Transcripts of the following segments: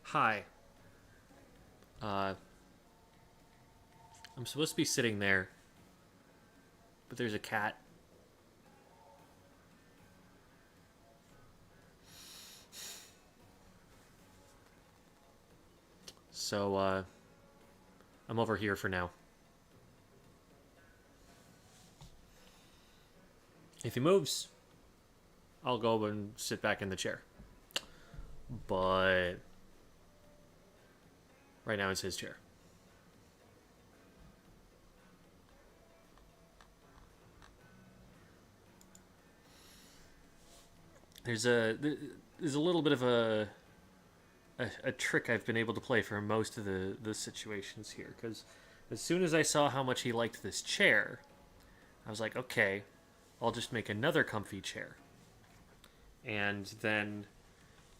Hi. I'm supposed to be sitting there, but there's a cat. So, I'm over here for now. If he moves, I'll go and sit back in the chair. But right now it's his chair. There's a little bit of a trick I've been able to play for most of the situations here, because as soon as I saw how much he liked this chair, I was like, okay, I'll just make another comfy chair. And then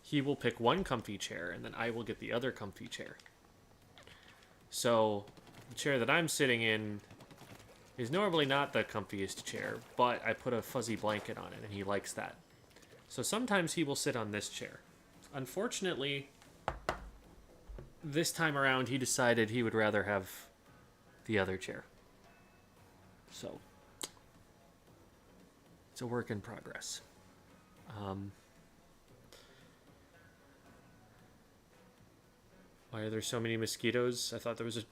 he will pick one comfy chair, and then I will get the other comfy chair. So the chair that I'm sitting in is normally not the comfiest chair, but I put a fuzzy blanket on it, and he likes that. So sometimes he will sit on this chair. Unfortunately, this time around, he decided he would rather have the other chair. So it's a work in progress. Why are there so many mosquitoes? I thought there was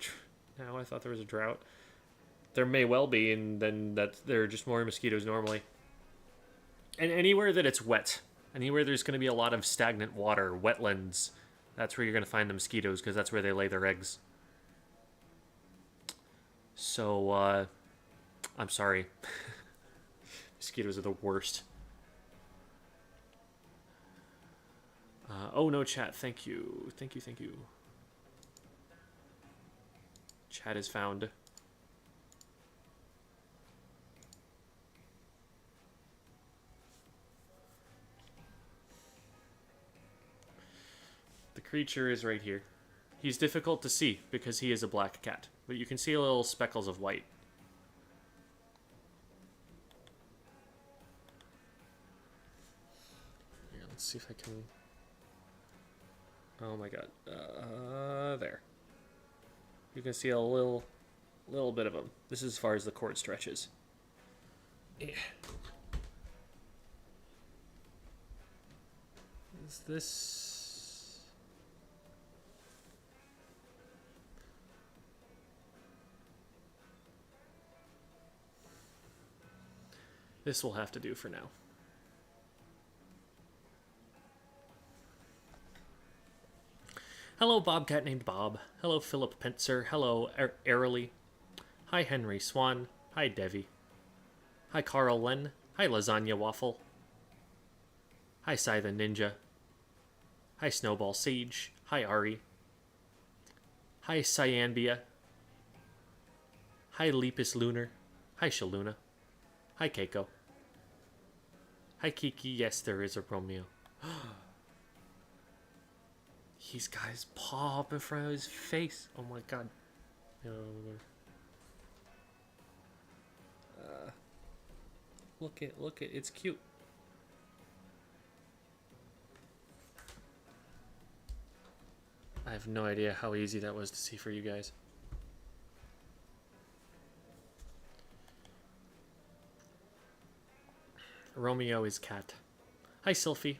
now I thought there was a drought. There may well be, and then there are just more mosquitoes normally. And anywhere that it's wet, anywhere there's going to be a lot of stagnant water, wetlands, that's where you're going to find the mosquitoes, because that's where they lay their eggs. So, I'm sorry. Mosquitoes are the worst. Oh, no, chat. Thank you. Thank you, thank you. Chat is found. The creature is right here. He's difficult to see because he is a black cat, but you can see little speckles of white. Here, let's see if I can... Oh my god. There. You can see a little bit of him. This is as far as the cord stretches. Yeah. Is this... This will have to do for now. Hello, Bobcat named Bob. Hello, Philip Pentzer. Hello, Airily. Hi, Henry Swan. Hi, Devi. Hi, Carl Len. Hi, Lasagna Waffle. Hi, Sai the Ninja. Hi, Snowball Sage. Hi, Ari. Hi, Cyanbia. Hi, Lepus Lunar. Hi, Shaluna. Hi, Keiko. Hi, Kiki. Yes, there is a Romeo. He's got his paw up in front of his face. Oh my god. Look it, it's cute. I have no idea how easy that was to see for you guys. Romeo is cat. Hi, Sylphie.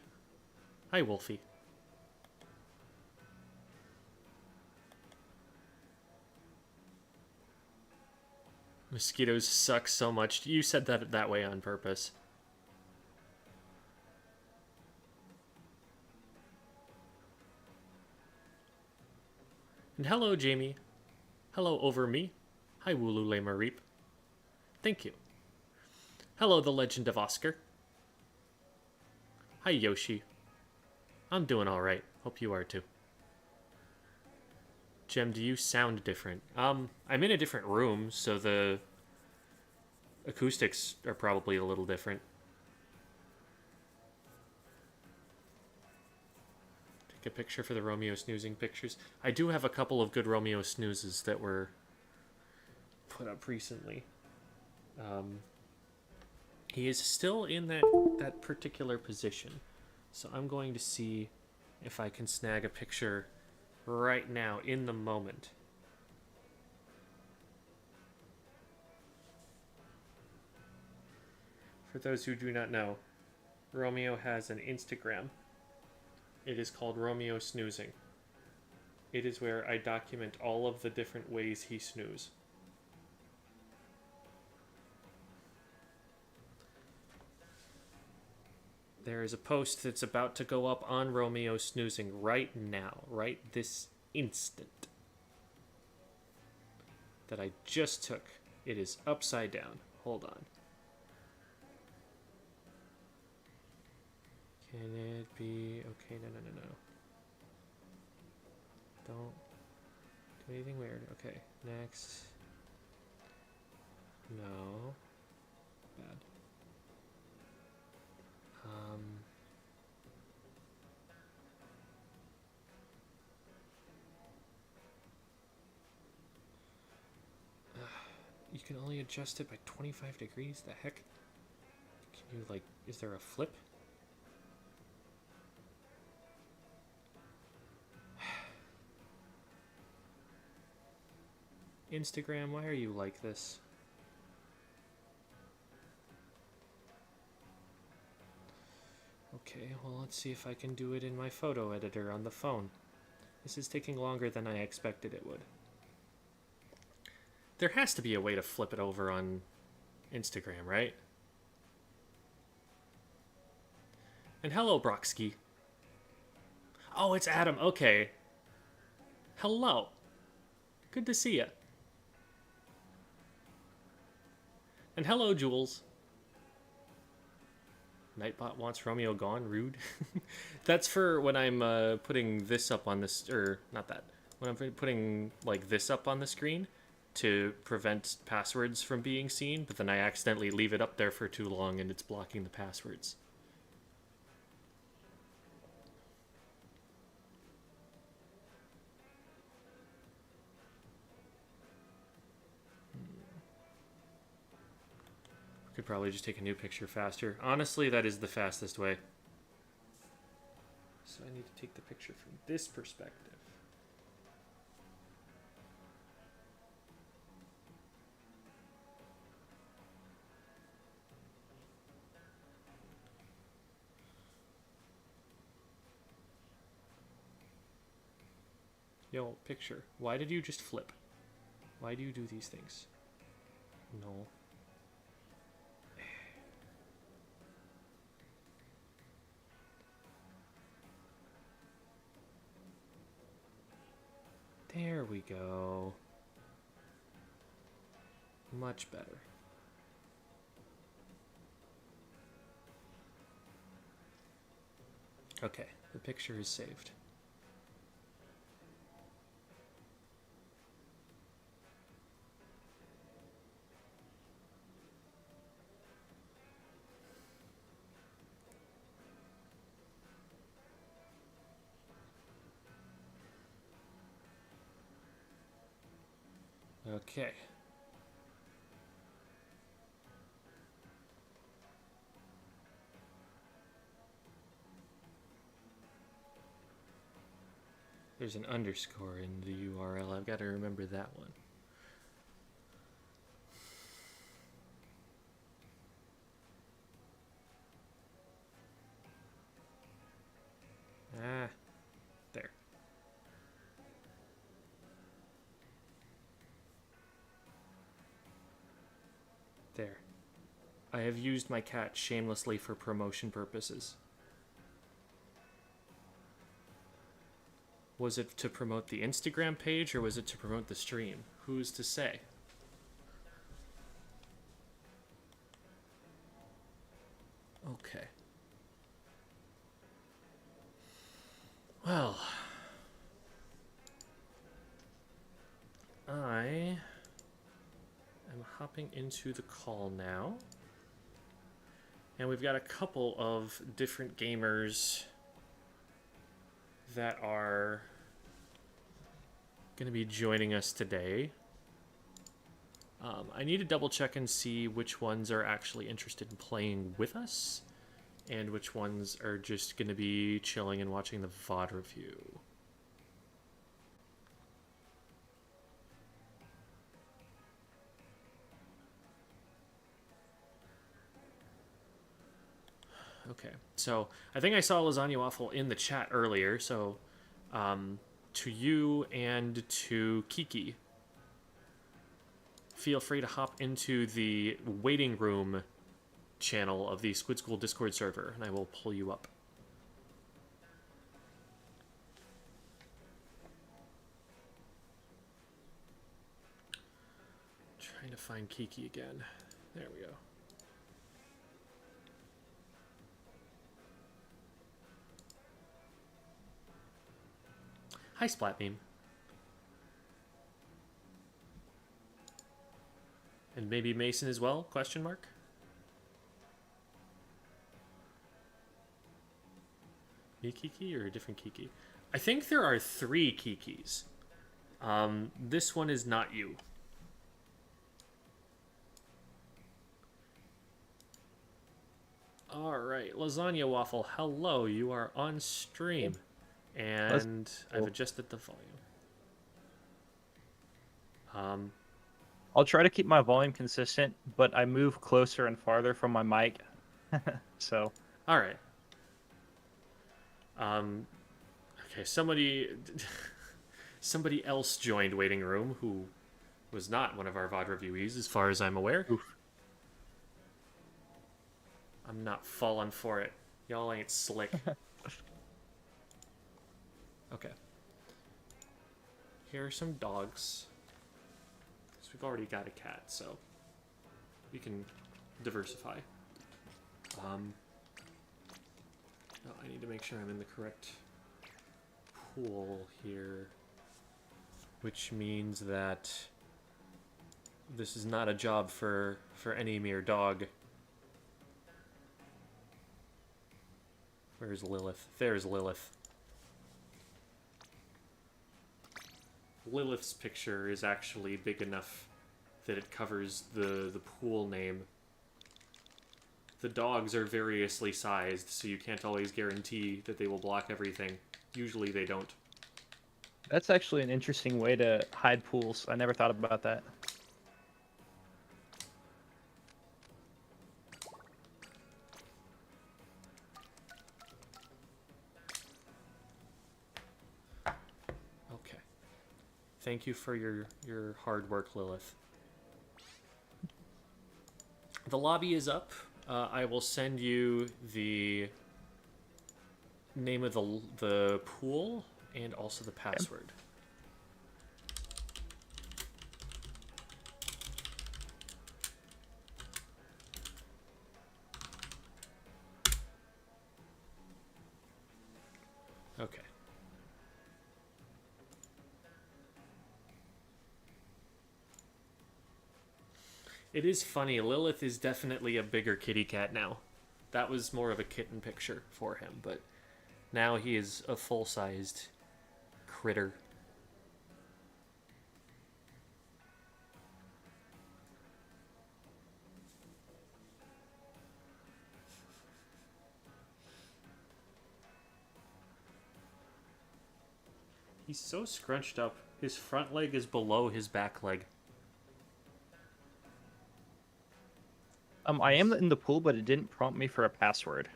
Hi, Wolfie. Mosquitoes suck so much. You said that way on purpose. And hello, Jamie. Hello, Over Me. Hi, Woolule Mareep. Thank you. Hello, The Legend of Oscar. Hi, Yoshi. I'm doing alright. Hope you are too. Jem, do you sound different? I'm in a different room, so the acoustics are probably a little different. Take a picture for the Romeo snoozing pictures. I do have a couple of good Romeo snoozes that were put up recently. He is still in that particular position. So I'm going to see if I can snag a picture right now in the moment. For those who do not know, Romeo has an Instagram. It is called Romeo Snoozing. It is where I document all of the different ways he snooze. There is a post that's about to go up on Romeo Snoozing right now, right this instant, that I just took. It is upside down. Hold on. Can it be... Okay, no. Don't do anything weird. Okay, next. No. Bad. You can only adjust it by 25 degrees? The heck? Can you, like, is there a flip? Instagram, why are you like this? Okay, well, let's see if I can do it in my photo editor on the phone. This is taking longer than I expected it would. There has to be a way to flip it over on Instagram, right? And hello, Broxky. Oh, it's Adam. Okay. Hello. Good to see you. And hello, Jules. Nightbot wants Romeo gone. Rude. That's for when I'm putting this up on this, or not that. When I'm putting like this up on the screen to prevent passwords from being seen, but then I accidentally leave it up there for too long and it's blocking the passwords. Could probably just take a new picture faster. Honestly, that is the fastest way. So I need to take the picture from this perspective. Yo, picture. Why did you just flip? Why do you do these things? No. There we go. Much better. Okay, the picture is saved. Okay. There's an underscore in the URL. I've got to remember that one. Ah, there. There. I have used my cat shamelessly for promotion purposes. Was it to promote the Instagram page or was it to promote the stream? Who's to say? Okay. Well, I am hopping into the call now. And we've got a couple of different gamers that are going to be joining us today. I need to double check and see which ones are actually interested in playing with us and which ones are just going to be chilling and watching the VOD review. Okay, so I think I saw Lasagna Waffle in the chat earlier, so to you and to Kiki, feel free to hop into the waiting room channel of the Squid School Discord server, and I will pull you up. Trying to find Kiki again. There we go. Hi, Splatbeam. And maybe Mason as well? Question mark. Me Kiki or a different Kiki? I think there are 3 Kikis. This one is not you. All right, Lasagna Waffle. Hello, you are on stream, and I've adjusted the volume. I'll try to keep my volume consistent, but I move closer and farther from my mic. So. All right. Okay, somebody else joined waiting room who was not one of our VOD reviewees, as far as I'm aware. Oof. I'm not falling for it. Y'all ain't slick. Okay. Here are some dogs. So we've already got a cat, so we can diversify. Oh, I need to make sure I'm in the correct pool here, which means that this is not a job for any mere dog. Where's Lilith? There's Lilith. Lilith's picture is actually big enough that it covers the pool name. The dogs are variously sized, so you can't always guarantee that they will block everything. Usually they don't. That's actually an interesting way to hide pools. I never thought about that. Okay. Thank you for your hard work, Lilith. The lobby is up. I will send you the name of the pool and also the password. Okay. It is funny. Lilith is definitely a bigger kitty cat now. That was more of a kitten picture for him, but now he is a full-sized critter. He's so scrunched up. His front leg is below his back leg. I am in the pool, but it didn't prompt me for a password.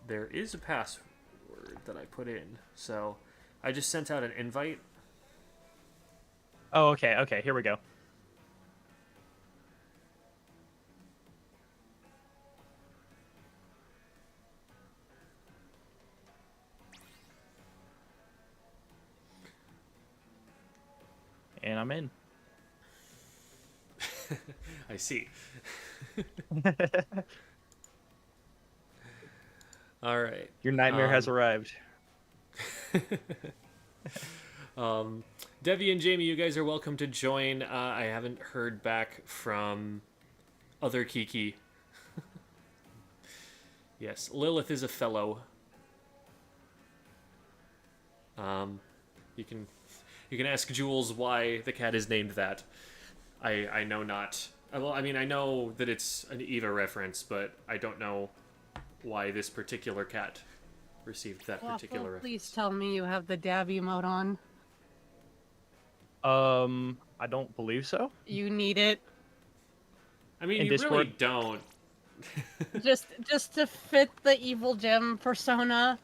There is a password that I put in, so I just sent out an invite. Oh, okay, okay, here we go. And I'm in. I see. All right. Your nightmare has arrived. Devi and Jamie, you guys are welcome to join. I haven't heard back from other Kiki. Yes, Lilith is a fellow. You can You can ask Jules why the cat is named that. I know not. Well, I mean, I know that it's an Eva reference, but I don't know why this particular cat received that particular Waffle, please reference. tell me you have the dab emote on. I don't believe so. You need it. I mean, In you really Discord? don't. Just to fit the evil gem persona.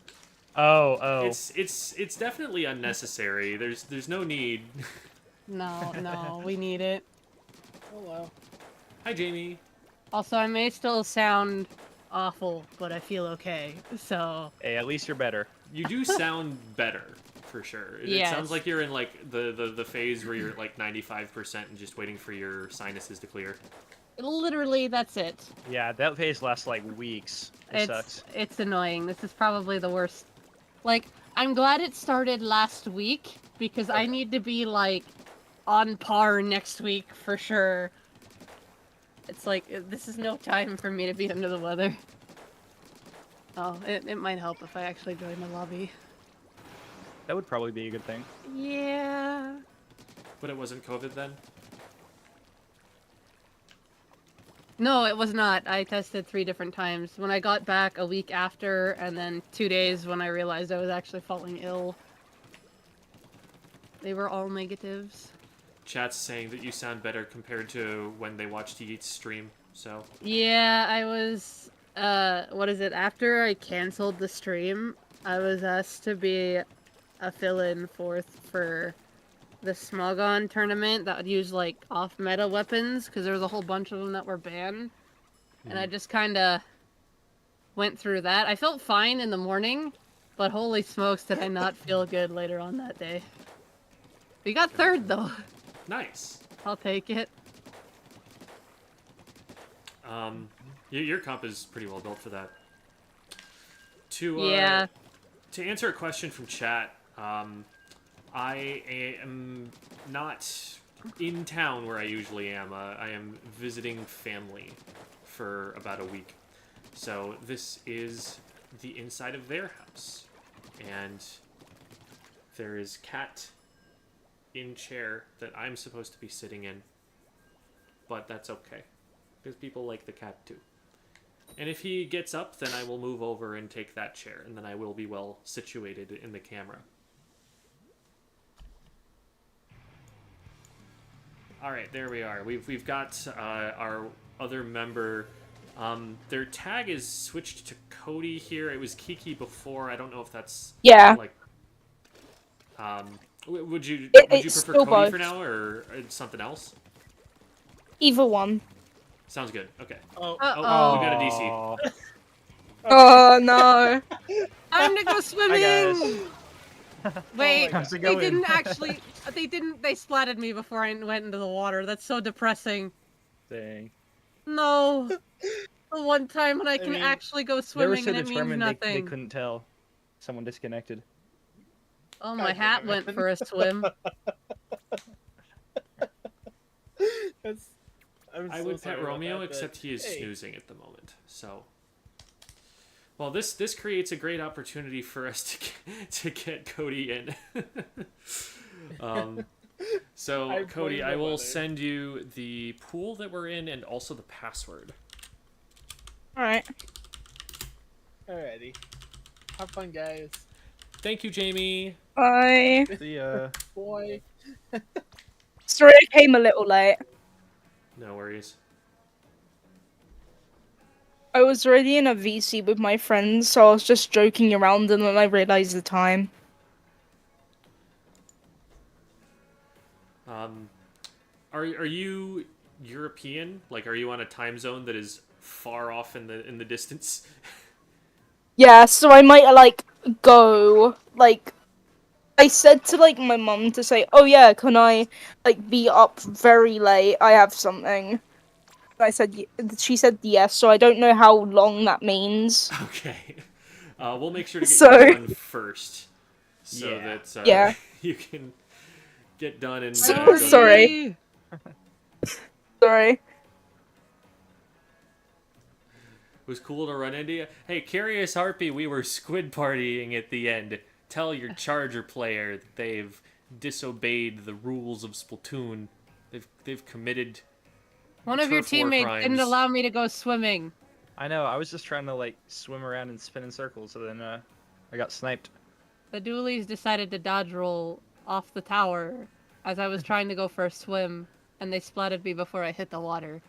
Oh. It's definitely unnecessary. There's no need. No, we need it. Hello. Hi, Jamie. Also, I may still sound awful, but I feel okay. So, Hey, at least you're better. You do sound better, for sure. It Yes. sounds like you're in like the phase where you're at like 95% and just waiting for your sinuses to clear. literally, that's it. Yeah, that phase lasts like weeks. It sucks. It's annoying. This is probably the worst. Like, I'm glad it started last week because I need to be like on par next week for sure. It's like this is no time for me to be under the weather. Oh, it might help if I actually join the lobby. That would probably be a good thing. Yeah. But it wasn't COVID then? No, it was not. I tested 3 different times. When I got back a week after, and then 2 days when I realized I was actually falling ill. They were all negatives. Chat's saying that you sound better compared to when they watched Yeet's stream, so... Yeah, I was, what is it? After I canceled the stream, I was asked to be a fill-in for the Smogon tournament that would use, like, off-meta weapons, because there was a whole bunch of them that were banned. And I just kind of went through that. I felt fine in the morning, but holy smokes did I not feel good later on that day. We got 3rd, though. Nice. I'll take it. Your comp is pretty well built for that. To Yeah. To answer a question from chat, I am not in town where I usually am. I am visiting family for about a week. So this is the inside of their house. And there is cat in chair that I'm supposed to be sitting in. But that's okay. Because people like the cat too. And if he gets up, then I will move over and take that chair, and then I will be well situated in the camera. All right, there we are. We've got our other member. Their tag is switched to Cody here. It was Kiki before. I don't know if that's like. Would you prefer Cody both. for now or something else? Either one. Sounds good. Okay. Uh-oh. We got a DC. Aw. Oh no. Time to go swimming! Hi, guys. Wait, How's it they going? didn't actually. They splatted me before I went into the water. That's so depressing. Dang. No. The one time when I can mean, actually go They were swimming so and it means determined nothing. they couldn't tell. Someone disconnected. Oh, my hat went for a swim. I would pet Romeo, except he is snoozing at the moment. So, well, this creates a great opportunity for us to get Cody in. So, Cody, I will send you the pool that we're in and also the password. Alright. Alrighty. Have fun, guys. Thank you, Jamie. Bye. See ya. Boy. Sorry I came a little late. No worries. I was already in a VC with my friends, so I was just joking around and then I realized the time. Are you European? Like, are you on a time zone that is far off in the distance? Yeah, so I might like go like I said to like my mum to say, "Oh yeah, can I like be up very late? I have something." I said she said yes, so I don't know how long that means. Okay. We'll make sure to get So- you done first, so Yeah. that Yeah. you can get done and So- sorry. Sorry. It was cool to run into you. Hey, Curious Harpy, we were squid partying at the end. Tell your Charger player that they've disobeyed the rules of Splatoon. They've committed. One of your turf war teammates didn't crimes. allow me to go swimming. I know. I was just trying to like swim around and spin in circles, so then I got sniped. The doolies decided to dodge roll off the tower as I was trying to go for a swim, and they splatted me before I hit the water.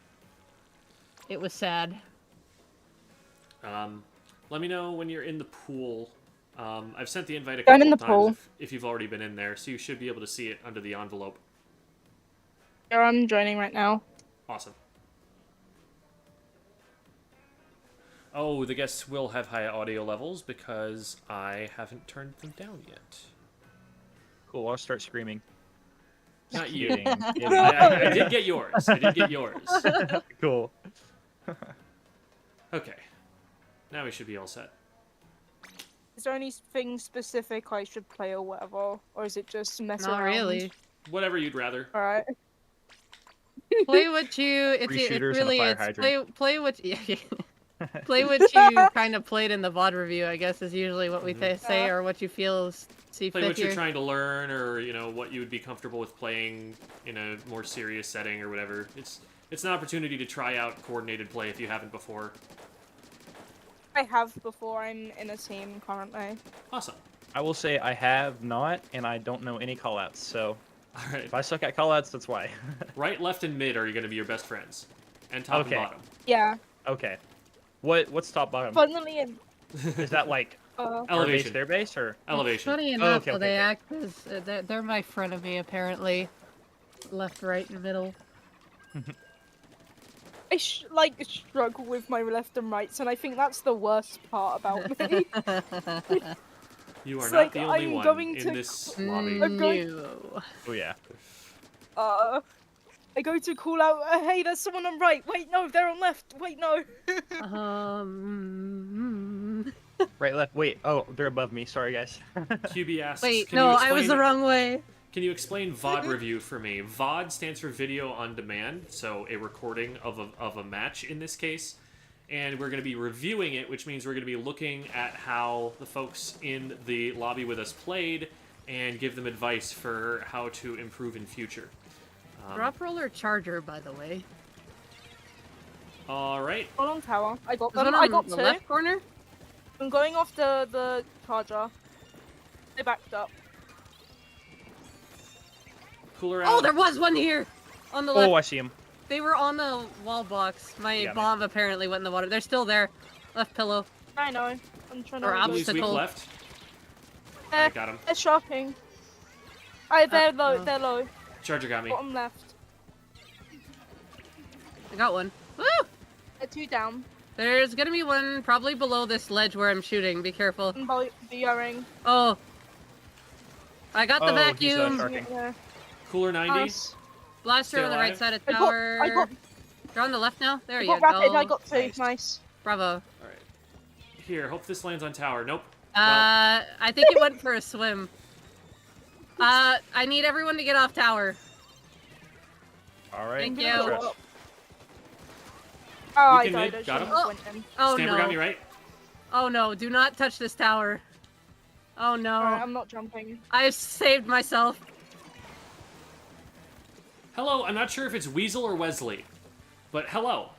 It was sad. Let me know when you're in the pool. I've sent the invite a I'm couple in of the times pool. if you've already been in there, so you should be able to see it under the envelope. Yeah, I'm joining right now. Awesome. Oh, the guests will have high audio levels because I haven't turned them down yet. Cool. I'll start screaming. Not you. Kidding, kidding. I did get yours. I did get yours. Cool. Okay. Now we should be all set. Is there anything specific I should play or whatever? Or is it just mess Not around? really. Whatever you'd rather. Alright. Play what you. It's Three shooters and a really fire it's hydrant. play what yeah. Play what you kind of played in the VOD review. I guess is usually what we say, or what you feel see Play fit what here. you're trying to learn, or what you would be comfortable with playing in a more serious setting, or whatever. It's an opportunity to try out coordinated play if you haven't before. I have before. I'm in a team currently. Awesome. I will say I have not, and I don't know any callouts. So All right. if I suck at callouts, that's why. Right, left, and mid are going to be your best friends, and top Okay. and bottom. Yeah. Okay. What's top bottom? Funnily, Is that like our base, Elevation. their base, or? Elevation. Funny enough, okay, though, okay, they okay. act as they're my frenemy apparently. Left, right, and middle. I struggle with my left and rights, and I think that's the worst part about me. You are It's not like, the only I'm one going in to- this lobby. I'm going- No. Oh yeah. I go to call out, hey, there's someone on right. Wait, no, they're on left. Wait, no. Right, left. Wait. Oh, they're above me. Sorry, guys. QB asks, Wait, can no, you I was the explain- wrong way. Can you explain VOD review for me? VOD stands for video on demand, so a recording of a match in this case. And we're going to be reviewing it, which means we're going to be looking at how the folks in the lobby with us played and give them advice for how to improve in future. Drop roller charger, by the way. All right. One on tower. I got There's them. one on I got the two. left corner. I'm going off the charger. They backed up. Cooler out. Oh, there was one here on the left. Oh, I see him. They were on the wall box. My Got me. bomb apparently went in the water. They're still there. Left pillow. I know. I'm trying to. Or reload. Please weak obstacle. left. They're, I got him. they're shopping. They're low. Uh-oh. They're low. Charger got me. Bottom left. I got one. Woo! They're two down. There's gonna be one probably below this ledge where I'm shooting. Be careful. I'm BRing. Oh. I got the Oh, he's, vacuum. sharking. Yeah. Cooler 90. Nice. Blaster Stay on the right alive. side of I tower. got You're on the left now? There I you got go. rapid. I got two. Nice. Nice. Bravo. All right. Here, hope this lands on tower. Nope. I think it went for a swim. I need everyone to get off tower. All right. Thank I'm you. gonna Trash. go up. Oh, I can died. mid, I got shouldn't him. have went in. Oh Stamper no. got me right. Oh no, do not touch this tower. Oh no. Alright, I'm not jumping. I've saved myself. Hello, I'm not sure if it's Weasel or Wesley, but hello.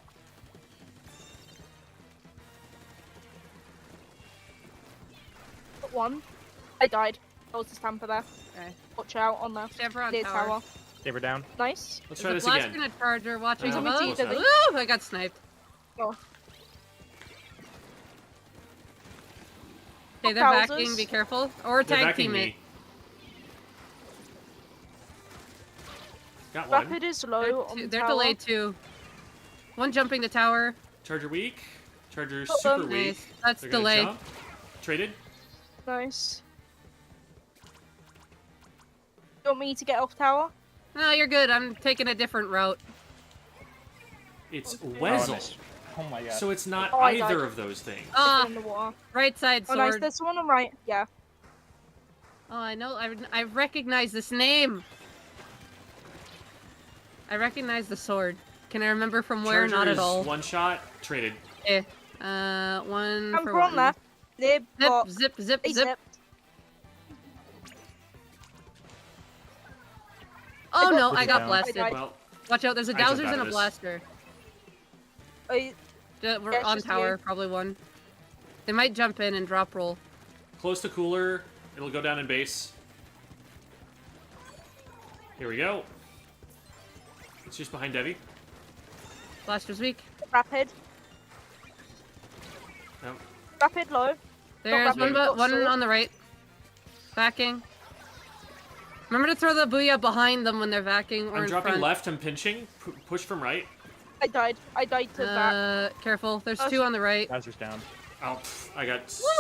Got one. I died. There was a stamper there. Okay. Watch out on left. Stamper on Near tower. tower. They were down. Nice. Let's There's try a this blaster again. and a charger watching Oh, above. close enough. Woo! I got sniped. Oh. Okay, they're Houses. backing. Be careful. Or They're tag backing teammate. me. Got one. Rapid is low on They're tower. delayed too. One jumping the tower. Charger weak. Charger Got super them. weak. Nice. That's They're gonna delayed. jump. Traded. Nice. You want me to get off tower? No, you're good. I'm taking a different route. It's Okay. Oh, I Weasel. missed. Oh my god. So it's not Oh, I either died. of those things. Ah, in the water. right side Oh, sword. nice. There's one on right. Yeah. Oh, I know. I recognize this name. I recognize the sword. Can I remember from where? Charger Not at is all. one shot. Traded. Eh. One I'm for on one. left. They Zip, got. zip, zip, They zip. zipped. Oh no, This I is got down. blasted. I died. Well, Watch out, there's a I jumped dowsers out and of a this. blaster. I, We're Yeah, it's on just tower, you. probably one. They might jump in and drop roll. close to cooler. It'll go down in base. Here we go. It's just behind Debbie. Blaster's weak. rapid. No. Rapid low. There's rapid, got one sword. on the right. Backing. Remember to throw the booyah behind them when they're backing or I'm in dropping front. left. I'm pinching. Push from right. I died. I died to that. Careful. There's Oh, two on the right. Bowser's down. Oh, I got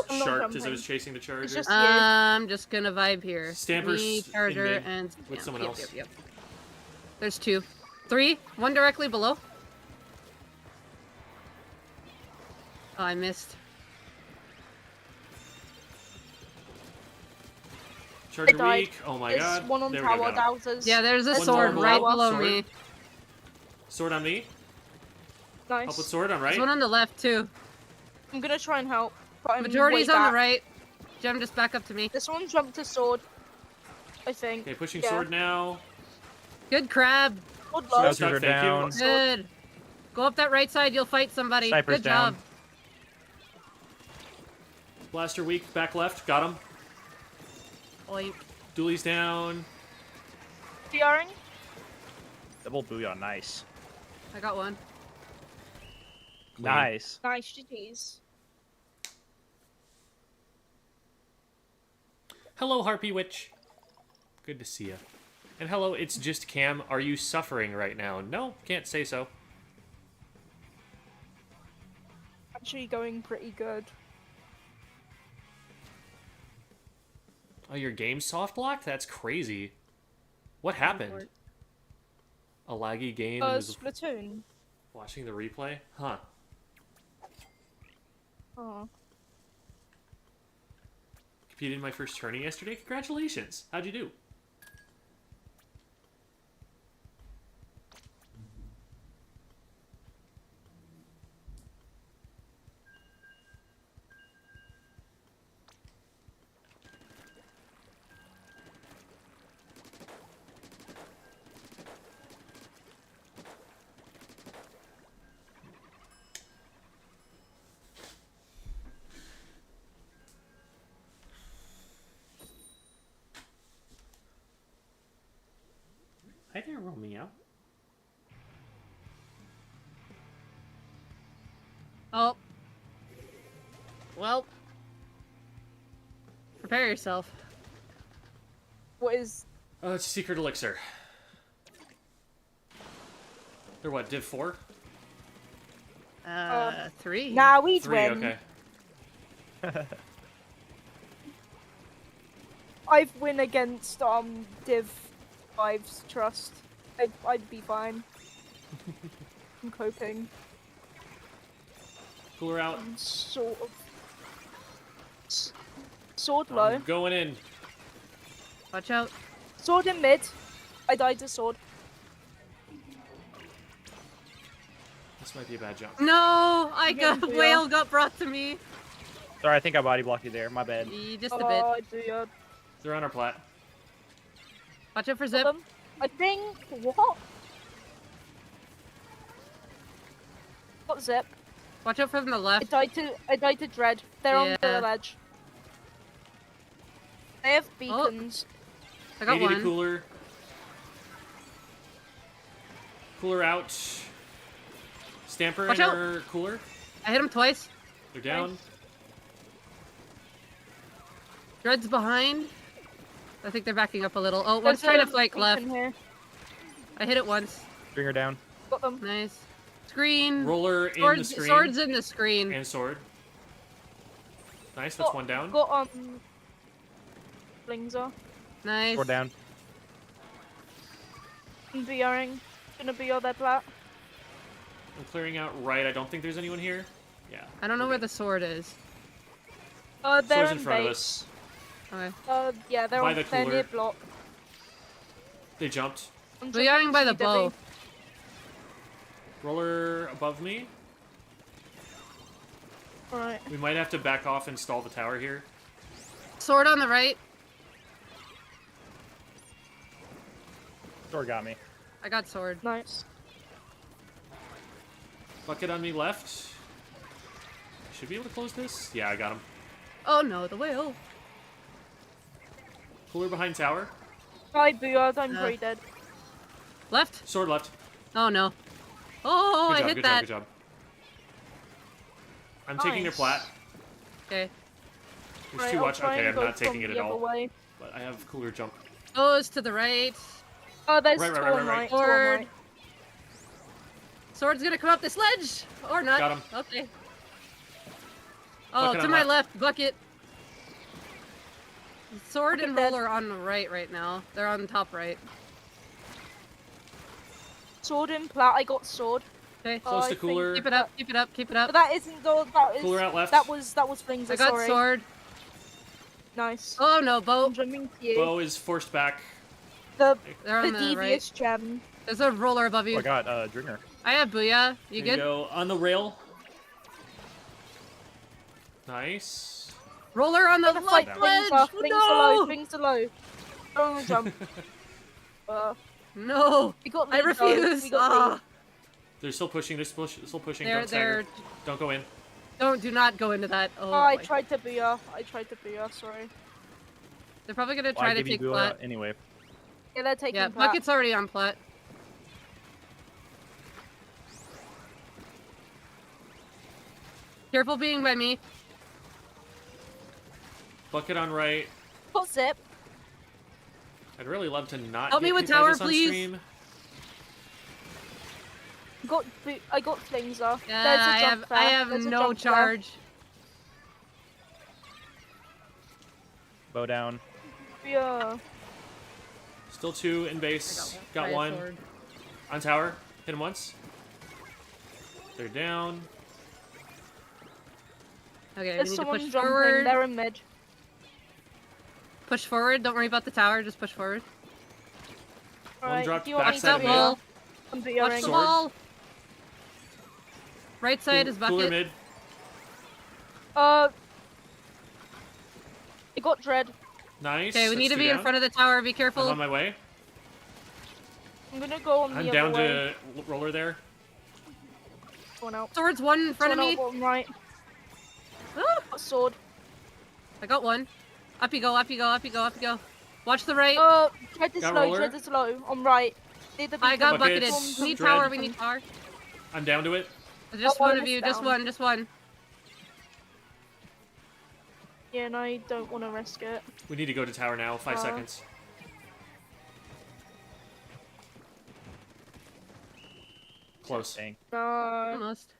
I'm not sharped as I jumping. was chasing the charger. It's just I'm just gonna vibe here. Stampers Me, in charger, mid and with someone else. Yep. There's two. Three. One directly below. Oh, I missed. Charger died. weak. Oh my There's god. one on There we tower, go, got him. dowsers. Yeah, there's a There's sword one right below. below Sword. me. Sword on me. Nice. Help with sword on right. There's one on the left too. I'm gonna try and help. But I'm Majority's way on the back. right. Jem, just back up to me. This one jumped to sword. I think. Okay, pushing Yeah. sword now. Good crab. Good Sword luck. stuck, are thank you. down. Good. Go up that right side. You'll fight somebody. Sniper's Good down. job. Blaster weak. Back left. Got him. Oink. Dooley's down. DRing. Double booyah, nice. I got one. Clean. Nice. Nice GG's. Hello, Harpy Witch. Good to see you. And hello, it's just Cam. Are you suffering right now? No, can't say so. Actually going pretty good. Oh, your game's soft locked? That's crazy. What happened? A laggy game and was Splatoon. watching the replay? Huh. Oh. Competed in my first tourney yesterday? Congratulations. How'd you do? Hi there, Romeo. Oh. Well. Prepare yourself. What is? Oh, it's Secret Elixir. They're what, Div 4? 3. Nah, we'd 3, win. okay. I've win against Div 5's trust. I'd be fine. I'm coping. Cooler out. Sort of. Sword low. I'm going in. Watch out. Sword in mid. I died to sword. This might be a bad jump. No! I got Getting whale got brought to me. Sorry, I think I body blocked you there. My bad. Just a bit. Oh, I do ya. They're on our plat. Watch out for zip. Them. I think what? What zip? Watch out from the left. I died to dread. They're on Yeah. the ledge. They have beacons. I got 80 to one. cooler. Cooler out. Stamper Watch in out. our cooler. I hit him twice. They're down. Dread's behind. I think they're backing up a little. Oh, There's one's trying to a flank left. beacon here. I hit it once. Bring her down. Got them. Nice. Screen. Roller in the Swords, screen. swords in the screen. And sword. Nice, that's Got- one down. Got Blingser. Nice. Or down. I'm BRing. Gonna BR their plat. I'm clearing out right. I don't think there's anyone here. Yeah. I don't know where the sword is. They're Sword's in in front of base. us. Okay. Yeah, they're By on the they're cooler. near block. They jumped. I'm We're yelling by the jumping bow. to Roller above me. Debbie. Alright. We might have to back off and stall the tower here. Sword on the right. Sword got me. I got sword. Nice. Bucket on me left. Should be able to close this. Yeah, I got him. Oh no, the whale. Cooler behind tower. Hi, Booyard. I'm pretty dead. Left? Sword left. Oh no. Oh, Good I job, hit good that. job, good job. I'm taking their plat. Okay. There's Right, too I'll much. try Okay, and I'm go not taking from it at the other all. way. But I have cooler jump. Goes to the right. Oh, there's Right, two right, on right, right. right. Two on Sword. right. Sword's gonna come up this ledge! Or not. Got him. Okay. Oh, Bucket to on my left. left, bucket. Sword Bucket and dead. roller on the right now. They're on top right. Sword in plat. I got sword. Okay. Close I to think- cooler. Keep it up, keep it up, keep it up. But that isn't gold. That is. Cooler out left. That was flings. I got Sorry. sword. Nice. Oh no, bow. I'm jumping to you. Bow is forced back. The They're on the devious right. gem. There's a roller above Oh, you. I got Dringer. I have booyah. You There good? you go. On the rail. Nice. Roller on the Gotta fight left flings ledge! are. Flings are low. No! Flings are low. Go on the jump. No! We got I lead, though. refuse! We got lead. Ah! They're still pushing. They're still pushing. They're, Don't stagger. they're... Don't go in. Do not go into that. Oh, I boy. tried to booyah. Sorry. They're probably gonna Well, I try to give you take Bua plat. anyway. Yeah, they're taking Yeah, plat. bucket's already on plat. Careful being by me. Bucket on right. Got zip. I'd really love to not Help get me with hit by tower, this on please. stream. I got flings off. Yeah, There's a I jump have there. I have There's a no jump there. charge. Bow down. Yeah. Still two in base. Got Try a one. sword. On tower. Hit him once. They're down. Okay, we There's need to someone push jumping. forward. They're in mid. Push forward. Don't worry about the tower. Just push forward. Alright, dropped if you want me backside to of That mid. wall. I'm Watch booyahing. the Sword. wall. Right side is Cooler bucket. mid. I got dread. Nice. Okay, we need to be in front of the tower. Be I'm careful. on my way. I'm gonna go on the I'm other down way. to roller there. One out. Swords one in front of One me. out, bottom right. Ah, Got sword. I got one. Up you go, up you go, up you go, up you go. Watch the right. Dread is Got low. roller. Dread is low. On right. Near the I got beacon. Buckets, bucketed. We need dread. tower, we need tower. I'm down to it. Just Oh, one one of is you, just down. one, just one. Yeah, and I don't want to risk it. We need to go to tower now. 5 seconds. Close. Dang. No. Almost.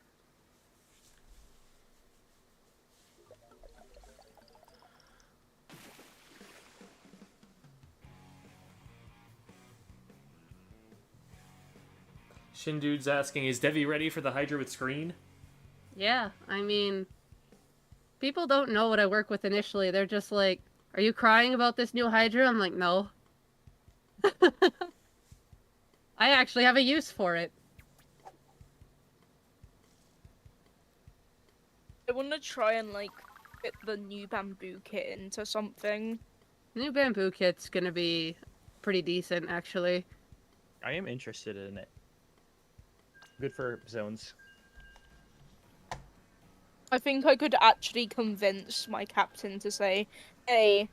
Shin Dude's asking, is Devi ready for the Hydra with screen? Yeah, I mean, people don't know what I work with initially. They're just like, are you crying about this new Hydra? I'm like, no. I actually have a use for it. I want to try and like fit the new bamboo kit into something. The new bamboo kit's gonna be pretty decent, actually. I am interested in it. Good for zones. I think I could actually convince my captain to say, "Hey,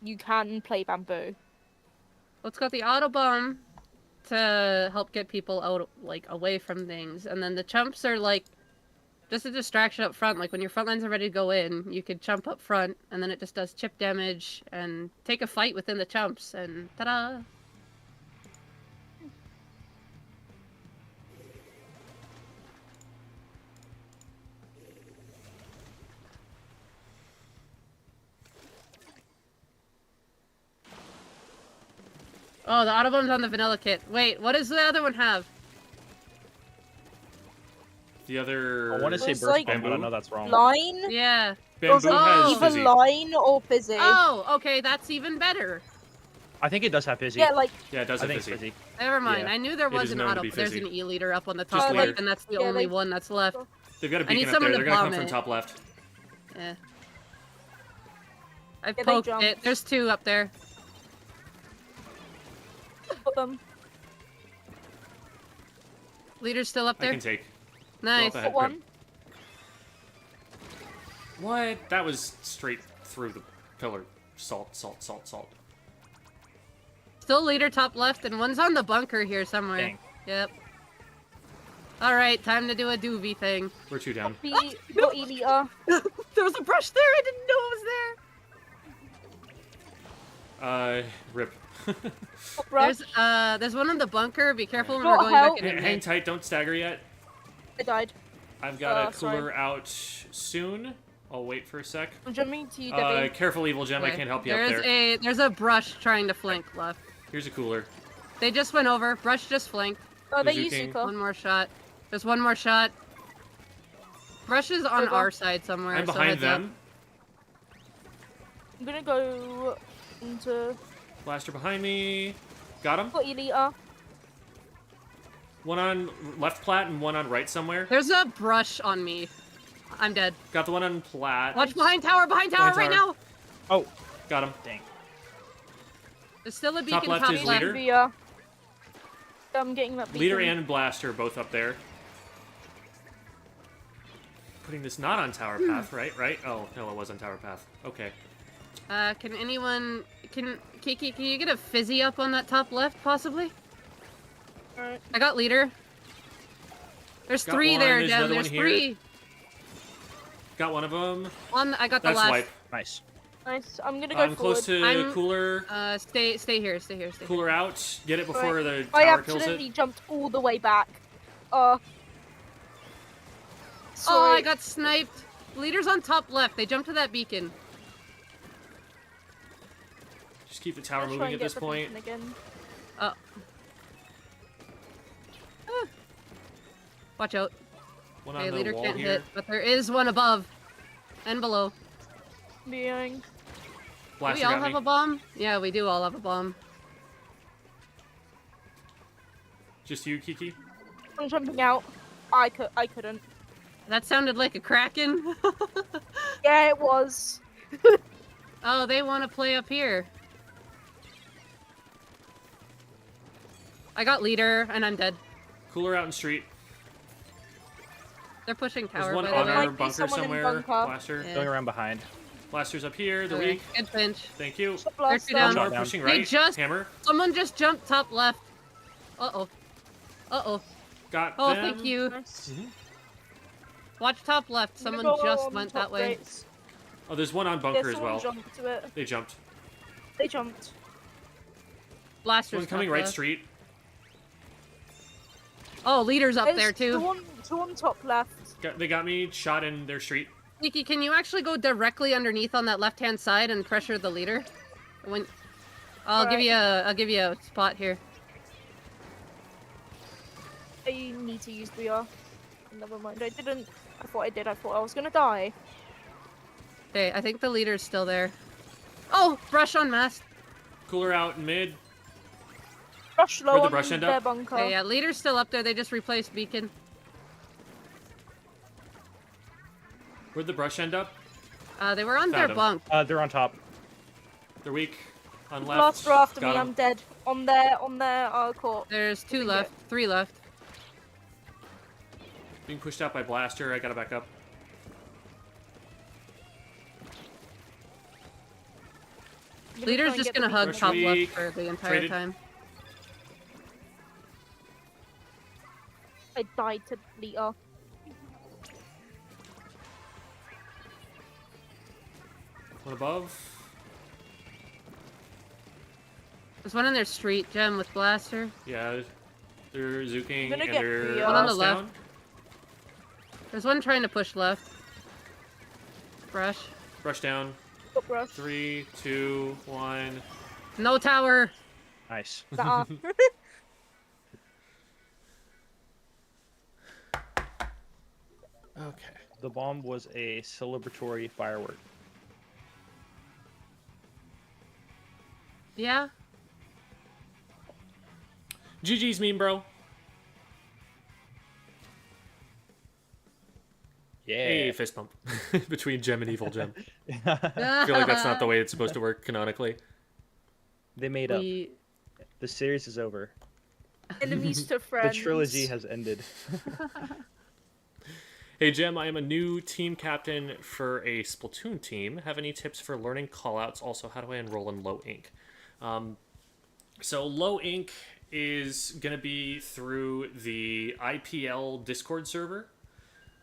you can play bamboo." Well, it's got the auto bomb to help get people out, like, away from things. And then the chumps are, like, just a distraction up front. Like, when your front lines are ready to go in, you could chump up front, and then it just does chip damage and take a fight within the chumps, and ta-da! Oh, the auto bomb's on the vanilla kit. Wait, what does the other one have? The other... I want to say It's burst like- bomb, but I know that's wrong. Line? Yeah. Bamboo Oh. has Either fizzy. line or fizzy. Oh, okay, that's even better. I think it does have fizzy. Yeah, like Yeah, it does I have think fizzy. fizzy. Never mind. Yeah. I knew there It was is an known to auto, be but there's fizzy. an E-leader up on the Just top leader. left, and that's the Yeah, only like- one that's left. They've got a I need beacon up someone there. to They're gonna come bomb from it. top left. Yeah. I they poked jumped. it. There's two up there. Got them. Leader's still up I there. can take. Nice. Go up ahead, Got one. What? That was straight through the pillar. Salt, salt, salt, salt. Still leader top left, and one's on the bunker here somewhere. Dang. Yep. All right, time to do a doobie thing. We're two down. Got E-liter. There was a brush there. I didn't know it was there. Rip. Got brush. There's one in the bunker. Be careful when Got we're going help. back in. Hang tight, don't stagger yet. I died. I've got a sorry. cooler out soon. I'll wait for a sec. I'm jumping to you, Debbie. Careful, Evil Gem, I Okay. can't help you up there. There's a brush trying to flank left. Here's a cooler. They just went over. Brush just flanked. Oh, they Bazooking. use Zuko. One more shot. There's one more shot. Brush is on Over. our side somewhere. I'm so behind heads them. I'm gonna go into... Blaster behind me. Got him. Got E-liter. One on left plat and one on right somewhere. Up. There's a brush on me. I'm dead. Got the one on plat. Watch behind tower Behind right tower. now. Oh, Got him. dang. There's still a Top beacon left is leader. Via. I'm getting that beacon. Leader and Blaster both up there. Putting this not on tower path, right? Right? Oh, no, it was on tower path. Okay. Can anyone... Kiki, can you get a fizzy up on that top left, possibly? Alright. I got leader. There's Got three one, there, there's Dem. another There's one here. three. Got one of them. I got the That's last. wipe. Nice. Nice. I'm gonna go I'm forward. close to I'm- cooler. Stay here, stay here. Cooler out. Get it before Right. the I tower kills accidentally it. jumped all the way back. Oh, Sorry. I got sniped. Leader's on top left. They jumped to that beacon. Just keep the tower I'll try moving and at get this the point. beacon Again. Oh. Ah. Watch out. One Okay, on the leader wall can't here. hit, but there is one above and below. Being. Do Blaster we all got have me. a bomb? Yeah, we do all have a bomb. Just you, Kiki? I'm jumping out. I couldn't. That sounded like a kraken. Yeah, it was. Oh, they want to play up here. I got leader, and I'm dead. Cooler out in street. They're pushing There's tower, one by on the our way. Might be bunker someone in somewhere. bunker. Blaster. Yeah. Going around behind. Blaster's up here. The Okay, weak. good pinch. Thank you. Blast two down. One more Down. pushing They right. just- Hammer. Someone just jumped top left. Uh-oh. Uh-oh. Got Oh, them. thank you. Nice. Watch top left. I'm gonna Someone go just on went top that way. rates. Oh, there's one on Yeah, bunker as someone well. jumped to it. They jumped. They jumped. Blaster's One coming top right left. street. Oh, leader's up there There's too. two on top left. They got me shot in their street. Nikki, can you actually go directly underneath on that left-hand side and pressure the leader? When I'll give Alright. you a spot here. I need to use VR. Never mind. I didn't. I thought I did. I thought I was gonna die. Okay, I think the leader's still there. Oh, brush on mast. Cooler out in mid. Brush low Where'd the on brush end their up? bunker. Okay, yeah, leader's still up there. They just replaced beacon. Where'd the brush end up? They were on Found their him. bunk. They're on top. They're weak. On left. Blaster after Got me. 'em. I'm dead. On their court. There's two Didn't left, three left. Being pushed out by Blaster. I gotta back up. I'm Leader's try and just get the gonna hug Brush top weak. left for the entire Traded. time. I died to Lita. One above. There's one in their street, Gem with blaster. Yeah. They're zuking I'm gonna and get they're the, One on the almost left. down. There's one trying to push left. Brush. Brush down. Got brush. 3, 2, 1. No tower. Nice. Nah. Okay. The bomb was a celebratory firework. Yeah. GG's meme, bro. Yeah. Hey, fist bump. Between Gem and Evil Gem. I I feel like that's not the way it's supposed to work canonically. They made up. The series is over. Enemies to The friends. trilogy has ended. Hey, Jem, I am a new team captain for a Splatoon team. Have any tips for learning callouts? Also, how do I enroll in Low Ink? So Low Ink is going to be through the IPL Discord server.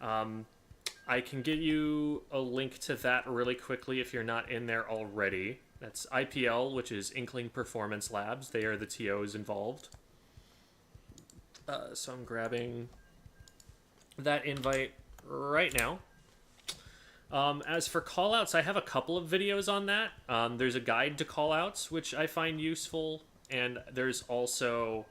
I can get you a link to that really quickly if you're not in there already. That's IPL, which is Inkling Performance Labs. They are the TOs involved. So I'm grabbing that invite right now. As for callouts, I have a couple of videos on that. There's a guide to callouts, which I find useful, and there's also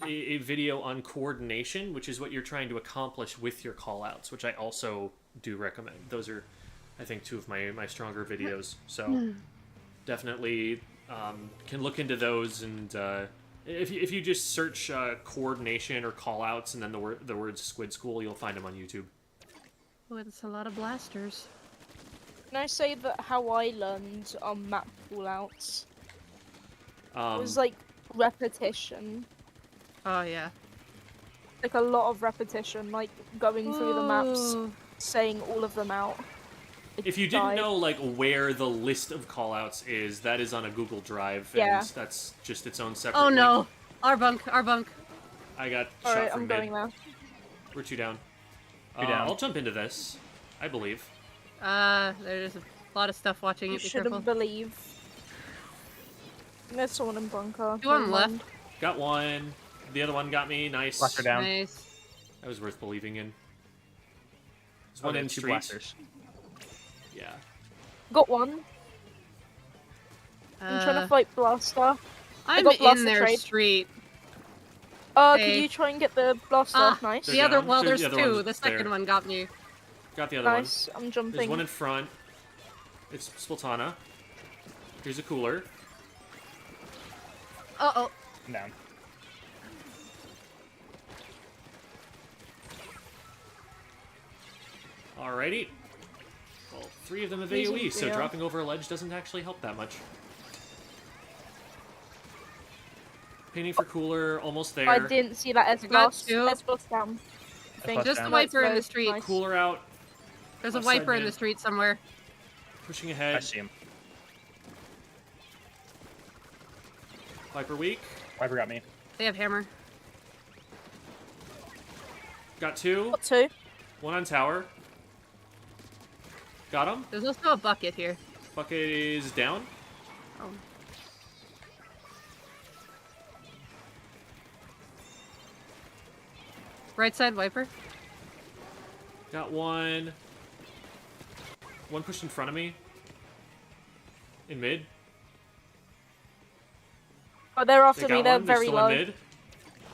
a video on coordination, which is what you're trying to accomplish with your callouts, which I also do recommend. Those are, I think, two of my stronger videos. So definitely can look into those, and if you just search coordination or callouts and then the words Squid School, you'll find them on YouTube. Oh, it's a lot of blasters. Can I say that how I learned map callouts? It was like repetition. Oh yeah. Like a lot of repetition, like going through the maps, Ooh. saying all of them out. If you didn't know like where the list of callouts is, that is on a Google Drive, and Yeah. that's just its own separate Oh link. no! Our bunk, our bunk. I got Alright, shot from I'm mid. going there. We're two down. Two down. I'll jump into this, I believe. There's a lot of stuff watching You it. Be shouldn't careful. believe. There's someone in bunker. Two on Never left. mind. Got one. The other one got me. Nice. Blaster down. Nice. That was worth believing in. There's Oh, one in there's two street. blasters. Yeah. Got one. I'm trying to fight Blaster. I'm got in blaster their trade. street. Could Hey. you try and get the Blaster? Ah, Nice. They're the other. down. Well, There's there's the other two. one The second there. one got me. Got the other Nice. I'm one. There's jumping. one in front. It's Splatana. Here's a cooler. Uh-oh. I'm down. Alrighty. Well, 3 of them have Easy, AoE, so yeah. dropping over a ledge doesn't actually help that much. Painting for cooler, almost there. I didn't see that S got blast. two. S blast down. I think. Just the down. wiper in the Let's go. street. Nice. Cooler out, There's a Left side wiper in the man. street somewhere. pushing I ahead. see him. Viper weak. Viper got me. They have hammer. Got 2. Got two. One on tower. Got him. There's also a bucket here. Bucket is down. Oh. Right side wiper. Got one. One pushed in front of me. In mid. Oh, they're They after me. got They're one. They're very still low. in mid.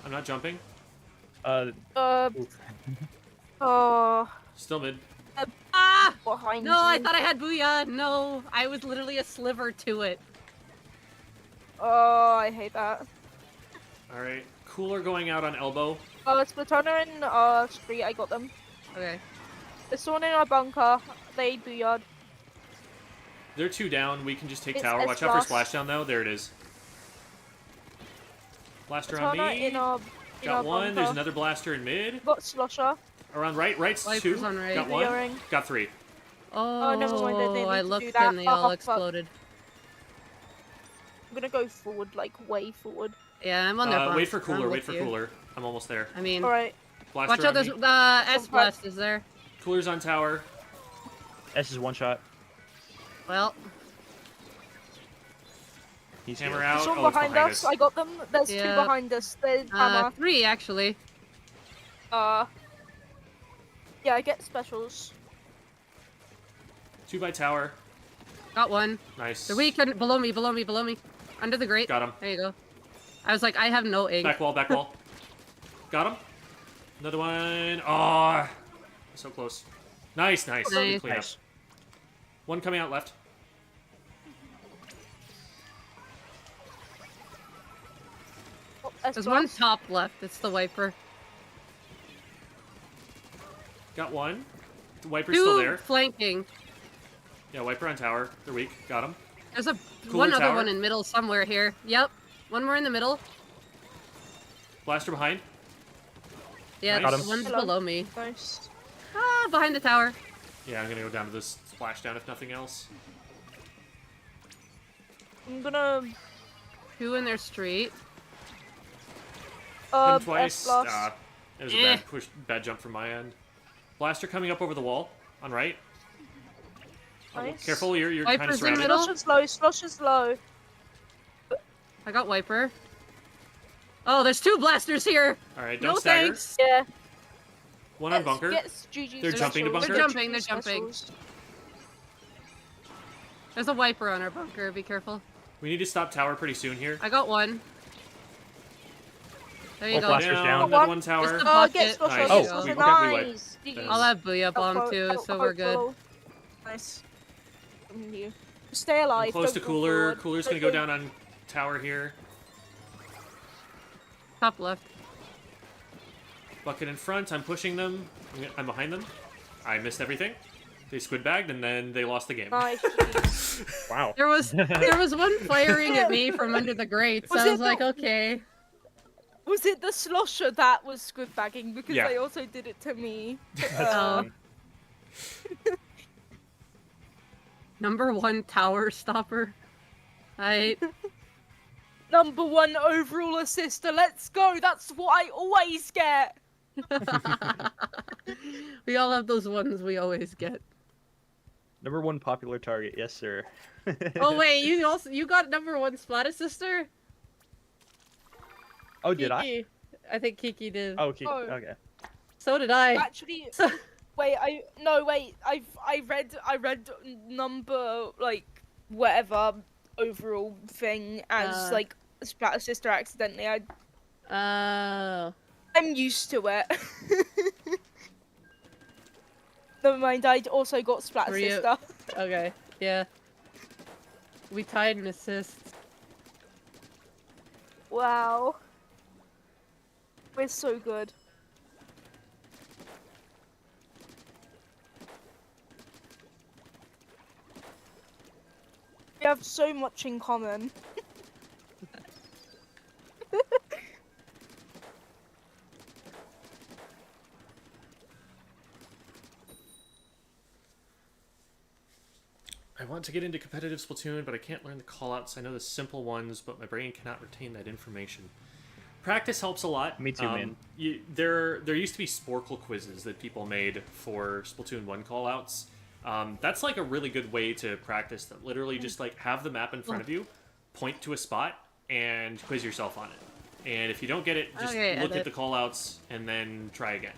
I'm not jumping. Oof. Oh, Still mid. Ah! behind No, I you. thought I had booyah. No, I was literally a sliver to it. Oh, I hate that. Alright. Cooler going out on elbow. Oh, it's Platona in street. I got them. Okay. There's someone in our bunker. They booyard. They're 2 down. We can just take It's tower. Watch out for S-blast. splashdown though. There it is. Blaster on Platona me. in our Got one. bunker. There's another blaster in mid. Got Slosher. Around right. Right's Wipers 2. on right. Got one. Rearing. Got 3. Oh, never mind, they didn't need I to do looked that. and they all Fuck. exploded. I'm gonna go forward, like way forward. Yeah, I'm on their Wait for I'm cooler. Wait with for you. cooler. I'm almost there. I mean, Alright. Blaster watch out, on there's me. S blast is there. Cooler's on tower. S is one shot. Well, He's Hammer here. out. There's one Oh, it's behind us. I got them. There's two Yeah. behind us. There's hammer. 3 actually. Yeah, I get specials. 2 by tower. Got one. Nice. The weak and below me, below me, below me. Under the grate. Got him. There you go. I was like, I have no ink. Back wall. Back wall. Got him. Another one. Oh, so close. Nice. Nice. Good Nice. cleanup. Nice. One coming out left. Oh, There's one top left. It's the wiper. Got one. The wiper's 2 still there. flanking. Yeah, wiper on tower. They're weak. Got him. There's a Cooler one other tower. one in middle somewhere here. Yep. One more in the middle. Blaster behind. Yeah, Nice. Got him. one's Hello. below me. Nice. Ah, behind the tower. Yeah, I'm gonna go down to this splashdown if nothing else. I'm gonna Two in their street. Hit him twice. S-blast. Ah, it was a Eh. bad jump from my end. Blaster coming up over the wall on right. Oh, Nice. careful, you're kind of Wipers in surrounded. middle. Slosh is low, Slosh is low. I got Wiper. Oh, there's two blasters here. All right, don't No stagger. thanks. Yeah. One on bunker. They're jumping. They're jumping. There's a Wiper on our bunker. Be careful. We need to stop tower pretty soon here. I got one. There you Oh, go. blaster's down. Another one Just tower. the Oh, bucket. get Slosh, Nice. get Oh, Slosh, we- nice. we wiped. I'll have Booyah Bomb too, so we're good. Hopeful. Nice. You. Stay alive. I'm close to don't go Cooler. forward. Cooler's gonna go down on tower here. Top left. Bucket in front. I'm pushing them. I'm behind them. I missed everything. They squid bagged and then they lost the game. Nice. Jeez. Wow. There was one firing at me from under the grates. Was I it was like, the- okay. Was it the Slosher that was squid bagging? Because Yeah. they also did it to me. That's Oh. fun. Number one tower stopper. Number one overall assister. Let's go. That's what I always get. We all have those ones we always get. Number one popular target, yes sir. Oh wait, you got number one Splatter Sister? Oh, did I? Kiki. I think Kiki did. Oh, okay. Oh. Okay. So did I. Actually, wait. I read number like whatever overall thing as like Splatter Sister accidentally. Oh. I'm used to it. Never mind. I also got Splatter Were you- Sister. Okay. Yeah. We tied an assist. Wow. We're so good. We have so much in common. I want to get into competitive Splatoon, but I can't learn the callouts. I know the simple ones, but my brain cannot retain that information. Practice helps a lot. Me too, man. There used to be Sporkle quizzes that people made for Splatoon 1 callouts. That's like a really good way to practice them. Literally just like have the map in front of you, point to a spot, and quiz yourself on it. And if you don't get it, just Okay, look edit. at the callouts and then try again.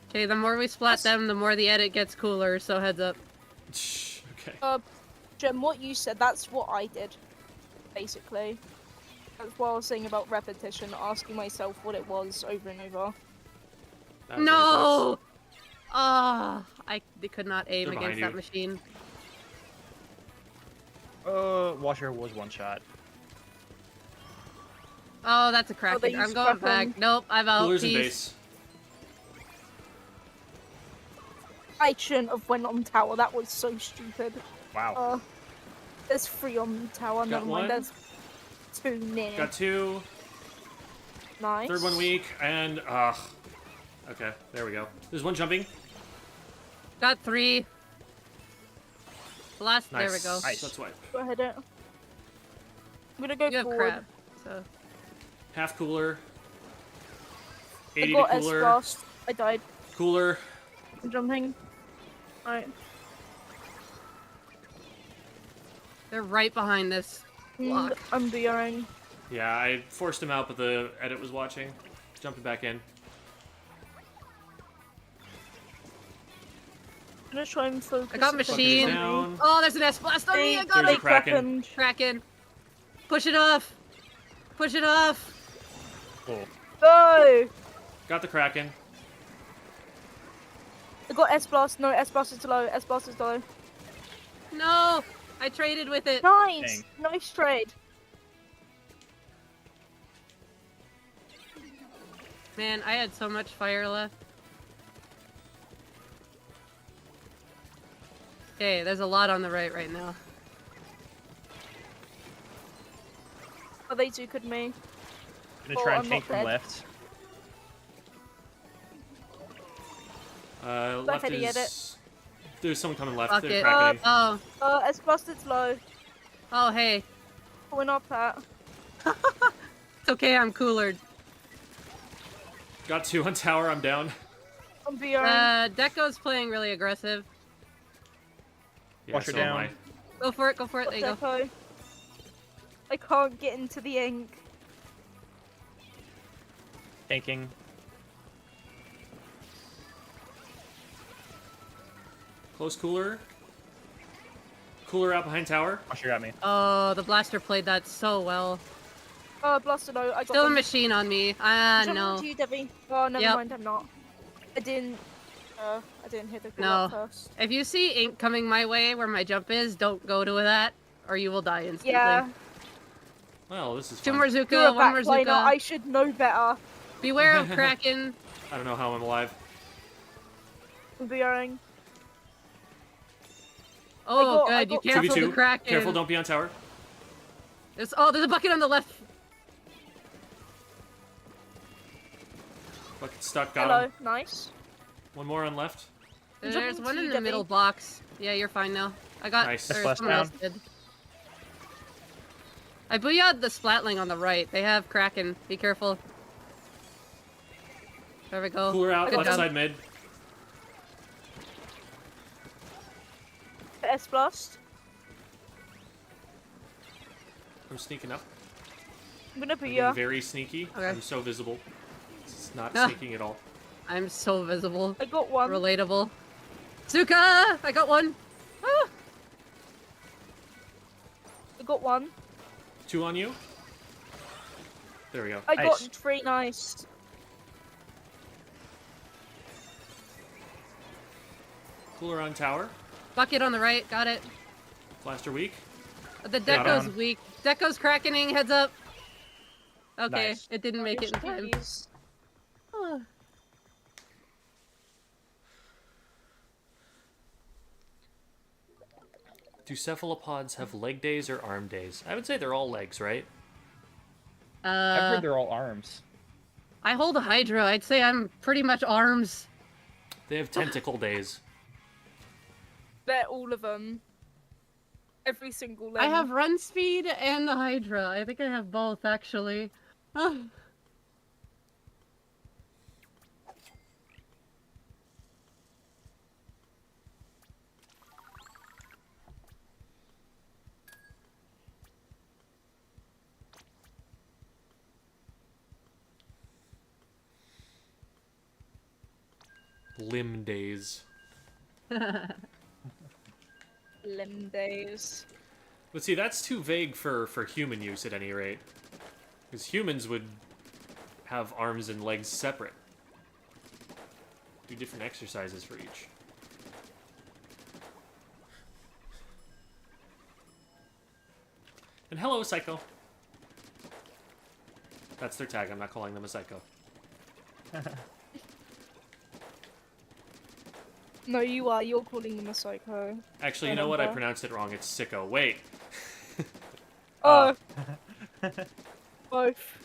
Okay, the more we splat them, the more the edit gets cooler, so heads up. Okay. Jem, what you said, that's what I did. Basically. That's what I was saying about repetition, asking myself what it was over and over. That was No! Ah, I could not aim They're against behind that you. machine. Washer was one shot. Oh, that's a crack. they I'm used going weapon. back. Nope, I'm out. Coolers in Peace. base. I shouldn't have went on tower, that was so stupid. Wow. There's 3 on tower, never one. mind, there's 2 near. Got 2. Nice. Third one weak, and okay, there we go. There's one jumping. Got 3. Last, Nice. there we go. Nice. That's why. Go ahead. I'm gonna go You have forward. crab, so. Half cooler. I 80 got to cooler. S-blast. I died. Cooler. I'm jumping. Alright. They're right behind this block. I'm BRing. Yeah, I forced him out, but the edit was watching. Jumping back in. I'm gonna try and focus. I got Bucket is machine. down. Oh, there's an S-blast on me. I got There's a it. Kraken. Kraken. Push it off. Push it off. Cool. Go! Got the Kraken. I got S-blast. No, S-blast is low. S-blast is low. No, I traded with it. Nice! Dang. Nice trade. Man, I had so much fire left. Okay, there's a lot on the right now. Oh, they two could me. Gonna try and I'm tank not from dead. left. Left Heady at is... There's someone coming left. Fuck They're it. cracking. Oh, S Busted's low. oh, hey. Pulling up at. It's okay, I'm coolered. Got 2 on tower, I'm down. I'm BRing. Deco's playing really aggressive. Yeah, Watch her so am down. I. Go for it, go for it. There you go. Deco. I can't get into the ink. Tanking. Close cooler. Cooler out behind tower. Watch her got me. Oh, the blaster played that so well. Oh, Blaster low. I got Still a one. machine on me. Ah, Jumping no. into you, Debbie. Oh, never Yep. mind, I'm not. I didn't hit the No. call first. If you see ink coming my way where my jump is, don't go to that, or you will die instantly. Yeah. Well, this is Two fun. more You're a Zuka, one more backliner. Zuka. I should know better. Beware of Kraken. I don't know how I'm alive. I'm BRing. Oh, I good. You got- canceled the 2v2. Kraken. Careful, don't be on tower. There's a bucket on the left. Bucket stuck, got Hello, him. nice. One more on left. I'm There's jumping one to in you, the middle Debbie. box. Yeah, you're fine now. I got. Nice. or Splash someone else down. did. I booyah'd the splatling on the right. They have Kraken. Be careful. There we go. Cooler out, Good left job. side mid. S Blast. I'm sneaking up. I'm gonna I'm be being very sneaky. Okay. I'm so visible. It's not Ah. sneaking at all. I'm so visible. I got one. Relatable. Zuka! I got one! Ah! I got one. 2 on you. There we go. I got Nice. 3, nice. Cooler on tower. Bucket on the right. Got it. Blaster weak. The Got Deco's him. weak. Deco's crackening. Heads up. Okay, Nice. it didn't make it in time. Jeez. Ah. Do cephalopods have leg days or arm days? I would say they're all legs, right? I've heard they're all arms. I hold a Hydra. I'd say I'm pretty much arms. They have tentacle days. They're all of them. Every single leg. I have run speed and the Hydra. I think I have both, actually. Ah. Limb days. limb days. But see, that's too vague for human use at any rate. Because humans would have arms and legs separate. Do different exercises for each. And hello, Psycho. That's their tag. I'm not calling them a Psycho. No, you are. You're calling them a psycho. Actually, you know what? I pronounced it wrong. It's Sicko. Wait. Oh. Both.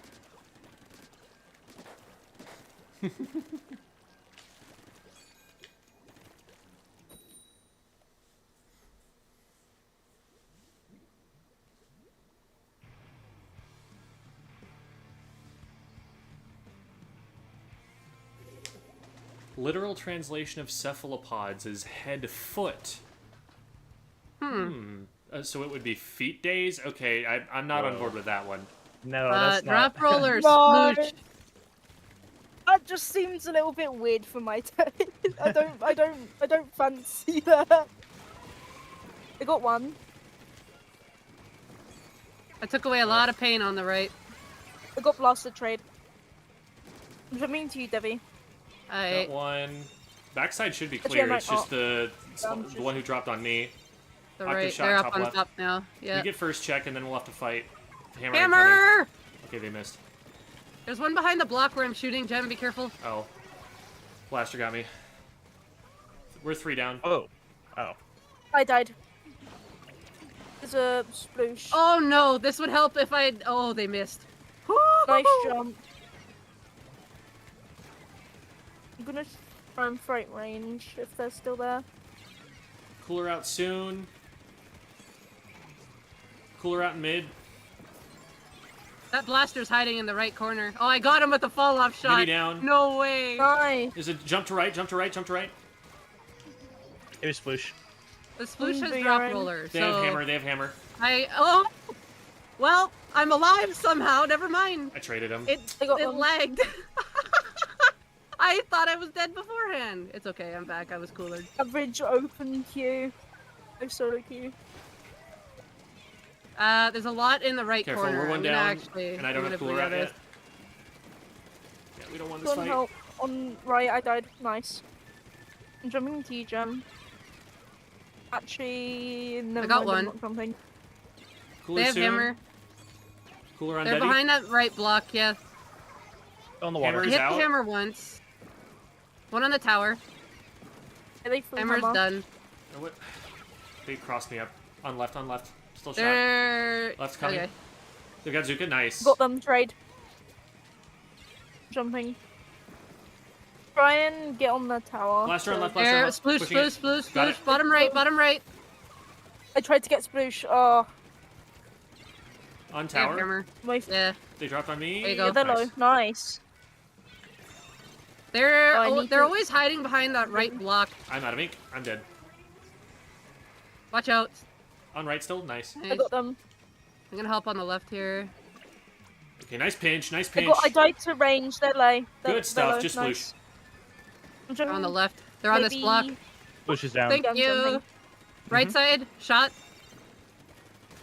Literal translation of cephalopods is head foot. So it would be feet days? Okay, I'm not on Whoa. board with that one. No, that's Drop not. roller, No. smooch. That just seems a little bit weird for my taste. I don't fancy that. I got one. I took away a lot of pain on the right. I got blasted trade. I'm coming to you, Debbie. Got one. Backside should be Actually, I clear. might It's just the just- one who dropped on me. The Octave right, shot, they're up top on left. top now. Yeah. You get first check, and then we'll have to fight. Hammer! incoming. Hammer! Okay, they missed. There's one behind the block where I'm shooting. Jem, be careful. Oh. Blaster got me. We're 3 down. Oh. Oh. I died. There's a sploosh. Oh no, this would help if I. Oh, they missed. Nice jump. I'm gonna try and fright range if they're still there. Cooler out soon. Cooler out in mid. That blaster's hiding in the right corner. Oh, I got him with the fall off shot. Mini down. No way. Nice. Is it jump to right, jump to right, jump to right? It was sploosh. The sploosh has They drop are in- roller. They So have hammer, they have hammer. oh. Well, I'm alive somehow. Never mind. I traded him. It I got it one. lagged. I thought I was dead beforehand. It's okay. I'm back. I was cooler. Average open queue. No solo queue. There's a lot in the right Careful, corner. we're one I'm gonna down, actually. and I don't I'm have gonna cooler out bleed yet. Yeah, we don't want this One fight. help. On right, I died. Nice. I'm jumping to you, Gem. Actually, never got mind, I'm one. not jumping. Cooler They have soon. hammer. Cooler on They're Betty. behind that right block. Yeah. On the Hammer water. I is hit out. the hammer once. One on the tower. Yeah, they flew Hammer's hammer. done. Oh, what? They crossed me up. On left, on left. Still shot. They're Left's coming. okay. They got Zuka, nice. Got them, trade. Jumping. Try and get on the tower. Blaster on so- left, blaster on There, left. sploosh, Pushing it. sploosh, sploosh, Got sploosh. it. Bottom right, bottom right. I tried to get sploosh. Oh, On They have tower. hammer. my Yeah. They dropped on me. There you go. yeah, they're Nice. low. Nice. They're Oh, I need they're to- always hiding behind that right block. I'm out of ink. I'm dead. Watch out. On right still. Nice. I Nice. got them. I'm gonna help on the left here. Okay, nice pinch. Nice I pinch. died to range. They're low. They're Good stuff. low. Just nice. I'm They're jumping on the left. They're on this maybe- block. Sploosh is down. Thank I'm you. jumping. Right side, shot.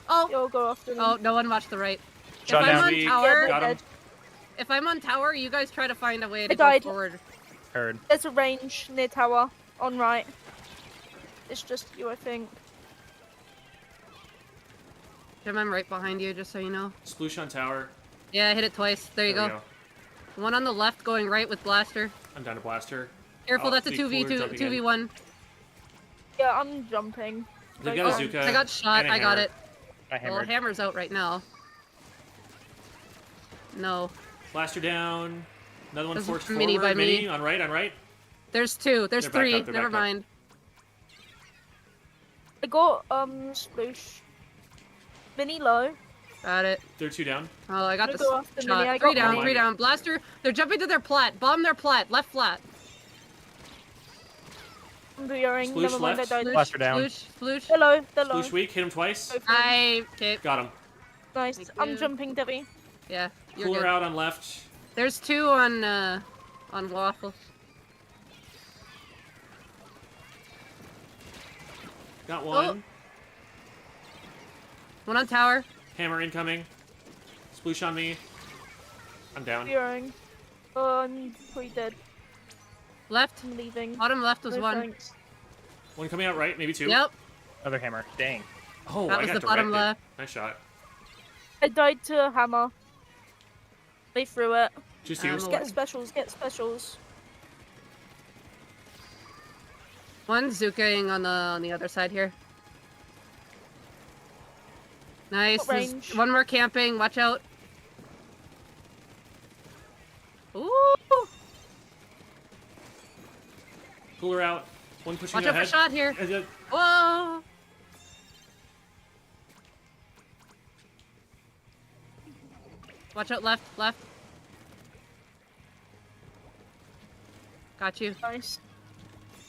Oh, You'll go after them. oh, no one watched the right. Shot if I'm down. on We tower, got him. dead. if I'm on tower, you guys try to find a way to I go died. forward. Heard. There's a range near tower. On right. It's just you, I think. Jim, I'm right behind you, just so you know. Sploosh on tower. Yeah, I hit it twice. There you There we go. One on the left going right with blaster. I'm down to blaster. Careful, Oh, that's a big 2v2, cooler jumping in. 2v1. Yeah, I'm jumping. They've Like, got oh, a Zuka. I got shot, and a I got hammer. it. I Well, hammered. hammer's out right now. No. Blaster down. Another one There's forced a mini forward. by me. Mini on right, on right. There's two. There's They're back three. up, they're Never back up. mind. I got sploosh. Mini low. Got it. They're two down. Oh, I got I'm the gonna go after shot. mini, I Three got down, one. three down. Blaster. They're jumping to their plat. Bomb their plat. Left flat. I'm veering. Sploosh Never mind, I left. died. Blaster down. Sploosh. Sploosh. They're low. They're low. Sploosh weak. Hit him twice. Go for it. Okay. Got him. Nice. Thank I'm you. jumping, Debbie. Yeah. You're Cooler good. out on left. There's two on waffle. Got one. One on tower. Hammer incoming. Sploosh on me. I'm down. Veering. Oh, I'm pretty dead. Left. I'm leaving. Bottom left was No one. thanks. One coming out right, maybe two. Yep. Another hammer. Dang. Oh, That I was got the bottom directed. left. Nice shot. I died to a hammer. They threw it. Just you. Oh. Get specials. Get specials. One Zukaing on the other side here. Nice. Got There's range. one more camping. Watch out. Ooh. Cooler out. One pushing Watch out for ahead. shot here. Uh, Whoa. Watch out left, left. Got you. Nice.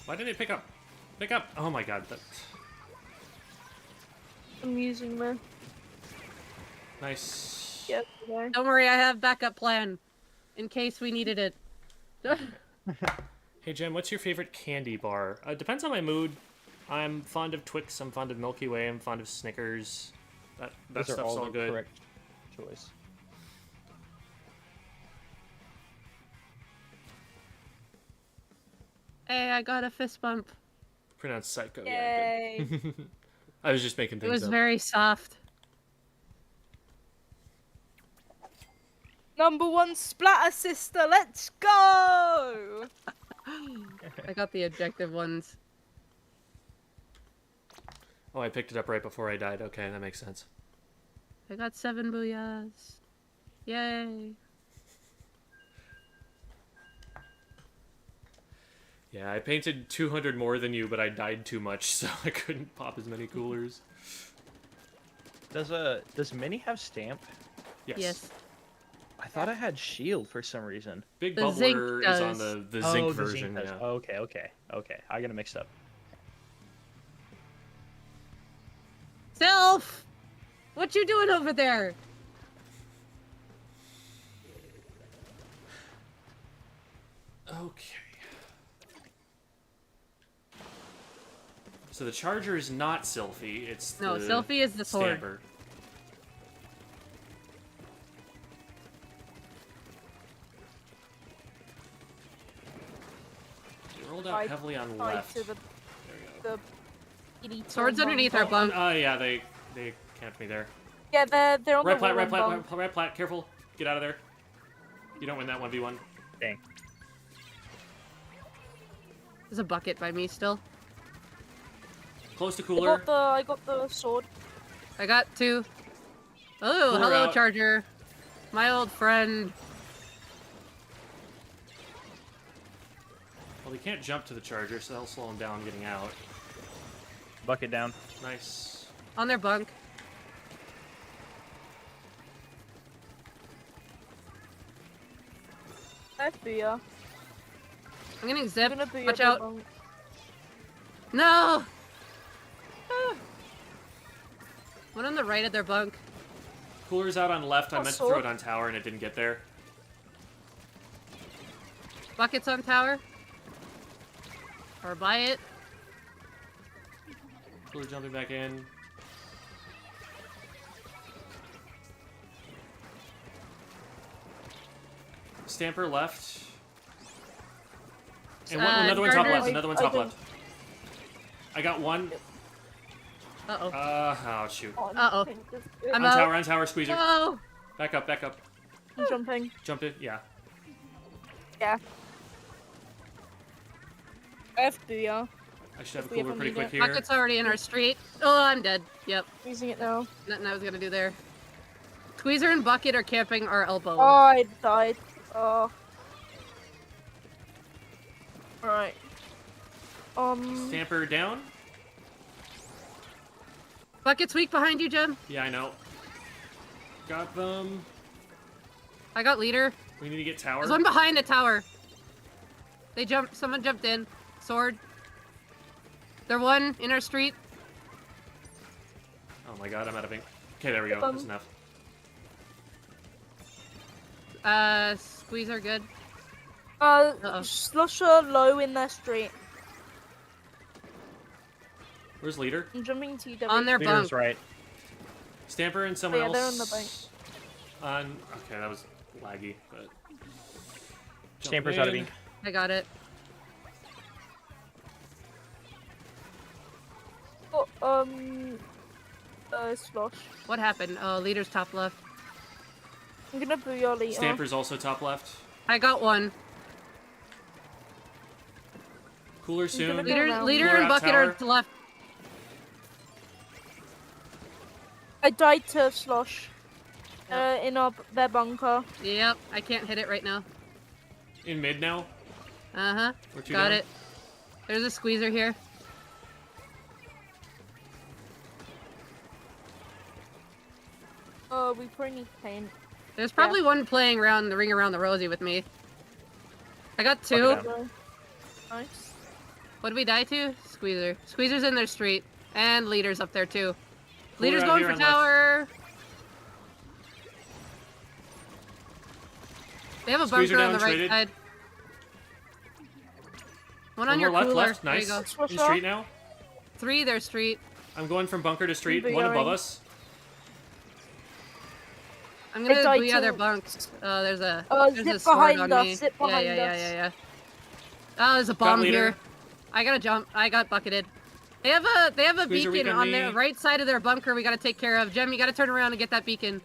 Why didn't it pick up? Pick up. Oh my god. That... I'm using the. Nice. Yeah. Okay. Don't worry, I have backup plan. In case we needed it. Hey Jen, what's your favorite candy bar? Depends on my mood. I'm fond of Twix. I'm fond of Milky Way. I'm fond of Snickers. That Those are stuff's all the good. correct choice. Hey, I got a fist bump. Pronounced psycho. Yeah. Yay. Good. I was just making It things was up. very soft. Number one splatter sister. Let's go. I got the objective ones. Oh, I picked it up right before I died. Okay, that makes sense. I got 7 booyahs. Yay. Yeah, I painted 200 more than you, but I died too much, so I couldn't pop as many coolers. Does Mini have stamp? Yes. Yes. I thought I had shield for some reason. Big The zinc Bubbler is on does. the zinc the version, does. yeah. Okay. I got it mixed up. Self! What you doing over there? Okay. So the charger is not Sylphie, it's No, the Sylphie is the sword. Stamper. You rolled out heavily on Tied left. to the There we go. Swords underneath our bunk. Oh, yeah, they camped me there. Yeah, they're on Red the plat, wall red on plat, bunk. red plat, careful. Get out of there. You don't win that 1v1. Dang. There's a bucket by me still. Close to I cooler. got the sword. I got 2. Oh, Cooler hello, out. Charger. My old friend. Well, he can't jump to the charger, so that'll slow him down getting out. Bucket down. Nice. On their bunk. FBI. I'm getting zipped. I'm gonna be Watch at the out. bunk. No! Ah. One on the right of their bunk. Cooler's out on left. I Oh, meant to throw it sword. on tower, and it didn't get there. Buckets on tower. Or by it. Cooler jumping back in. Stamper left. And another one top Chargers. left. Another one top I left. I got one. Uh-oh. Oh, shoot. Oh, Uh-oh. I'm On out. tower, squeezer. Oh! Back up, back up. I'm jumping. Jump it, yeah. Yeah. FBI. I should have a If we cooler ever pretty need quick it. here. Bucket's already in our street. Oh, I'm dead. Yep. Using it now. Nothing I was gonna do there. Squeezer and Bucket are camping our elbow. Oh, I died. Oh. Alright. Stamper down? Bucket's weak behind you, Jen. Yeah, I know. Got them. I got leader. We need to get tower. There's one behind the tower. They jumped. Someone jumped in. Sword. They're one in our street. Oh my god, I'm out of ink. Okay, there we go. That's enough. Squeezer good. Uh-oh. Slusher low in their street. Where's leader? I'm jumping TW. On their Leader's bunk. right. Stamper and someone Yeah, else. they're on the bank. Okay, that was laggy, but. Jump Stamper's out of in. ink. I got it. Oh, Slosh. What happened? Oh, leader's top left. I'm gonna boo your leader. Stamper's also top left. I got one. Cooler soon. gonna go Leader, around. leader Cooler and out Bucket are tower. to left. I died to Slosh. In their bunker. Yep, I can't hit it right now. In mid now. Uh-huh. We're two Got down. it. There's a squeezer here. We probably need paint. There's probably one playing around the ring around the rosy with me. I got 2. Bucket So, nice. What did we die to? Squeezer. Squeezer's in their street. And leader's up there too. Leader's out going here for on left. tower. They have a Squeezer bunker on down, the right traded. side. One One on your more left, cooler. left. There Nice. you go. In street now. 3 their street. I'm going from bunker to street. I'm One above booyahing. us. I'm gonna died booyah their too. bunks. There's a Zip there's a sword behind on us, me. zip behind yeah. Oh, there's a bomb leader. here. I gotta jump. I got bucketed. They have a Squeezer weak beacon on on their me. right side of their bunker. We gotta take care of. Jem, you gotta turn around and get that beacon.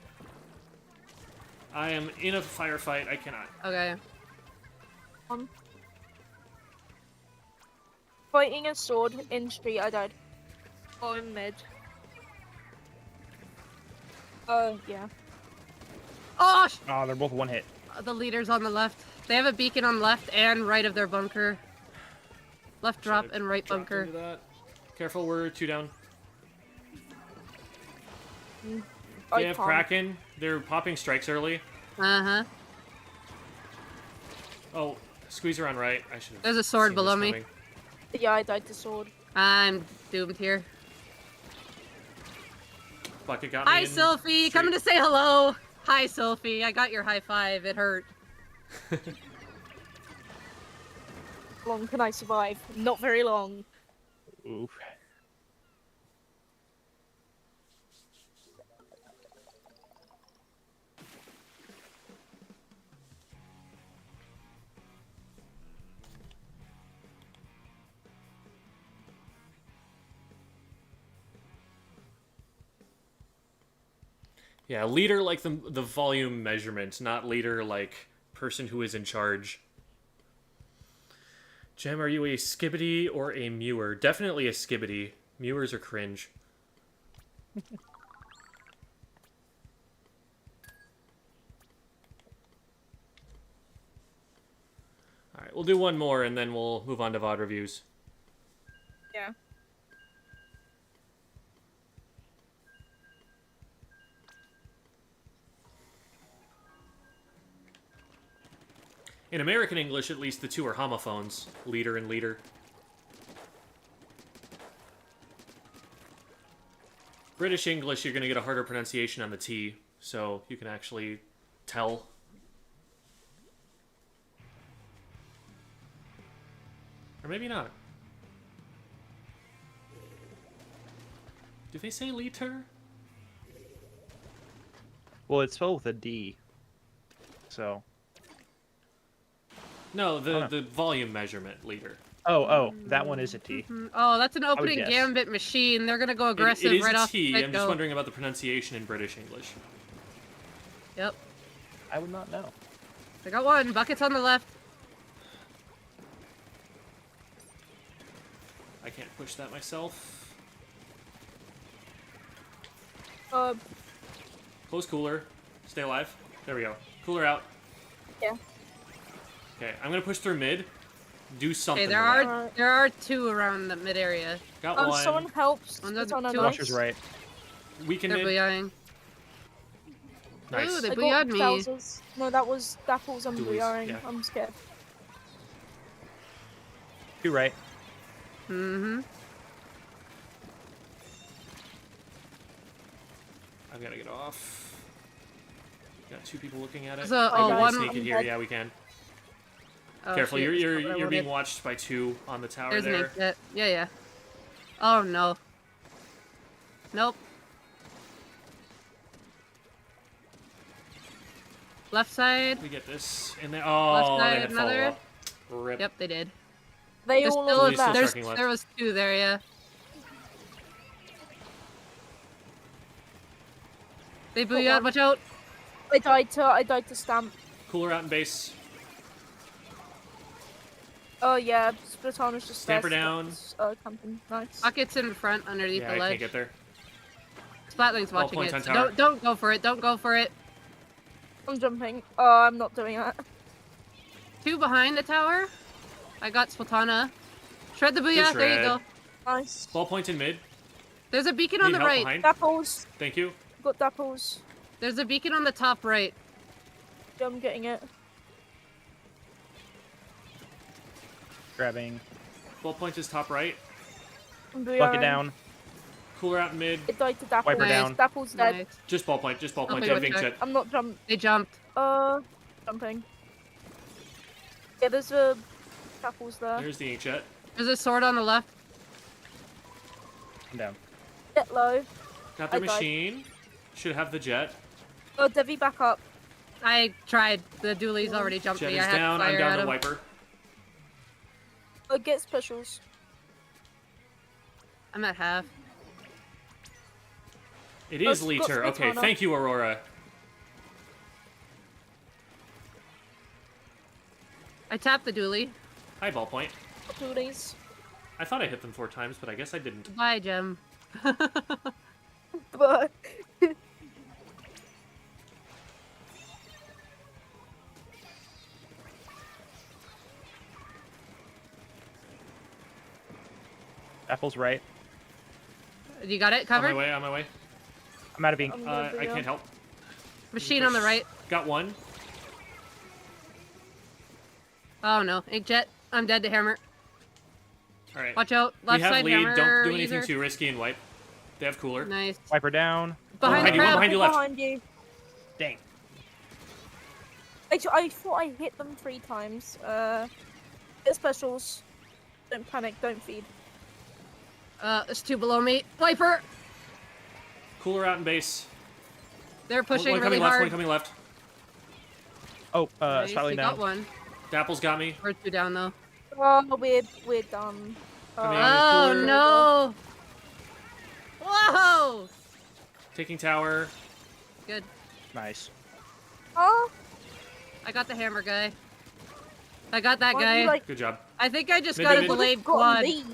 I am in a firefight. I cannot. Okay. Fighting a sword in street, I died. Oh, in mid. Yeah. Oh, Oh, they're both one hit. the leader's on the left. They have a beacon on left and right of their bunker. Left drop Should've and right dropped bunker. into that. Careful, we're 2 down. They have Kraken. They're popping strikes early. Uh-huh. Oh, squeeze around right. I should have. There's a sword seen below this me. coming. Yeah, I died to sword. I'm doomed here. Bucket got me. Hi, in Sylphie. straight- Coming to say hello. Hi, Sylphie. I got your high five. It hurt. How long can I survive? Not very long. Oof. Yeah, leader like the volume measurement, not leader like person who is in charge. Jem, are you a skibbity or a mewer? Definitely a skibbity. Mewers are cringe. Alright, we'll do one more and then we'll move on to VOD reviews. Yeah. In American English, at least, the two are homophones. Leader and leader. British English, you're going to get a harder pronunciation on the T, so you can actually tell. Or maybe not. Do they say liter? Well, it's spelled with a D. So. No, Oh, no. the volume measurement liter. Oh, that one is a T. Oh, that's an opening guess. gambit machine. They're gonna go aggressive It is right a off T. the I'm just get-go. wondering about the pronunciation in British English. Yep. I would not know. They got one. Bucket's on the left. I can't push that myself. Close cooler. Stay alive. There we go. Cooler out. Yeah. Okay, I'm gonna push through mid. Do something. Okay, there are two around the mid area. Got Oh, one. someone helps. One's on It's on a two. nice. Watcher's right. Weaken They're mid. booyahing. Nice. Ooh, they I got booyah'd me. Bowser's. No, that was Dapples and Doolies, booyahing. yeah. I'm scared. 2 right. Mm-hmm. I've gotta get off. Got 2 people looking at it. So, Oh, Maybe we can one- sneak in I'm here. dead. Yeah, we can. Oh, Careful, shoot. you're That's what I being wanted. watched by 2 on the tower There's an there. exit. Yeah, yeah. Oh, no. Nope. Left side. We get this. And then Left oh, they side, had another. follow up. Rip. Yep, they did. They There's all still, over Still that. there's, tracking left. there was 2 there, yeah. They booyah, one. watch out. I died to stamp. Cooler out in base. Oh yeah, Splatona's just Stamper there, down. camping. Nice. Bucket's in front underneath Yeah, the I ledge. can't get there. Splatling's All watching points it. on So tower. don't go for it. Don't go for it. I'm jumping. Oh, I'm not doing that. 2 behind the tower. I got Splatana. Shred the booyah. There you shred. go. Nice. Ball point in mid. There's a beacon on Need the help right. behind. Dapples. Thank you. Got Dapples. There's a beacon on the top right. Yeah, I'm getting it. Grabbing. Ball point is top right. I'm Bucket booyahing. down. Cooler out in mid. It died to Dapples. Wiper Nice. down. Dapples dead. Nice. Just ball point. Just ball point. Okay, They have good ink check. jet. I'm not They jumped. jumping. Yeah, there's a Dapples there. There's the ink jet. There's a sword on the left. I'm down. Get low. Got their I died. machine. Should have the jet. Oh, Devi, back up. I tried. The dualies already jumped Jet me. is I had down. to fire I'm down at to him. wiper. Oh, get specials. I'm at half. It is Got liter. Okay, Splatona. thank you, Aurora. I tapped the dually. Hi, ball point. Dualies. I thought I hit them 4 times, but I guess I didn't. Bye, Gem. But Apple's right. You got it On covered? my way, on my way. I'm out of ink. I'm gonna I can't help. Machine on the right. Got one. Oh no, inkjet. I'm dead to hammer. All right. Watch out. Left We have side lead. hammer. Don't do anything user. too risky and wipe. They have cooler. Nice. Wiper down. Behind the behind you, one crab. behind you left. behind you. Dang. I thought I hit them 3 times. Hit specials. Don't panic. Don't feed. There's 2 below me. Viper. Cooler out in base. They're pushing one really coming left. hard. One coming left. Oh, Nice, slightly we down. got one. Dapple's got me. We're 2 down though. Oh, we're done. Coming in. Oh Cooler. no! Whoa! Taking tower. Good. Nice. Oh, I got the hammer guy. I got that why guy. do you, like, Good job. I think I just Mid, got mid, a mid. delayed got a quad. lead?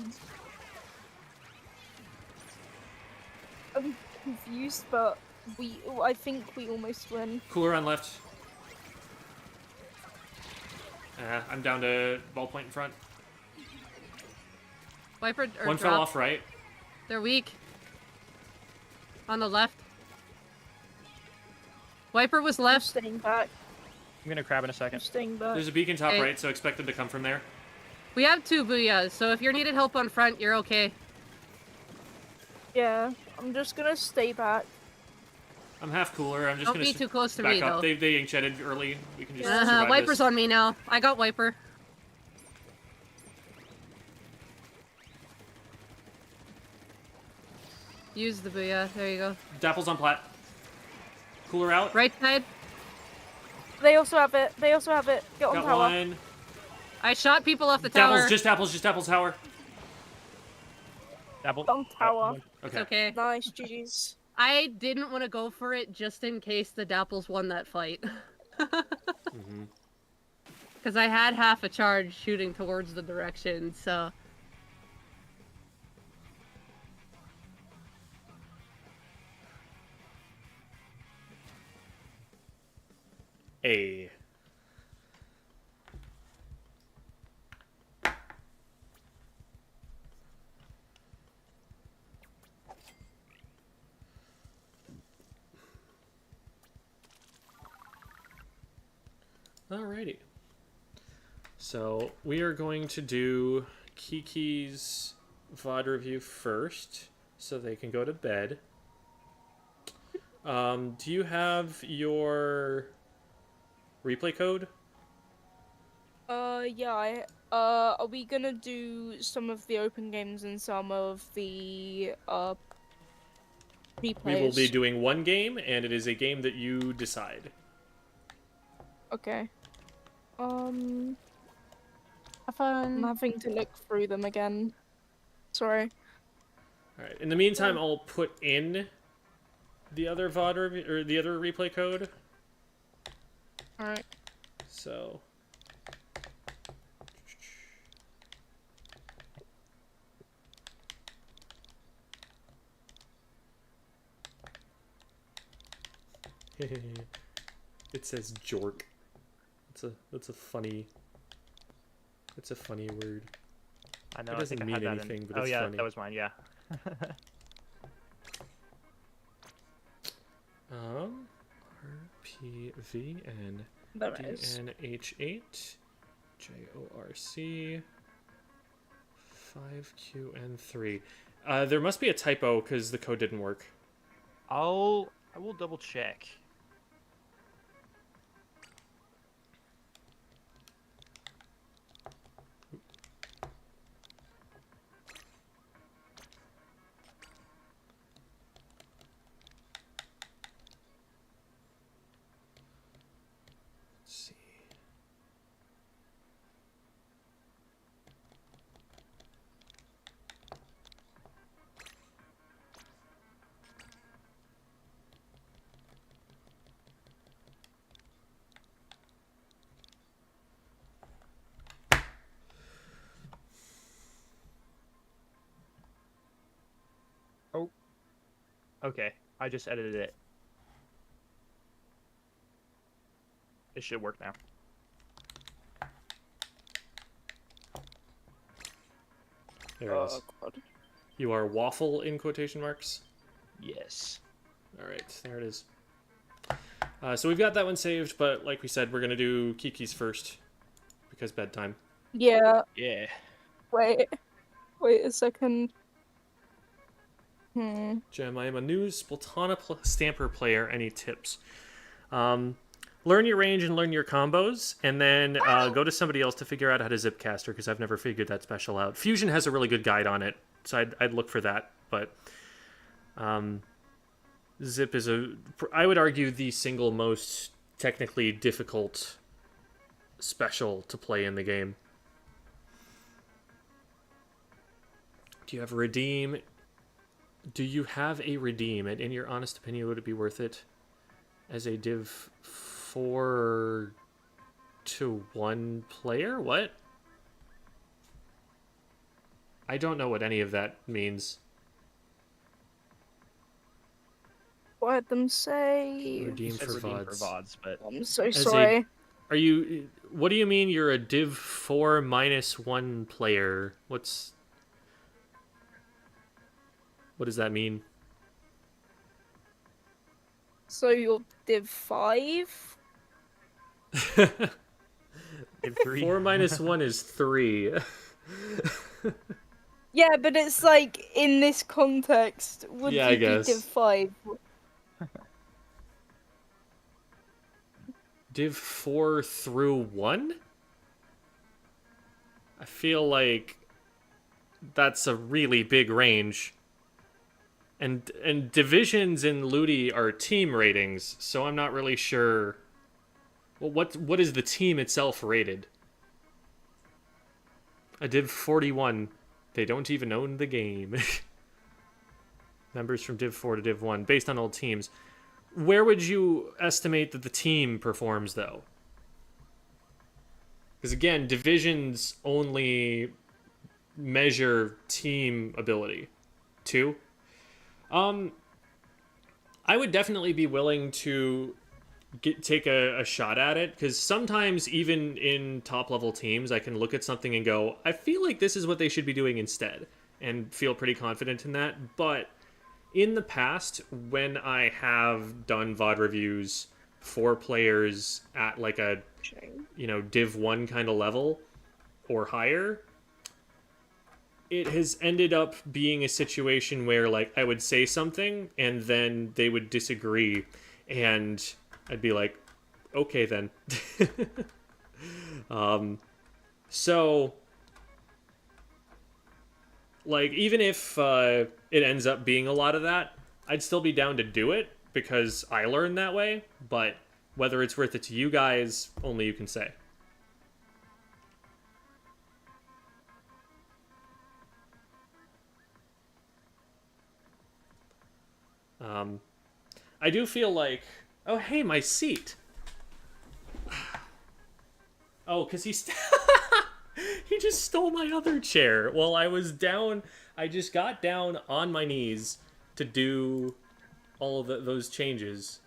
I'm confused, but I think we almost win. Cooler on left. I'm down to ballpoint in front. Viper or One drop. fell off right. They're weak. On the left. Viper was I'm left. staying back. I'm gonna crab in a I'm second. staying back. There's a beacon top Hey. right, so expect them to come from there. We have 2 booyahs, so if you're needed help on front, you're okay. Yeah, I'm just gonna stay back. I'm half cooler. I'm just Don't gonna be too close to back me, up. though. They ink jetted early. We can just Yeah. survive Viper's this. on me now. I got Viper. Use the booyah. There you go. Dapple's on plat. Cooler out. Right side. They also have it. They also have it. Get on Got tower. one. I shot people off the tower. Dapple's tower. Apple. On tower. It's Okay. okay. Nice, GG's. I didn't want to go for it just in case the Dapples won that fight. Mm-hmm. Because I had half a charge shooting towards the direction, so... A. Alrighty. So we are going to do Kiki's VOD review first, so they can go to bed. Do you have your replay code? Yeah, are we gonna do some of the open games and some of the, replays? We will be doing one game, and it is a game that you decide. Okay. Have fun. I'm having to look through them again. Sorry. Alright, in the meantime, I'll put in the other VOD review, or the other replay code. Alright. So... It says jork. That's a funny word. I know. It I doesn't think I mean had that anything, in... but Oh it's yeah, funny. that was mine. Yeah. RPVN There it is. DNH8 JORC 5QN3. There must be a typo because the code didn't work. I will double check. Let's see. Okay, I just edited it. It should work now. There it is. God. You are waffle in quotation marks. Yes. All right, there it is. So we've got that one saved, but like we said, we're gonna do Kiki's first because bedtime. Yeah. Yeah. Wait a second. Gem, I am a new Splatana Stamper player. Any tips? Learn your range and learn your combos, and then go to somebody else to figure out how to Zipcaster, because I've never figured that special out. Fusion has a really good guide on it, so I'd look for that. But Zip is I would argue, the single most technically difficult special to play in the game. Do you have a redeem? Do you have a redeem? And in your honest opinion, would it be worth it as a Div 4 to 1 player? What? I don't know what any of that means. What did them say? Redeem Said for redeem VODs. for VODs, but I'm so a- sorry. Are you? What do you mean you're a Div 4 -1 player? What does that mean? So you're Div 5? Div 3. 4 -1 is 3. Yeah, but it's like, in this context, would Yeah, I you be guess. Div 5? Div 4 through 1? I feel like that's a really big range. And divisions in Ludi are team ratings, so I'm not really sure. Well, what is the team itself rated? A Div 41. They don't even own the game. Members from Div 4 to Div 1, based on old teams. Where would you estimate that the team performs, though? Because again, divisions only measure team ability. 2? I would definitely be willing to take a shot at it, because sometimes even in top level teams, I can look at something and go, I feel like this is what they should be doing instead, and feel pretty confident in that. But in the past, when I have done VOD reviews for players at like a, Div 1 kind of level or higher, it has ended up being a situation where, like, I would say something and then they would disagree, and I'd be like, okay then. So, like, even if it ends up being a lot of that, I'd still be down to do it because I learned that way. But whether it's worth it to you guys, only you can say. I do feel like... Oh, hey, my seat! Oh, because he just stole my other chair while I was down. I just got down on my knees to do all of those changes.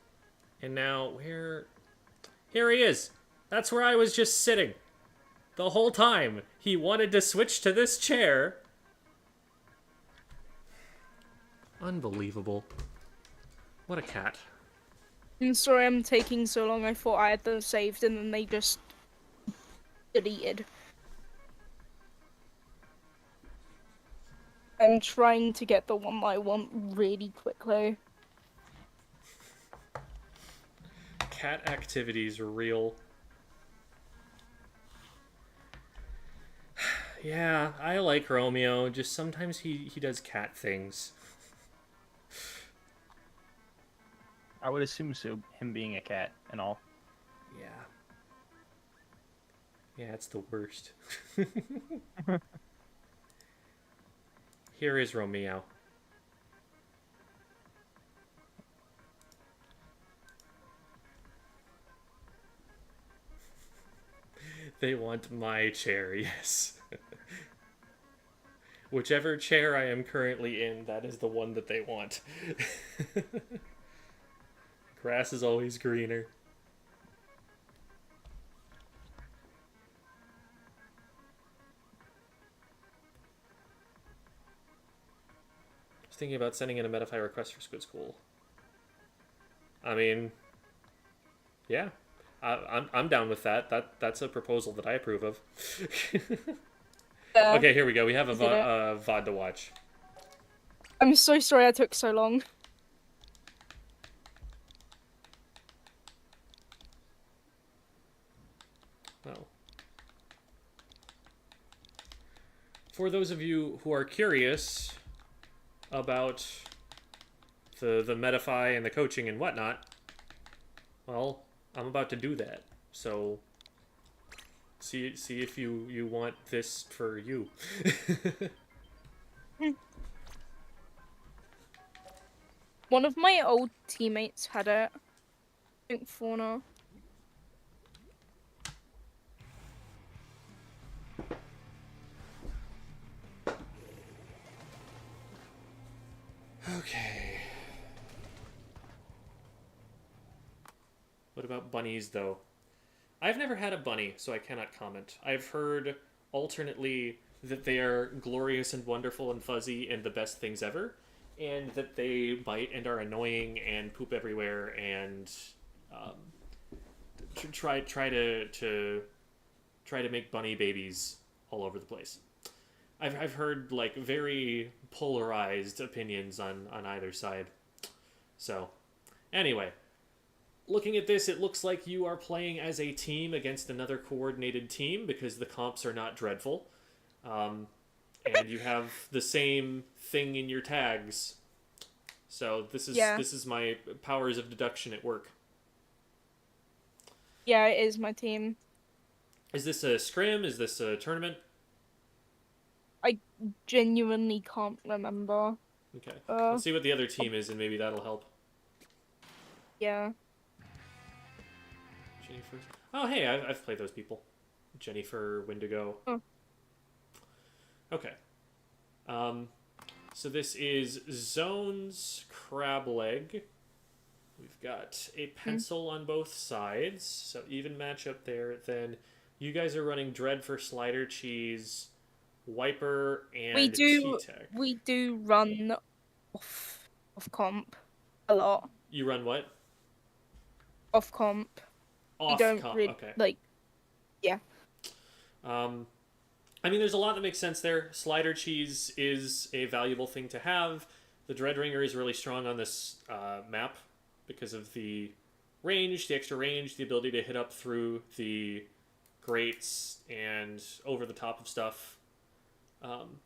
And now, here he is. That's where I was just sitting. The whole time. He wanted to switch to this chair. Unbelievable. What a cat. I'm sorry I'm taking so long. I thought I had them saved and then they just deleted. I'm trying to get the one I want really quickly. Cat activities are real. Yeah, I like Romeo. Just sometimes he does cat things. I would assume so, him being a cat and all. Yeah. Yeah, it's the worst. Here is Romeo. They want my chair, yes. Whichever chair I am currently in, that is the one that they want. Grass is always greener. I was thinking about sending in a Medify request for Squid School. I mean, yeah, I'm down with that. That's a proposal that I approve of. Okay, here we go. We have a VOD to watch. I'm so sorry I took so long. Oh. For those of you who are curious about the Medify and the coaching and whatnot, well, I'm about to do that. So see if you want this for you. One of my old teammates had it. I think Fauna. Okay. What about bunnies, though? I've never had a bunny, so I cannot comment. I've heard alternately that they are glorious and wonderful and fuzzy and the best things ever, and that they bite and are annoying and poop everywhere and try to make bunny babies all over the place. I've heard like very polarized opinions on either side. So, anyway, looking at this, it looks like you are playing as a team against another coordinated team because the comps are not dreadful. And you have the same thing in your tags. So this is my powers of deduction at work. Yeah, it is my team. Is this a scrim? Is this a tournament? I genuinely can't remember. Okay. Let's see what the other team is, and maybe that'll help. Yeah. Jennifer. Oh, hey, I've played those people. Jennifer, Wendigo. Oh. Okay. So this is Zone's Crab Leg. We've got a pencil on both sides, so even matchup there. Then you guys are running Dread for Slider Cheese, Wiper, and T-Tech. We do run off comp a lot. You run what? Off comp. Off we don't comp. really, Okay. like, yeah. I mean, there's a lot that makes sense there. Slider Cheese is a valuable thing to have. The Dread Ringer is really strong on this map because of the range, the extra range, the ability to hit up through the grates and over the top of stuff.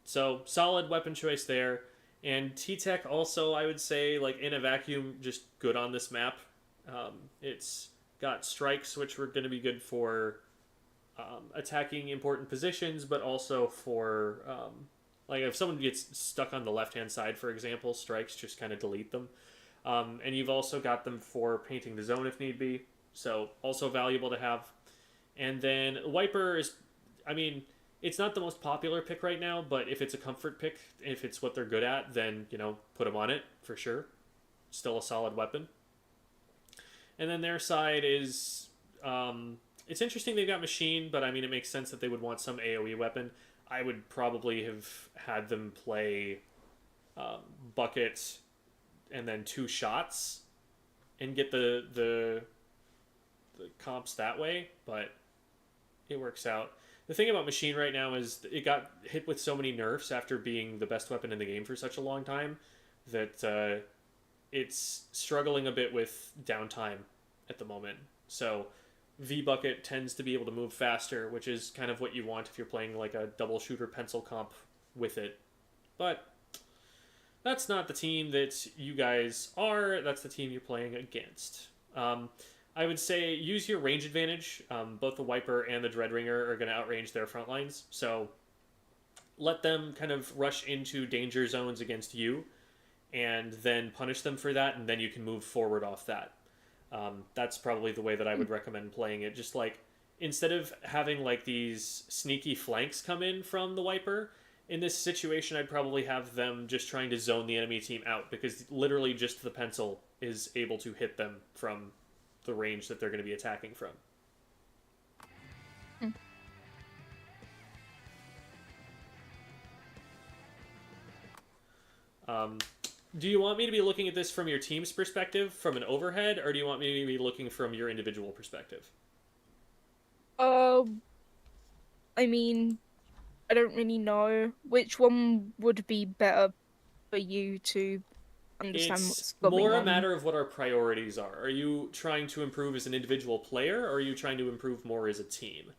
So solid weapon choice there. And T-Tech also, I would say, like in a vacuum, just good on this map. It's got strikes, which were going to be good for attacking important positions, but also for like if someone gets stuck on the left-hand side, for example, strikes just kind of delete them. And you've also got them for painting the zone if need be, so also valuable to have. And then Wiper is, I mean, it's not the most popular pick right now, but if it's a comfort pick, if it's what they're good at, then, you know, put them on it for sure. Still a solid weapon. And then their side is, it's interesting they've got Machine, but I mean, it makes sense that they would want some AoE weapon. I would probably have had them play Bucket and then 2 shots and get the comps that way, but it works out. The thing about Machine right now is it got hit with so many nerfs after being the best weapon in the game for such a long time that it's struggling a bit with downtime at the moment. So V-Bucket tends to be able to move faster, which is kind of what you want if you're playing like a double shooter pencil comp with it. But that's not the team that you guys are. That's the team you're playing against. I would say use your range advantage. Both the Wiper and the Dreadringer are going to outrange their front lines. So let them kind of rush into danger zones against you and then punish them for that, and then you can move forward off that. That's probably the way that I would recommend playing it. Just like, instead of having like these sneaky flanks come in from the Wiper in this situation, I'd probably have them just trying to zone the enemy team out, because literally just the pencil is able to hit them from the range that they're going to be attacking from. Do you want me to be looking at this from your team's perspective, from an overhead, or do you want me to be looking from your individual perspective? I mean, I don't really know which one would be better for you to understand It's what's going more a on. matter of what our priorities are. Are you trying to improve as an individual player, or are you trying to improve more as a team?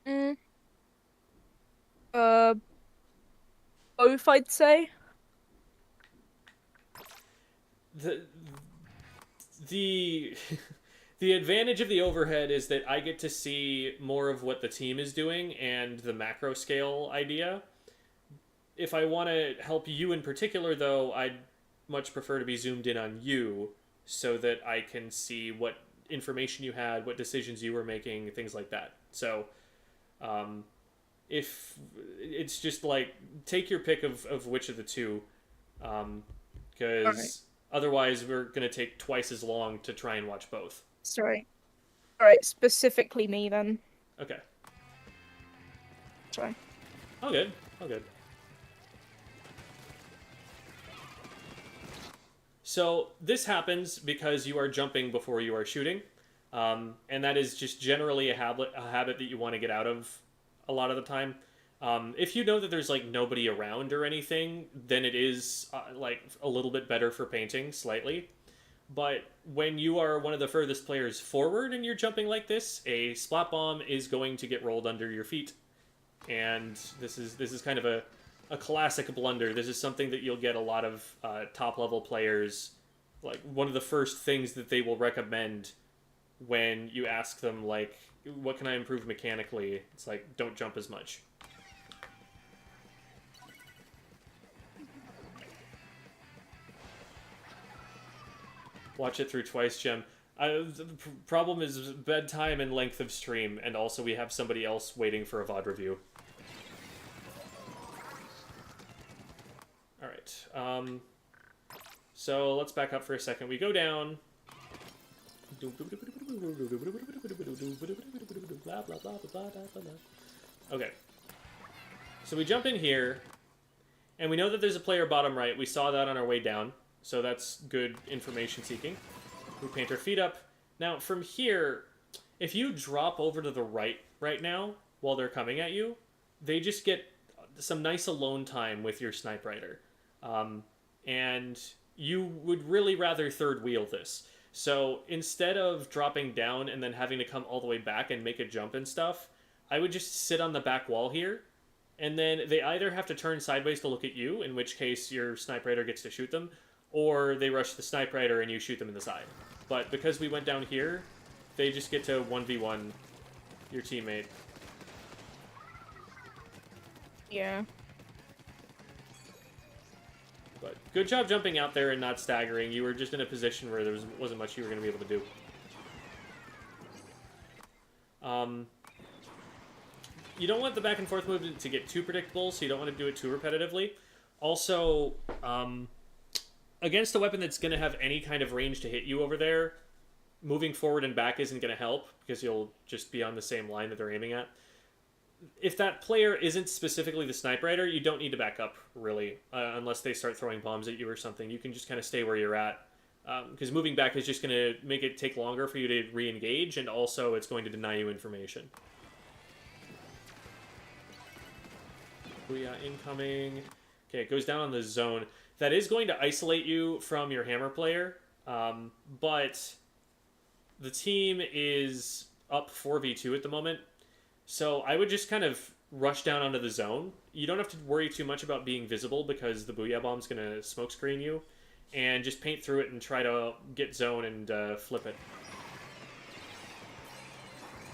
Mm. Both, I'd say. The the advantage of the overhead is that I get to see more of what the team is doing and the macro scale idea. If I want to help you in particular, though, I'd much prefer to be zoomed in on you so that I can see what information you had, what decisions you were making, things like that. So, if it's just like, take your pick of which of the two, because otherwise we're going to take twice as long to try and watch both. Sorry. Alright, specifically me then. Okay. Sorry. All good. All good. So this happens because you are jumping before you are shooting, and that is just generally a habit that you want to get out of a lot of the time. If you know that there's like nobody around or anything, then it is like a little bit better for painting slightly. But when you are one of the furthest players forward and you're jumping like this, a splat bomb is going to get rolled under your feet, and this is kind of a classic blunder. This is something that you'll get a lot of top level players, like one of the first things that they will recommend when you ask them, like, what can I improve mechanically? It's like, don't jump as much. Watch it through twice, Gem. The problem is bedtime and length of stream, and also we have somebody else waiting for a VOD review. Alright, so let's back up for a second. We go down. Okay. So we jump in here, and we know that there's a player bottom right. We saw that on our way down, so that's good information seeking. We paint our feet up. Now, from here, if you drop over to the right now, while they're coming at you, they just get some nice alone time with your snipe rider. And you would really rather third wheel this. So instead of dropping down and then having to come all the way back and make a jump and stuff, I would just sit on the back wall here, and then they either have to turn sideways to look at you, in which case your snipe rider gets to shoot them, or they rush the snipe rider and you shoot them in the side. But because we went down here, they just get to 1v1 your teammate. Yeah. But good job jumping out there and not staggering. You were just in a position where there wasn't much you were going to be able to do. You don't want the back and forth movement to get too predictable, so you don't want to do it too repetitively. Also, against a weapon that's going to have any kind of range to hit you over there, moving forward and back isn't going to help, because you'll just be on the same line that they're aiming at. If that player isn't specifically the sniper rider, you don't need to back up, really, unless they start throwing bombs at you or something. You can just kind of stay where you're at, because moving back is just going to make it take longer for you to re-engage, and also it's going to deny you information. Booyah, incoming. Okay, it goes down on the zone. That is going to isolate you from your hammer player, but the team is up 4v2 at the moment, so I would just kind of rush down onto the zone. You don't have to worry too much about being visible, because the Booyah Bomb's going to smokescreen you, and just paint through it and try to get zone and flip it.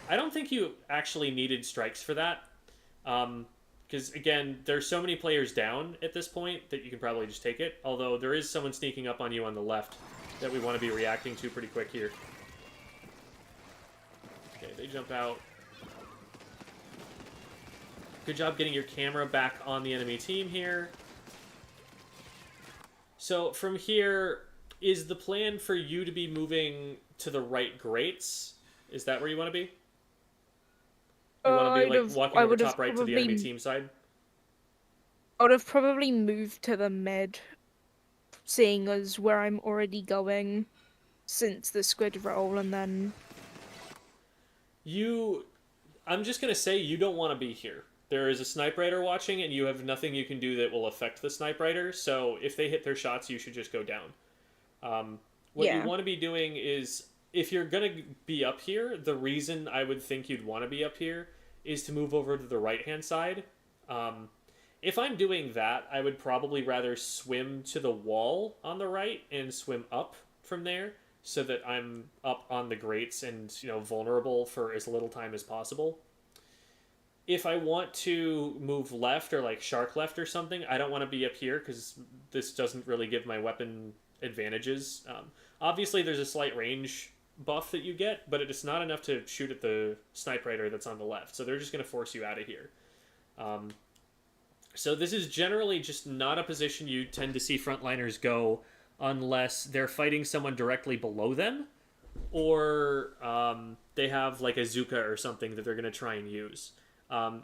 I don't think you actually needed strikes for that, because, again, there's so many players down at this point that you can probably just take it, although there is someone sneaking up on you on the left that we want to be reacting to pretty quick here. Okay, they jump out. Good job getting your camera back on the enemy team here. So from here, is the plan for you to be moving to the right grates? Is that where you want to be? You want to be like walking over top right to the enemy team side? I would have probably moved to the mid, seeing as where I'm already going since the squid roll, and then... I'm just going to say you don't want to be here. There is a sniper rider watching, and you have nothing you can do that will affect the sniper rider, so if they hit their shots, you should just go down. What you want to be doing is, if you're going to be up here, the reason I would think you'd want to be up here is to move over to the right-hand side. If I'm doing that, I would probably rather swim to the wall on the right and swim up from there so that I'm up on the grates and, vulnerable for as little time as possible. If I want to move left or like shark left or something, I don't want to be up here because this doesn't really give my weapon advantages. Obviously, there's a slight range buff that you get, but it's not enough to shoot at the sniper rider that's on the left. So they're just going to force you out of here. So this is generally just not a position you tend to see frontliners go unless they're fighting someone directly below them or they have like a Zuka or something that they're going to try and use.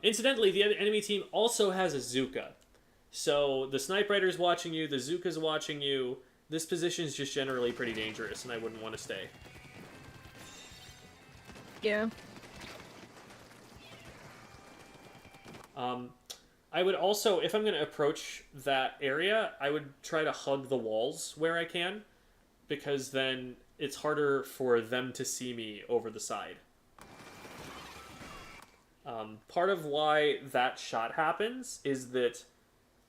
Incidentally, the enemy team also has a Zuka. So the sniper rider's watching you, the Zuka's watching you. This position is just generally pretty dangerous, and I wouldn't want to stay. Yeah. I would also, if I'm going to approach that area, I would try to hug the walls where I can, because then it's harder for them to see me over the side. Part of why that shot happens is that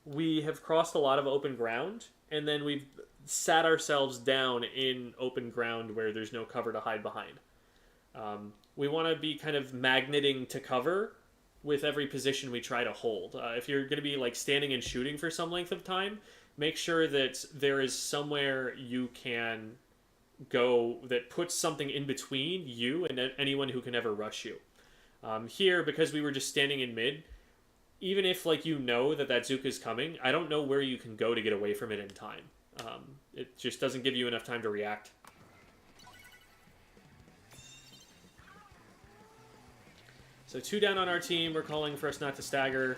we have crossed a lot of open ground, and then we've sat ourselves down in open ground where there's no cover to hide behind. We want to be kind of magneting to cover with every position we try to hold. If you're going to be like standing and shooting for some length of time, make sure that there is somewhere you can go that puts something in between you and anyone who can ever rush you. Here, because we were just standing in mid, even if like that Zuka's coming, I don't know where you can go to get away from it in time. It just doesn't give you enough time to react. So 2 down on our team. We're calling for us not to stagger.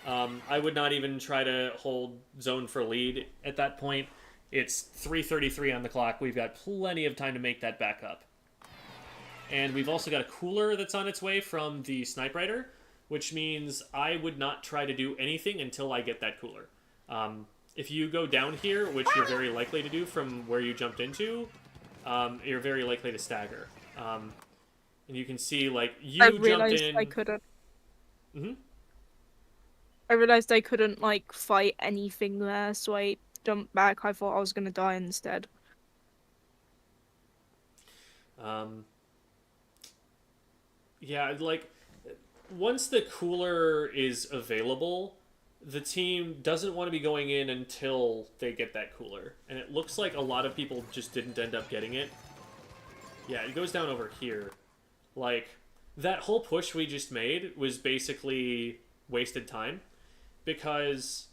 I would not even try to hold zone for lead at that point. It's 3:33 on the clock. We've got plenty of time to make that back up. And we've also got a cooler that's on its way from the sniper rider, which means I would not try to do anything until I get that cooler. If you go down here, which you're very likely to do from where you jumped into, you're very likely to stagger. And you can see, like, I realized I couldn't. I realized I couldn't, like, fight anything there, so I jumped back. I thought I was gonna die instead. Yeah, like, once the cooler is available, the team doesn't want to be going in until they get that cooler. And it looks like a lot of people just didn't end up getting it. Yeah, it goes down over here. Like, that whole push we just made was basically wasted time. Because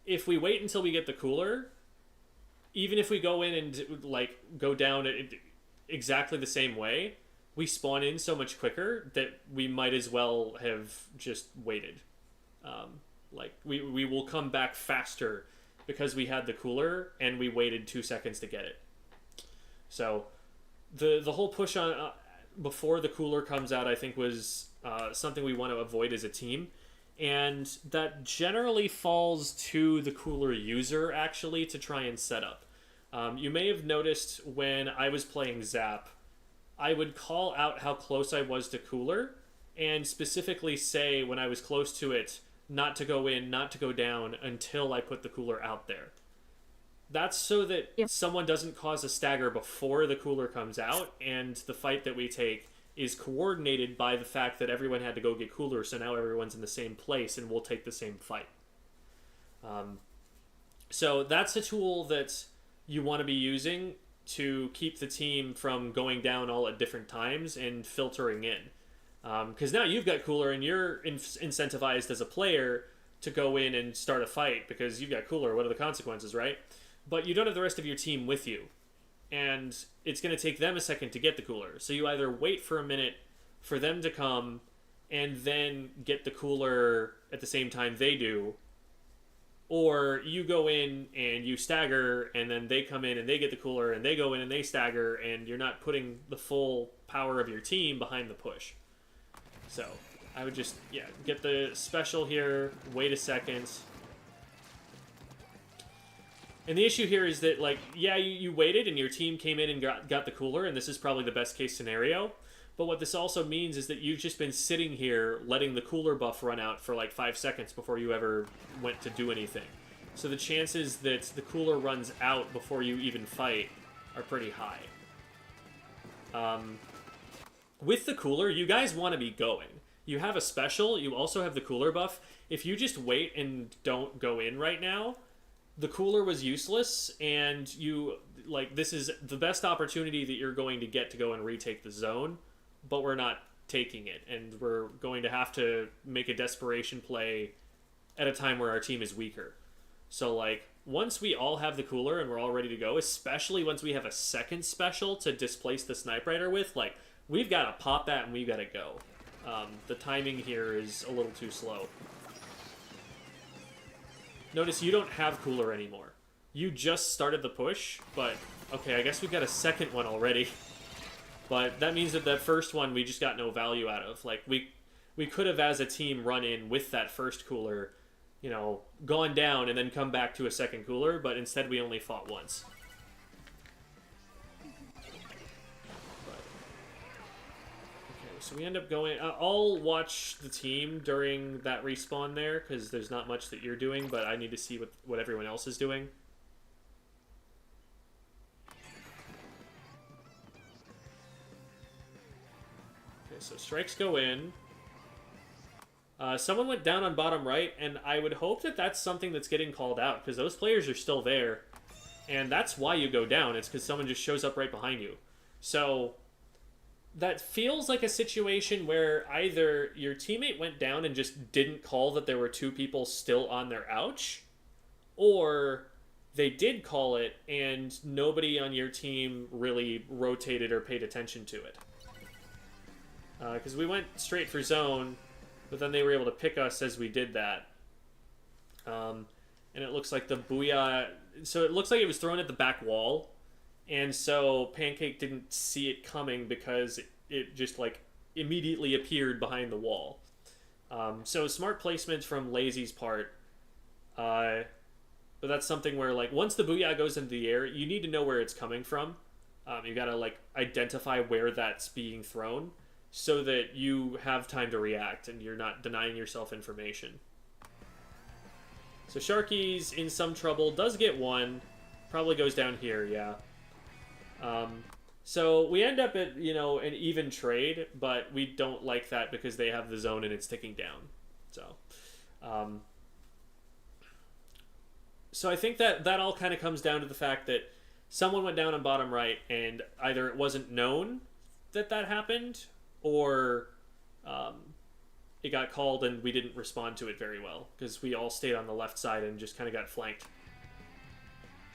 if we wait until we get the cooler, even if we go in and, like, go down exactly the same way, we spawn in so much quicker that we might as well have just waited. Like, we will come back faster because we had the cooler and we waited 2 seconds to get it. So, the whole push on before the cooler comes out, I think, was something we want to avoid as a team. And that generally falls to the cooler user, actually, to try and set up. You may have noticed when I was playing Zap, I would call out how close I was to cooler, and specifically say when I was close to it, not to go in, not to go down, until I put the cooler out there. That's so that someone doesn't cause a stagger before the cooler comes out, and the fight that we take is coordinated by the fact that everyone had to go get cooler, so now everyone's in the same place, and we'll take the same fight. So that's a tool that you want to be using to keep the team from going down all at different times and filtering in. Because now you've got cooler and you're incentivized as a player to go in and start a fight because you've got cooler. What are the consequences, right? But you don't have the rest of your team with you. And it's going to take them a second to get the cooler. So you either wait for a minute for them to come and then get the cooler at the same time they do, or you go in and you stagger and then they come in and they get the cooler and they go in and they stagger, and you're not putting the full power of your team behind the push. So I would just, yeah, get the special here, wait a second. And the issue here is that, like, yeah, you waited and your team came in and got the cooler, and this is probably the best case scenario. But what this also means is that you've just been sitting here letting the cooler buff run out for like 5 seconds before you ever went to do anything. So the chances that the cooler runs out before you even fight are pretty high. With the cooler, you guys want to be going. You have a special, you also have the cooler buff. If you just wait and don't go in right now, the cooler was useless, and you, like, this is the best opportunity that you're going to get to go and retake the zone, but we're not taking it, and we're going to have to make a desperation play at a time where our team is weaker. So, like, once we all have the cooler and we're all ready to go, especially once we have a second special to displace the Snipe Rider with, like, we've got to pop that and we've got to go. The timing here is a little too slow. Notice you don't have cooler anymore. You just started the push, but okay, I guess we've got a second one already. But that means that first one we just got no value out of. Like, we could have as a team run in with that first cooler, you know, gone down and then come back to a second cooler, but instead we only fought once. So we end up going... I'll watch the team during that respawn there, because there's not much that you're doing, but I need to see what everyone else is doing. Okay, so strikes go in. Someone went down on bottom right, and I would hope that that's something that's getting called out, because those players are still there, and that's why you go down. It's because someone just shows up right behind you. So... that feels like a situation where either your teammate went down and just didn't call that there were 2 people still on their ouch, or they did call it and nobody on your team really rotated or paid attention to it. Because we went straight for zone, but then they were able to pick us as we did that. And it looks like the booyah... So it looks like it was thrown at the back wall. And so Pancake didn't see it coming because it just, like, immediately appeared behind the wall. So smart placement from Lazy's part. But that's something where, like, once the booyah goes into the air, you need to know where it's coming from. You gotta, like, identify where that's being thrown so that you have time to react and you're not denying yourself information. So Sharky's in some trouble, does get one. Probably goes down here, yeah. So we end up at, you know, an even trade, but we don't like that because they have the zone and it's ticking down. So I think that all kind of comes down to the fact that someone went down on bottom right and either it wasn't known that happened, or it got called and we didn't respond to it very well because we all stayed on the left side and just kind of got flanked.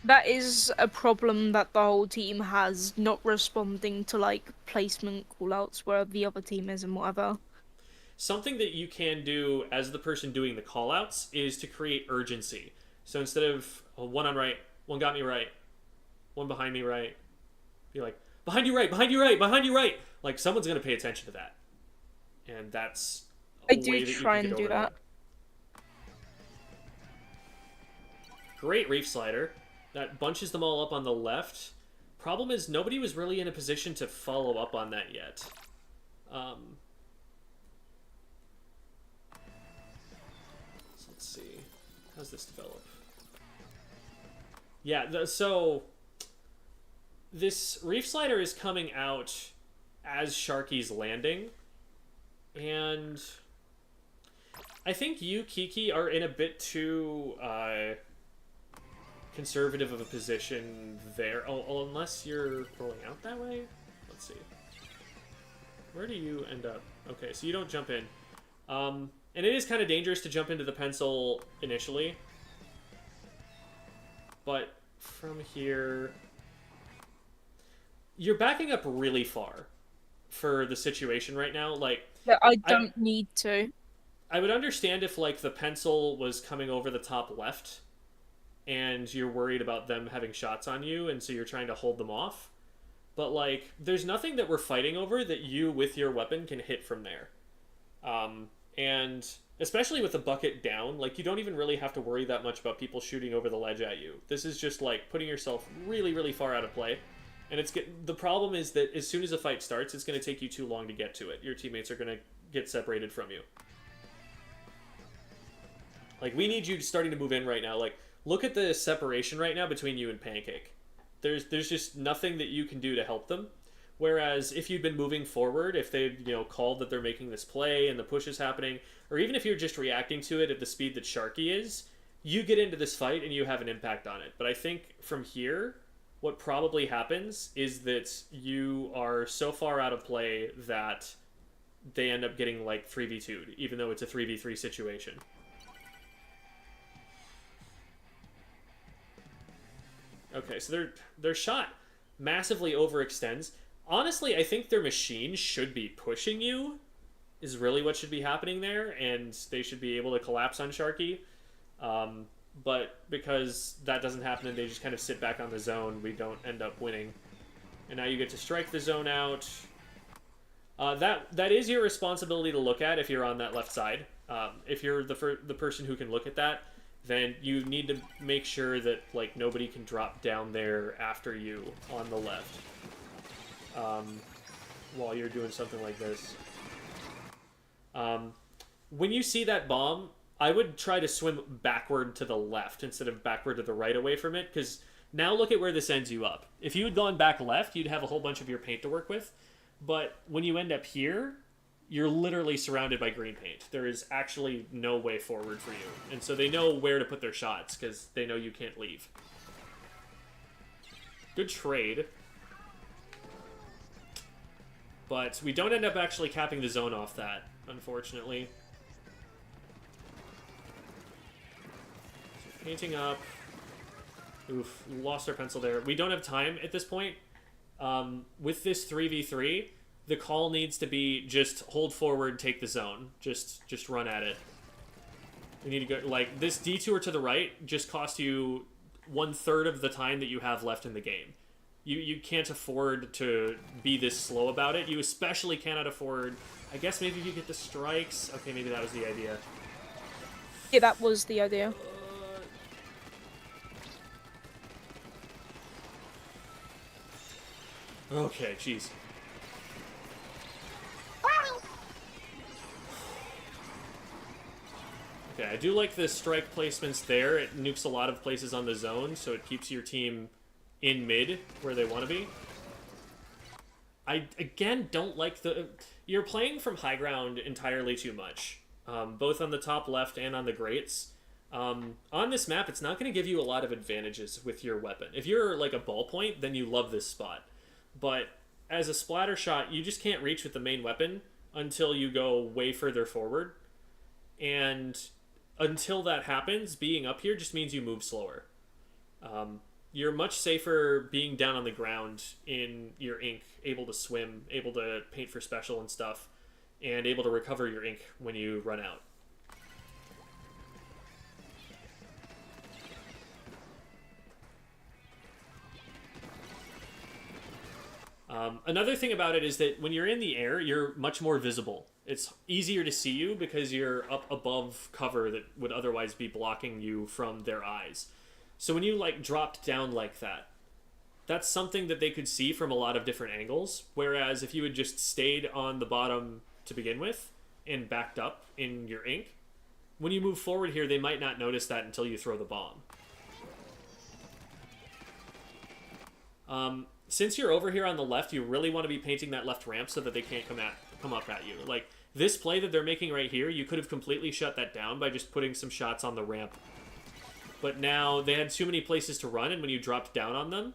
That is a problem that the whole team has, not responding to, like, placement callouts where the other team is and whatever. Something that you can do as the person doing the callouts is to create urgency. So instead of one on right, one got me right, one behind me right, be like, behind you right, behind you right, behind you right. Like, someone's going to pay attention to that. And that's a way that you can get over that. Great reef slider. That bunches them all up on the left. Problem is, nobody was really in a position to follow up on that yet. So let's see. How's this develop? Yeah, so this reef slider is coming out as Sharky's landing. And I think you, Kiki, are in a bit too... conservative of a position there. Oh, unless you're rolling out that way? Let's see. Where do you end up? Okay, so you don't jump in. And it is kind of dangerous to jump into the pencil initially. But from here... You're backing up really far for the situation right now. Like, That I don't need to. I would understand if, like, the pencil was coming over the top left and you're worried about them having shots on you, and so you're trying to hold them off. But, like, there's nothing that we're fighting over that you, with your weapon, can hit from there. And especially with the bucket down, like, you don't even really have to worry that much about people shooting over the ledge at you. This is just, like, putting yourself really, really far out of play. And the problem is that as soon as a fight starts, it's going to take you too long to get to it. Your teammates are going to get separated from you. Like, we need you starting to move in right now. Like, look at the separation right now between you and Pancake. There's just nothing that you can do to help them. Whereas if you'd been moving forward, if they'd, called that they're making this play and the push is happening, or even if you're just reacting to it at the speed that Sharky is, you get into this fight and you have an impact on it. But I think from here, what probably happens is that you are so far out of play that they end up getting, like, 3v2'd, even though it's a 3v3 situation. Okay, so their shot massively overextends. Honestly, I think their machine should be pushing you, is really what should be happening there, and they should be able to collapse on Sharky. But because that doesn't happen and they just kind of sit back on the zone, we don't end up winning. And now you get to strike the zone out. That is your responsibility to look at if you're on that left side. If you're the person who can look at that, then you need to make sure that, like, nobody can drop down there after you on the left while you're doing something like this. When you see that bomb, I would try to swim backward to the left instead of backward to the right away from it, because now look at where this ends you up. If you had gone back left, you'd have a whole bunch of your paint to work with, but when you end up here, you're literally surrounded by green paint. There is actually no way forward for you, and so they know where to put their shots, because they know you can't leave. Good trade. But we don't end up actually capping the zone off that, unfortunately. Painting up. Oof, lost our pencil there. We don't have time at this point. With this 3v3, the call needs to be just hold forward, take the zone. Just run at it. We need to go, like, this detour to the right just cost you 1/3 of the time that you have left in the game. You can't afford to be this slow about it. You especially cannot afford, I guess maybe if you get the strikes. Okay, maybe that was the idea. Yeah, that was the idea. Okay, jeez. Okay, I do like the strike placements there. It nukes a lot of places on the zone, so it keeps your team in mid where they want to be. I, again, don't like the... You're playing from high ground entirely too much, both on the top left and on the grates. On this map, it's not going to give you a lot of advantages with your weapon. If you're like a ballpoint, then you love this spot. But as a splatter shot, you just can't reach with the main weapon until you go way further forward. And until that happens, being up here just means you move slower. You're much safer being down on the ground in your ink, able to swim, able to paint for special and stuff, and able to recover your ink when you run out. Another thing about it is that when you're in the air, you're much more visible. It's easier to see you because you're up above cover that would otherwise be blocking you from their eyes. So when you, like, dropped down like that, that's something that they could see from a lot of different angles, whereas if you had just stayed on the bottom to begin with and backed up in your ink, when you move forward here, they might not notice that until you throw the bomb. Since you're over here on the left, you really want to be painting that left ramp so that they can't come up at you. Like, this play that they're making right here, you could have completely shut that down by just putting some shots on the ramp. But now they had too many places to run, and when you dropped down on them,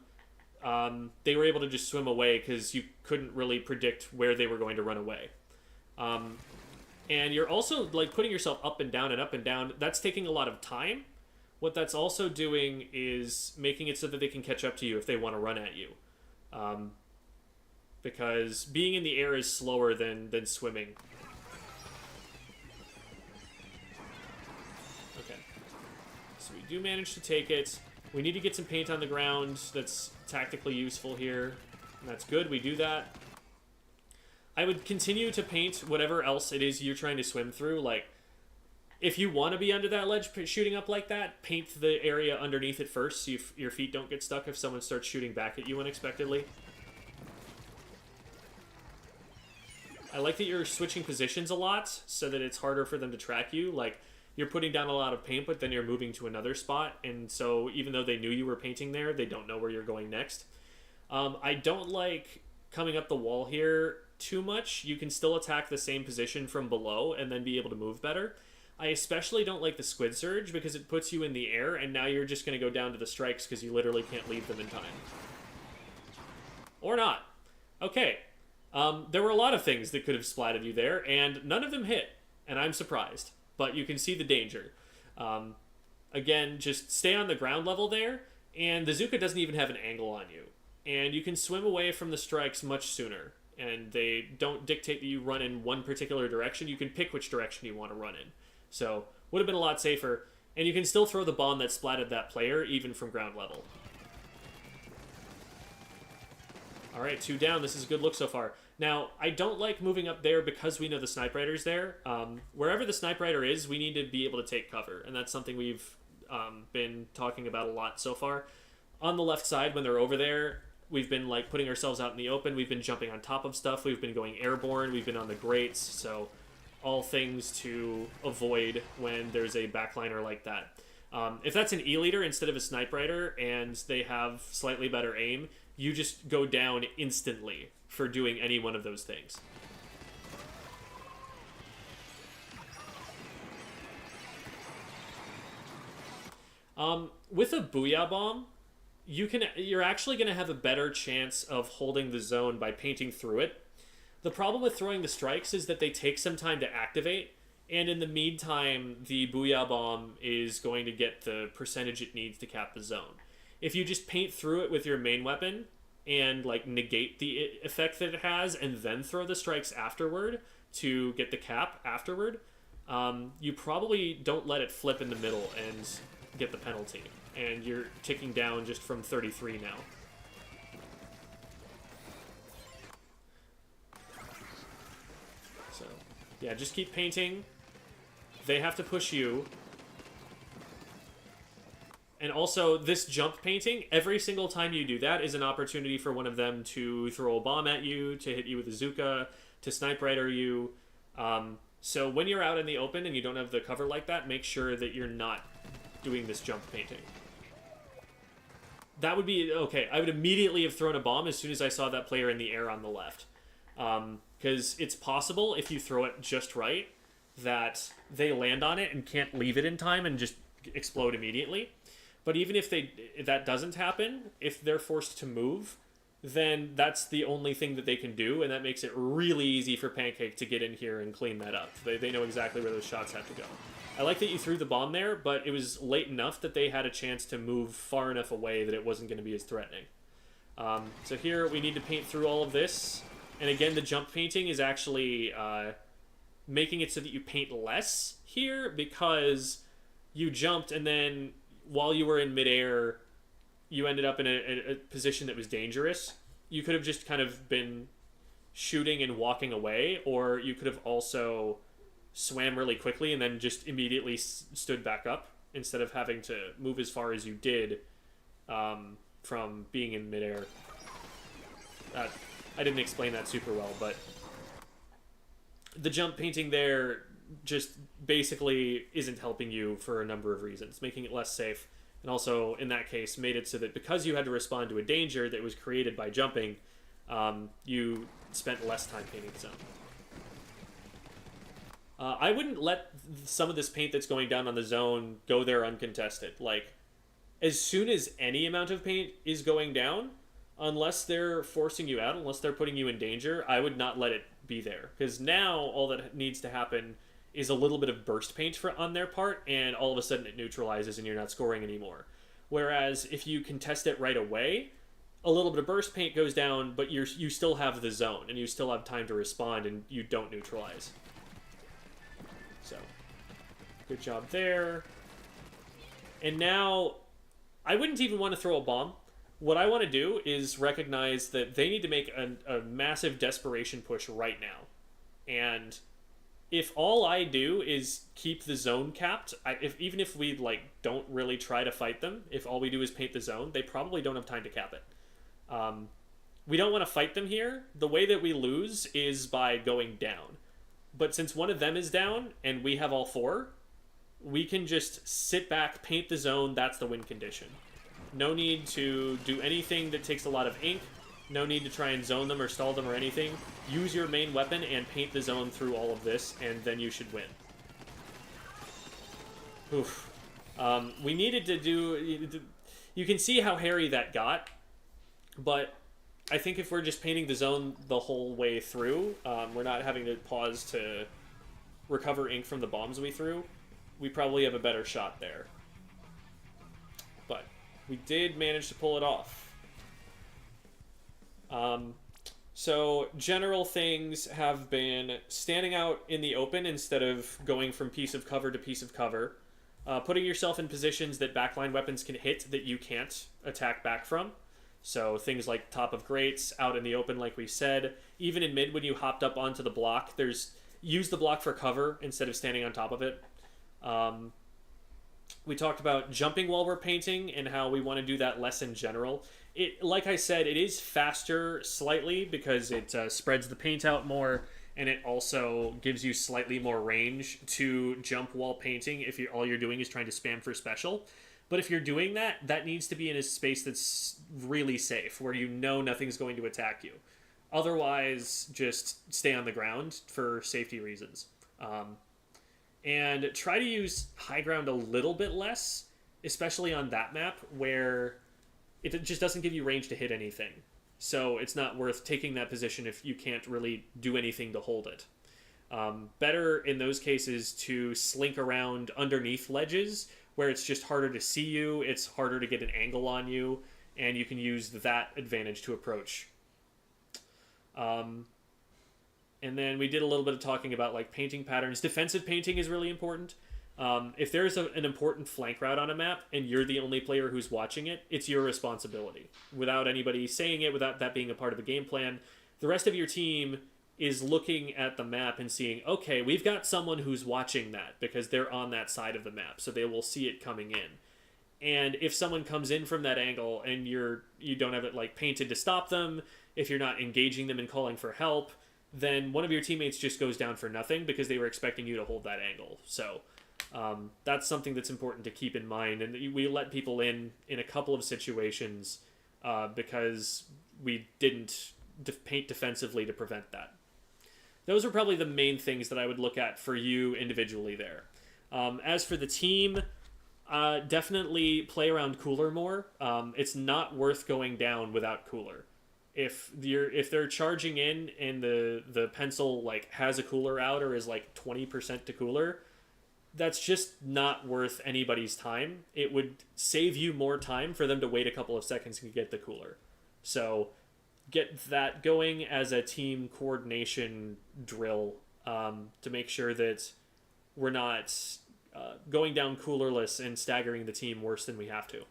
they were able to just swim away because you couldn't really predict where they were going to run away. And you're also like putting yourself up and down and up and down. That's taking a lot of time. What that's also doing is making it so that they can catch up to you if they want to run at you. Because being in the air is slower than swimming. Okay. So we do manage to take it. We need to get some paint on the ground that's tactically useful here. And that's good, we do that. I would continue to paint whatever else it is you're trying to swim through. Like, if you want to be under that ledge shooting up like that, paint the area underneath it first so your feet don't get stuck if someone starts shooting back at you unexpectedly. I like that you're switching positions a lot so that it's harder for them to track you. Like, you're putting down a lot of paint, but then you're moving to another spot, and so even though they knew you were painting there, they don't know where you're going next. I don't like coming up the wall here too much. You can still attack the same position from below and then be able to move better. I especially don't like the squid surge because it puts you in the air, and now you're just going to go down to the strikes because you literally can't leave them in time. Or not. Okay. There were a lot of things that could have splatted you there, and none of them hit, and I'm surprised. But you can see the danger. Again, just stay on the ground level there, and the Zuka doesn't even have an angle on you. And you can swim away from the strikes much sooner, and they don't dictate that you run in one particular direction. You can pick which direction you want to run in. So, would have been a lot safer, and you can still throw the bomb that splatted that player, even from ground level. Alright, 2 down. This is a good look so far. Now, I don't like moving up there because we know the Snipe Rider's there. Wherever the Snipe Rider is, we need to be able to take cover, and that's something we've been talking about a lot so far. On the left side, when they're over there, we've been like putting ourselves out in the open. We've been jumping on top of stuff. We've been going airborne. We've been on the grates. So all things to avoid when there's a backliner like that. If that's an E-leader instead of a Snipe Rider and they have slightly better aim, you just go down instantly for doing any one of those things. With a Booyah Bomb, you're actually going to have a better chance of holding the zone by painting through it. The problem with throwing the strikes is that they take some time to activate, and in the meantime, the Booyah Bomb is going to get the percentage it needs to cap the zone. If you just paint through it with your main weapon and like negate the effect that it has and then throw the strikes afterward to get the cap afterward, you probably don't let it flip in the middle and get the penalty. And you're ticking down just from 33 now. So, yeah, just keep painting. They have to push you. And also, this jump painting, every single time you do that is an opportunity for one of them to throw a bomb at you, to hit you with a Zuka, to Snipe Rider you. So when you're out in the open and you don't have the cover like that, make sure that you're not doing this jump painting. That would be, okay, I would immediately have thrown a bomb as soon as I saw that player in the air on the left. Because it's possible, if you throw it just right, that they land on it and can't leave it in time and just explode immediately. But even if that doesn't happen, if they're forced to move, then that's the only thing that they can do, and that makes it really easy for Pancake to get in here and clean that up. They know exactly where those shots have to go. I like that you threw the bomb there, but it was late enough that they had a chance to move far enough away that it wasn't going to be as threatening. So here we need to paint through all of this, and again the jump painting is actually making it so that you paint less here because you jumped and then while you were in midair you ended up in a position that was dangerous. You could have just kind of been shooting and walking away, or you could have also swam really quickly and then just immediately stood back up instead of having to move as far as you did from being in midair. I didn't explain that super well, but the jump painting there just basically isn't helping you for a number of reasons, making it less safe. And also, in that case, made it so that because you had to respond to a danger that was created by jumping, you spent less time painting the zone. I wouldn't let some of this paint that's going down on the zone go there uncontested. Like, as soon as any amount of paint is going down, unless they're forcing you out, unless they're putting you in danger, I would not let it be there. Because now all that needs to happen is a little bit of burst paint on their part, and all of a sudden it neutralizes and you're not scoring anymore. Whereas if you contest it right away, a little bit of burst paint goes down, but you still have the zone, and you still have time to respond, and you don't neutralize. So, good job there. And now, I wouldn't even want to throw a bomb. What I want to do is recognize that they need to make a massive desperation push right now. And if all I do is keep the zone capped, even if we don't really try to fight them, if all we do is paint the zone, they probably don't have time to cap it. We don't want to fight them here. The way that we lose is by going down. But since one of them is down and we have all four, we can just sit back, paint the zone. That's the win condition. No need to do anything that takes a lot of ink. No need to try and zone them or stall them or anything. Use your main weapon and paint the zone through all of this, and then you should win. Oof. We needed to do... You can see how hairy that got, but I think if we're just painting the zone the whole way through, we're not having to pause to recover ink from the bombs we threw, we probably have a better shot there. But we did manage to pull it off. So general things have been standing out in the open instead of going from piece of cover to piece of cover. Putting yourself in positions that backline weapons can hit that you can't attack back from. So things like top of grates, out in the open like we said. Even in mid when you hopped up onto the block, use the block for cover instead of standing on top of it. We talked about jumping while we're painting and how we want to do that less in general. Like I said, it is faster slightly because it spreads the paint out more, and it also gives you slightly more range to jump while painting if all you're doing is trying to spam for special. But if you're doing that, that needs to be in a space that's really safe, where you know nothing's going to attack you. Otherwise, just stay on the ground for safety reasons. And try to use high ground a little bit less, especially on that map where it just doesn't give you range to hit anything. So it's not worth taking that position if you can't really do anything to hold it. Better in those cases to slink around underneath ledges where it's just harder to see you, it's harder to get an angle on you, and you can use that advantage to approach. And then we did a little bit of talking about painting patterns. Defensive painting is really important. If there's an important flank route on a map and you're the only player who's watching it, it's your responsibility. Without anybody saying it, without that being a part of the game plan, the rest of your team is looking at the map and seeing, okay, we've got someone who's watching that because they're on that side of the map, so they will see it coming in. And if someone comes in from that angle and you don't have it painted to stop them, if you're not engaging them and calling for help, then one of your teammates just goes down for nothing because they were expecting you to hold that angle. So that's something that's important to keep in mind. And we let people in a couple of situations because we didn't paint defensively to prevent that. Those are probably the main things that I would look at for you individually there. As for the team, definitely play around cooler more. It's not worth going down without cooler. If they're charging in and the pencil has a cooler out or is 20% to cooler, that's just not worth anybody's time. It would save you more time for them to wait a couple of seconds and get the cooler. So get that going as a team coordination drill to make sure that we're not going down coolerless and staggering the team worse than we have to.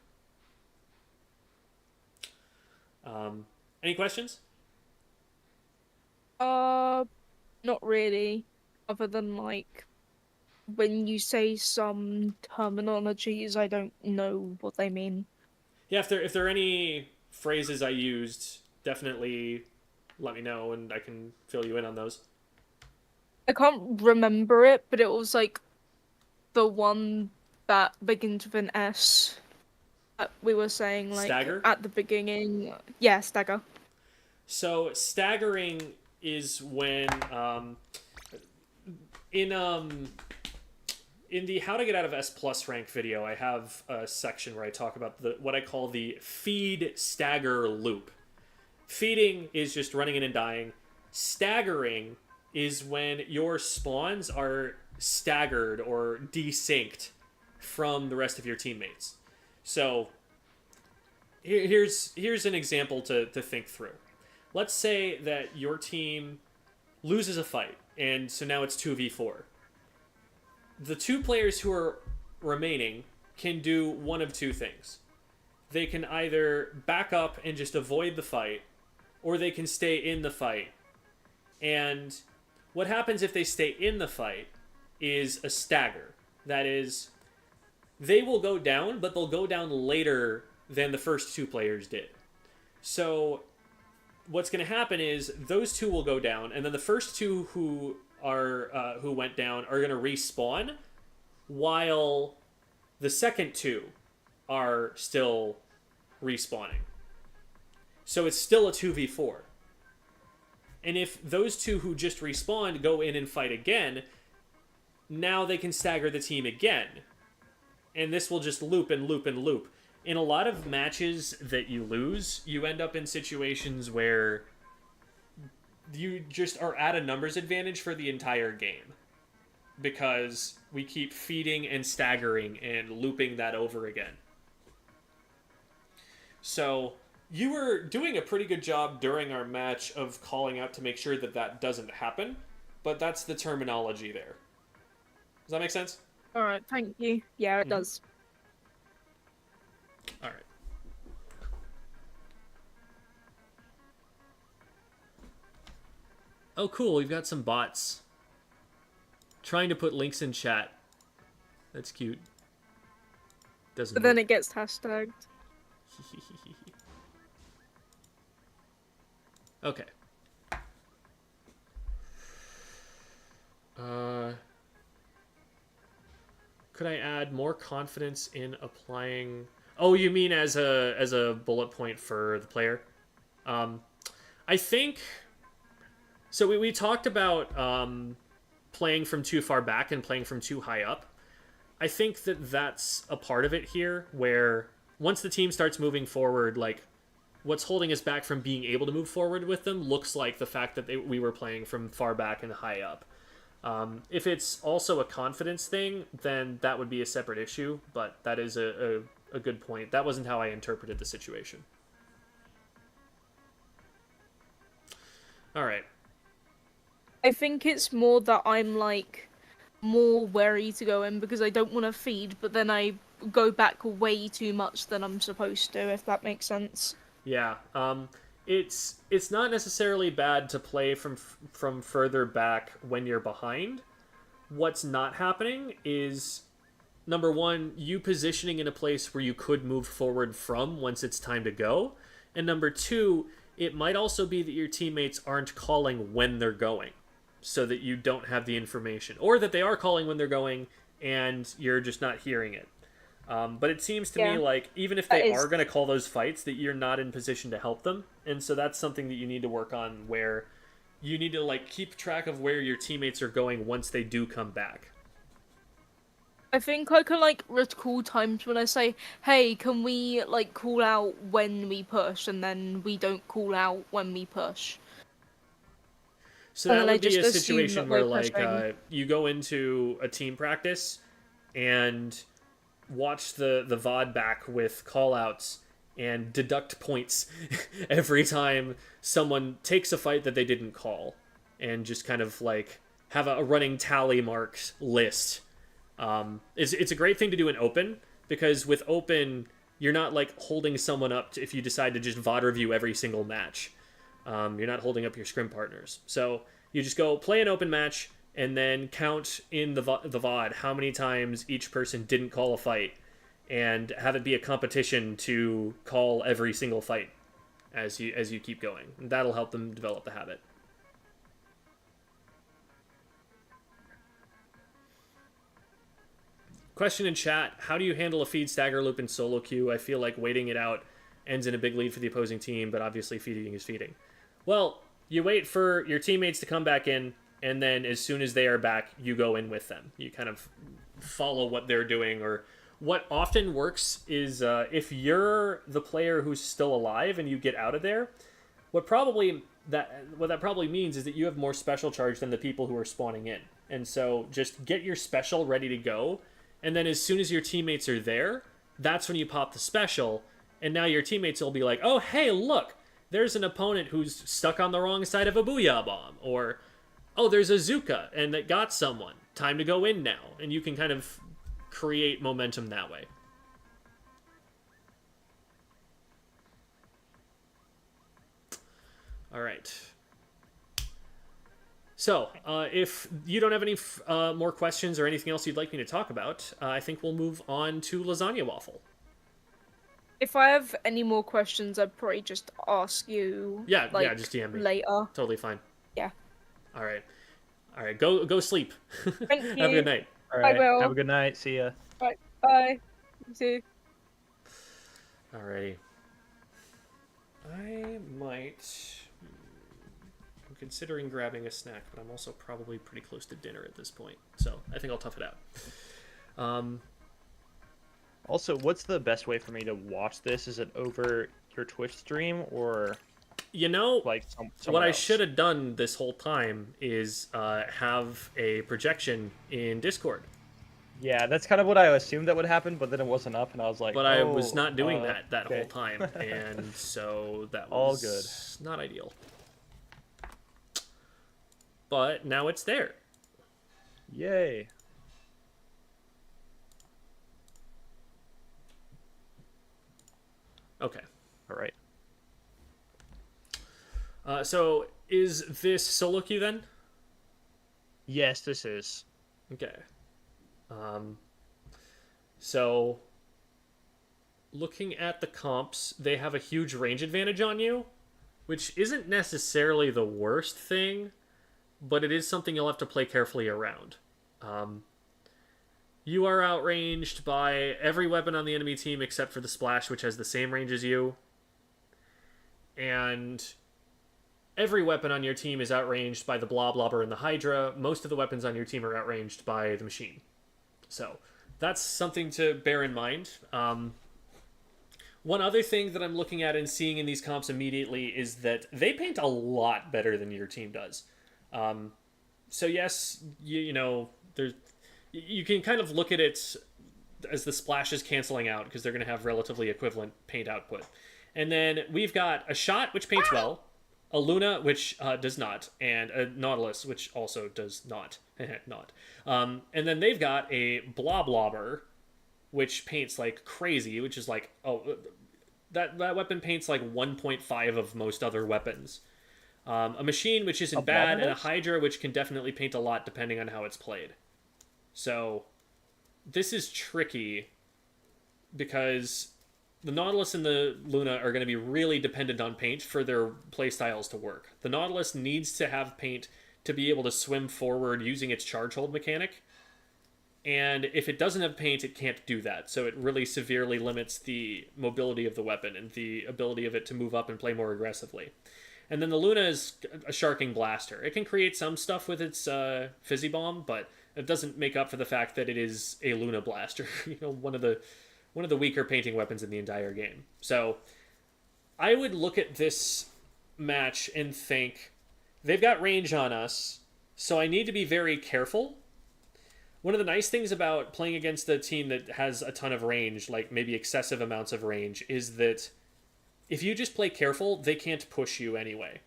Any questions? Not really. Other than when you say some terminologies, I don't know what they mean. Yeah, if there are any phrases I used, definitely let me know and I can fill you in on those. I can't remember it, but it was the one that begins with an S. We were saying Stagger? at the beginning. Yeah, stagger. So staggering is when in the How to Get Out of S Plus rank video, I have a section where I talk about what I call the feed stagger loop. Feeding is just running in and dying. Staggering is when your spawns are staggered or desynced from the rest of your teammates. So here's an example to think through. Let's say that your team loses a fight, and so now it's 2v4. The two players who are remaining can do one of two things. They can either back up and just avoid the fight, or they can stay in the fight. And what happens if they stay in the fight is a stagger. That is, they will go down, but they'll go down later than the first two players did. So what's going to happen is those two will go down, and then the first two who went down are going to respawn, while the second two are still respawning. So it's still a 2v4. And if those two who just respawned go in and fight again, now they can stagger the team again. And this will just loop and loop and loop. In a lot of matches that you lose, you end up in situations where you just are at a numbers advantage for the entire game. Because we keep feeding and staggering and looping that over again. So you were doing a pretty good job during our match of calling out to make sure that that doesn't happen, but that's the terminology there. Does that make sense? All right, thank you. Yeah, it does. All right. Oh, cool. We've got some bots trying to put links in chat. That's cute. Doesn't. But then it gets hashtagged. Okay. Could I add more confidence in applying? Oh, you mean as a bullet point for the player? I think. So we talked about playing from too far back and playing from too high up. I think that that's a part of it here, where once the team starts moving forward, like, what's holding us back from being able to move forward with them looks like the fact that we were playing from far back and high up. If it's also a confidence thing, then that would be a separate issue, but that is a good point. That wasn't how I interpreted the situation. All right. I think it's more that I'm, like, more wary to go in because I don't want to feed, but then I go back way too much than I'm supposed to, if that makes sense. Yeah, it's not necessarily bad to play from further back when you're behind. What's not happening is, number one, you positioning in a place where you could move forward from once it's time to go, and number two, it might also be that your teammates aren't calling when they're going, so that you don't have the information, or that they are calling when they're going and you're just not hearing it. But it seems to me like even if they are going to call those fights, that you're not in position to help them. And so that's something that you need to work on, where you need to like keep track of where your teammates are going once they do come back. I think I can, like, recall times when I say, hey, can we, like, call out when we push, and then we don't call out when we push. So that would be a just situation where, like, pushing. you go into a team practice and watch the VOD back with callouts and deduct points every time someone takes a fight that they didn't call, and just kind of like have a running tally marks list. It's a great thing to do in open, because with open you're not like holding someone up if you decide to just VOD review every single match. You're not holding up your scrim partners, so you just go play an open match and then count in the VOD how many times each person didn't call a fight, and have it be a competition to call every single fight as you keep going. And that'll help them develop the habit. Question in chat: how do you handle a feed stagger loop in solo queue? I feel like waiting it out ends in a big lead for the opposing team, but obviously feeding is feeding. Well, you wait for your teammates to come back in, and then as soon as they are back, you go in with them. You kind of follow what they're doing. Or what often works is if you're the player who's still alive and you get out of there, what that probably means is that you have more special charge than the people who are spawning in. And so just get your special ready to go, and then as soon as your teammates are there, that's when you pop the special, and now your teammates will be like, oh, hey, look, there's an opponent who's stuck on the wrong side of a booyah bomb, or, oh, there's a Zuka, and that got someone. Time to go in now. And you can kind of create momentum that way. All right. So, if you don't have any more questions or anything else you'd like me to talk about, I think we'll move on to Lasagna Waffle. If I have any more questions, I'd probably just ask you. Yeah, like, just DM me. Later. Totally fine. Yeah. All right. Go sleep. Thank you. Have a good night. All right. will. Have a good night. See ya. Right. Bye. You too. Alrighty. I might. I'm considering grabbing a snack, but I'm also probably pretty close to dinner at this point, so I think I'll tough it out. Also, what's the best way for me to watch this? Is it over your Twitch stream or You know, like what somewhere I else? should have done this whole time is have a projection in Discord. Yeah, that's kind of what I assumed that would happen, but then it wasn't up, and I was like, But I was not doing that okay. whole time, and so that All was not ideal. But now it's there. Yay. Okay. All right. So is this solo queue then? Yes, this is. Okay. So looking at the comps, they have a huge range advantage on you, which isn't necessarily the worst thing, but it is something you'll have to play carefully around. You are outranged by every weapon on the enemy team except for the Splash, which has the same range as you. And every weapon on your team is outranged by the Bloblobber and the Hydra. Most of the weapons on your team are outranged by the Machine. So that's something to bear in mind. One other thing that I'm looking at and seeing in these comps immediately is that they paint a lot better than your team does. So yes, you know, you can kind of look at it as the Splash is canceling out because they're going to have relatively equivalent paint output. And then we've got a Shot, which paints well, a Luna, which does not, and a Nautilus, which also does not. And then they've got a Bloblobber, which paints like crazy, which is like, that weapon paints like 1.5 of most other weapons. A Machine, which isn't bad, and a Hydra, which can definitely paint a lot depending on how it's played. So this is tricky because the Nautilus and the Luna are going to be really dependent on paint for their playstyles to work. The Nautilus needs to have paint to be able to swim forward using its charge hold mechanic. And if it doesn't have paint, it can't do that. So it really severely limits the mobility of the weapon and the ability of it to move up and play more aggressively. And then the Luna is a sharking blaster. It can create some stuff with its fizzy bomb, but it doesn't make up for the fact that it is a Luna blaster. You know, one of the weaker painting weapons in the entire game. So I would look at this match and think, they've got range on us, so I need to be very careful. One of the nice things about playing against a team that has a ton of range, like maybe excessive amounts of range, is that if you just play careful, they can't push you anyway.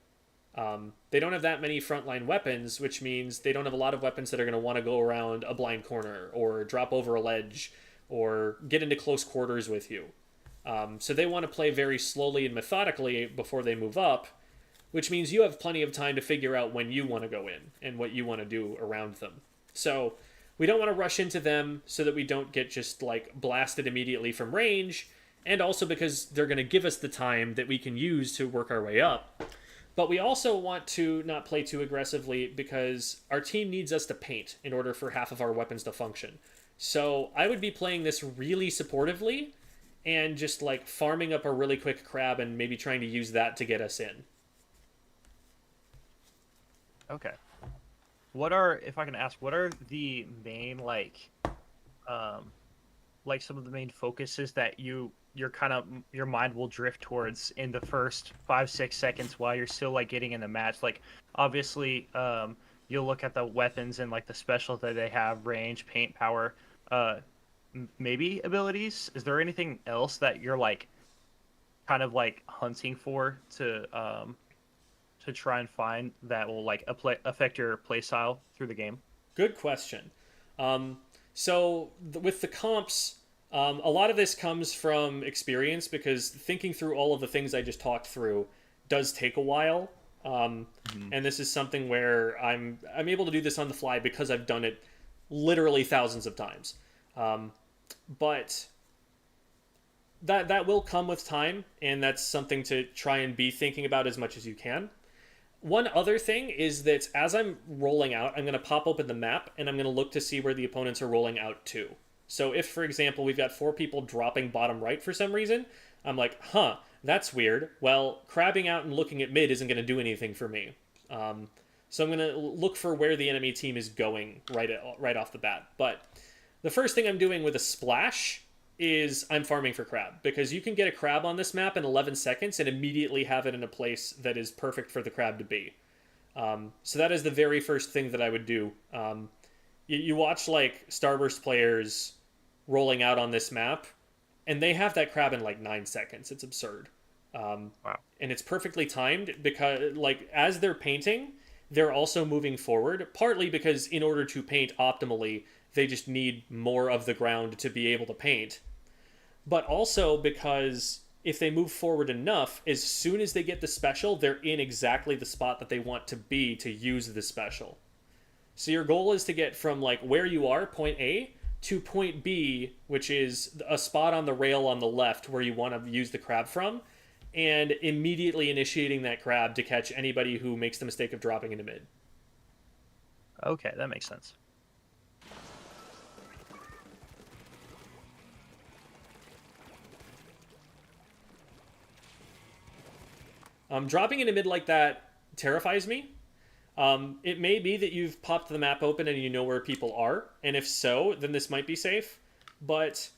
They don't have that many frontline weapons, which means they don't have a lot of weapons that are going to want to go around a blind corner or drop over a ledge or get into close quarters with you. So they want to play very slowly and methodically before they move up, which means you have plenty of time to figure out when you want to go in and what you want to do around them. So we don't want to rush into them so that we don't get just like blasted immediately from range, and also because they're going to give us the time that we can use to work our way up. But we also want to not play too aggressively because our team needs us to paint in order for half of our weapons to function. So I would be playing this really supportively and just like farming up a really quick crab and maybe trying to use that to get us in. Okay. What are, if I can ask, what are the main like some of the main focuses that you your mind will drift towards in the first 5-6 seconds while you're still like getting in the match. Like obviously, you'll look at the weapons and like the special that they have, range, paint power, maybe abilities. Is there anything else that you're like kind of like hunting for to try and find that will like affect your playstyle through the game? Good question. With the comps, a lot of this comes from experience because thinking through all of the things I just talked through does take a while. And this is something where I'm able to do this on the fly because I've done it literally thousands of times. But that will come with time, and that's something to try and be thinking about as much as you can. One other thing is that as I'm rolling out, I'm going to pop open the map, and I'm going to look to see where the opponents are rolling out to. So if, for example, we've got 4 people dropping bottom right for some reason, I'm like, huh, that's weird. Well, crabbing out and looking at mid isn't going to do anything for me. So I'm going to look for where the enemy team is going right off the bat. But the first thing I'm doing with a splash is I'm farming for crab, because you can get a crab on this map in 11 seconds and immediately have it in a place that is perfect for the crab to be. So that is the very first thing that I would do. You watch like Starburst players rolling out on this map, and they have that crab in like 9 seconds. It's absurd. Wow. And it's perfectly timed because like as they're painting, they're also moving forward, partly because in order to paint optimally, they just need more of the ground to be able to paint. But also because if they move forward enough, as soon as they get the special, they're in exactly the spot that they want to be to use the special. So your goal is to get from like where you are, point A, to point B, which is a spot on the rail on the left where you want to use the crab from, and immediately initiating that crab to catch anybody who makes the mistake of dropping into mid. Okay, that makes sense. Dropping into mid like that terrifies me. It may be that you've popped the map open and you know where people are, and if so, then this might be safe. But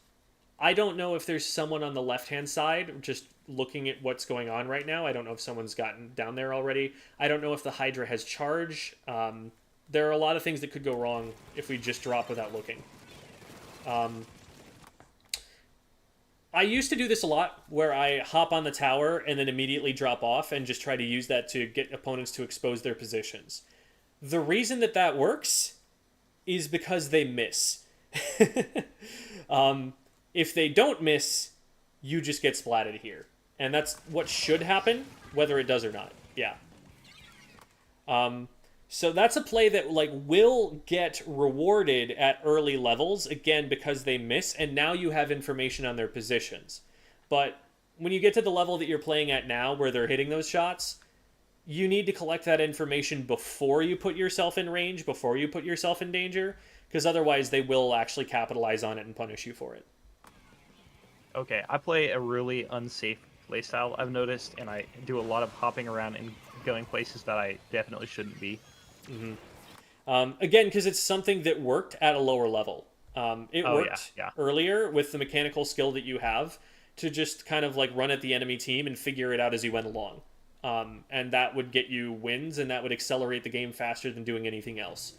I don't know if there's someone on the left-hand side just looking at what's going on right now. I don't know if someone's gotten down there already. I don't know if the Hydra has charge. There are a lot of things that could go wrong if we just drop without looking. I used to do this a lot, where I hop on the tower and then immediately drop off and just try to use that to get opponents to expose their positions. The reason that works is because they miss. If they don't miss, you just get splatted here. And that's what should happen, whether it does or not. Yeah. So that's a play that like will get rewarded at early levels, again, because they miss, and now you have information on their positions. But when you get to the level that you're playing at now, where they're hitting those shots, you need to collect that information before you put yourself in range, before you put yourself in danger, because otherwise they will actually capitalize on it and punish you for it. Okay, I play a really unsafe playstyle, I've noticed, and I do a lot of hopping around and going places that I definitely shouldn't be. Mm-hmm. Again, because it's something that worked at a lower level. It worked earlier with the mechanical skill that you have to just kind of like run at the enemy team and figure it out as you went along. And that would get you wins, and that would accelerate the game faster than doing anything else.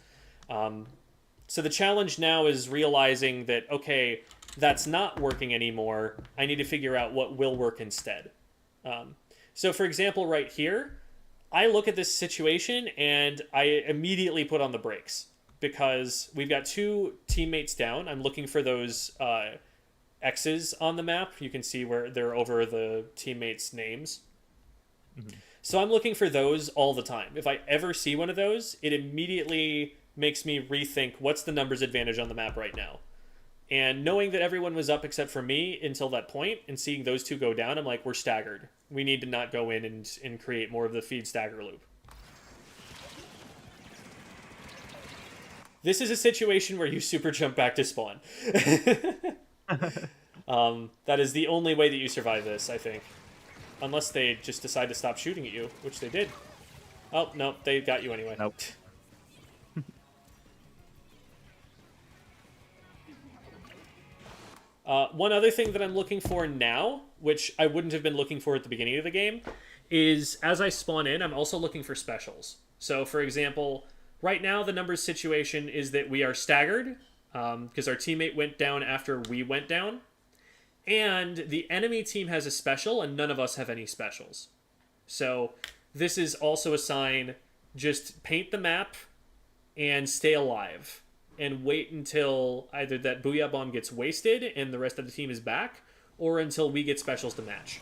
So the challenge now is realizing that, okay, that's not working anymore. I need to figure out what will work instead. So for example, right here, I look at this situation and I immediately put on the brakes because we've got 2 teammates down. I'm looking for those X's on the map. You can see where they're over the teammates' names. Mm-hmm. So I'm looking for those all the time. If I ever see one of those, it immediately makes me rethink what's the numbers advantage on the map right now. And knowing that everyone was up except for me until that point, and seeing those 2 go down, I'm like, we're staggered. We need to not go in and create more of the feed stagger loop. This is a situation where you super jump back to spawn. That is the only way that you survive this, I think. Unless they just decide to stop shooting at you, which they did. Oh, no, they got you anyway. Nope. One other thing that I'm looking for now, which I wouldn't have been looking for at the beginning of the game, is as I spawn in, I'm also looking for specials. So, for example, right now the numbers situation is that we are staggered because our teammate went down after we went down. And the enemy team has a special, and none of us have any specials. So this is also a sign, just paint the map and stay alive. And wait until either that Booyah Bomb gets wasted and the rest of the team is back, or until we get specials to match.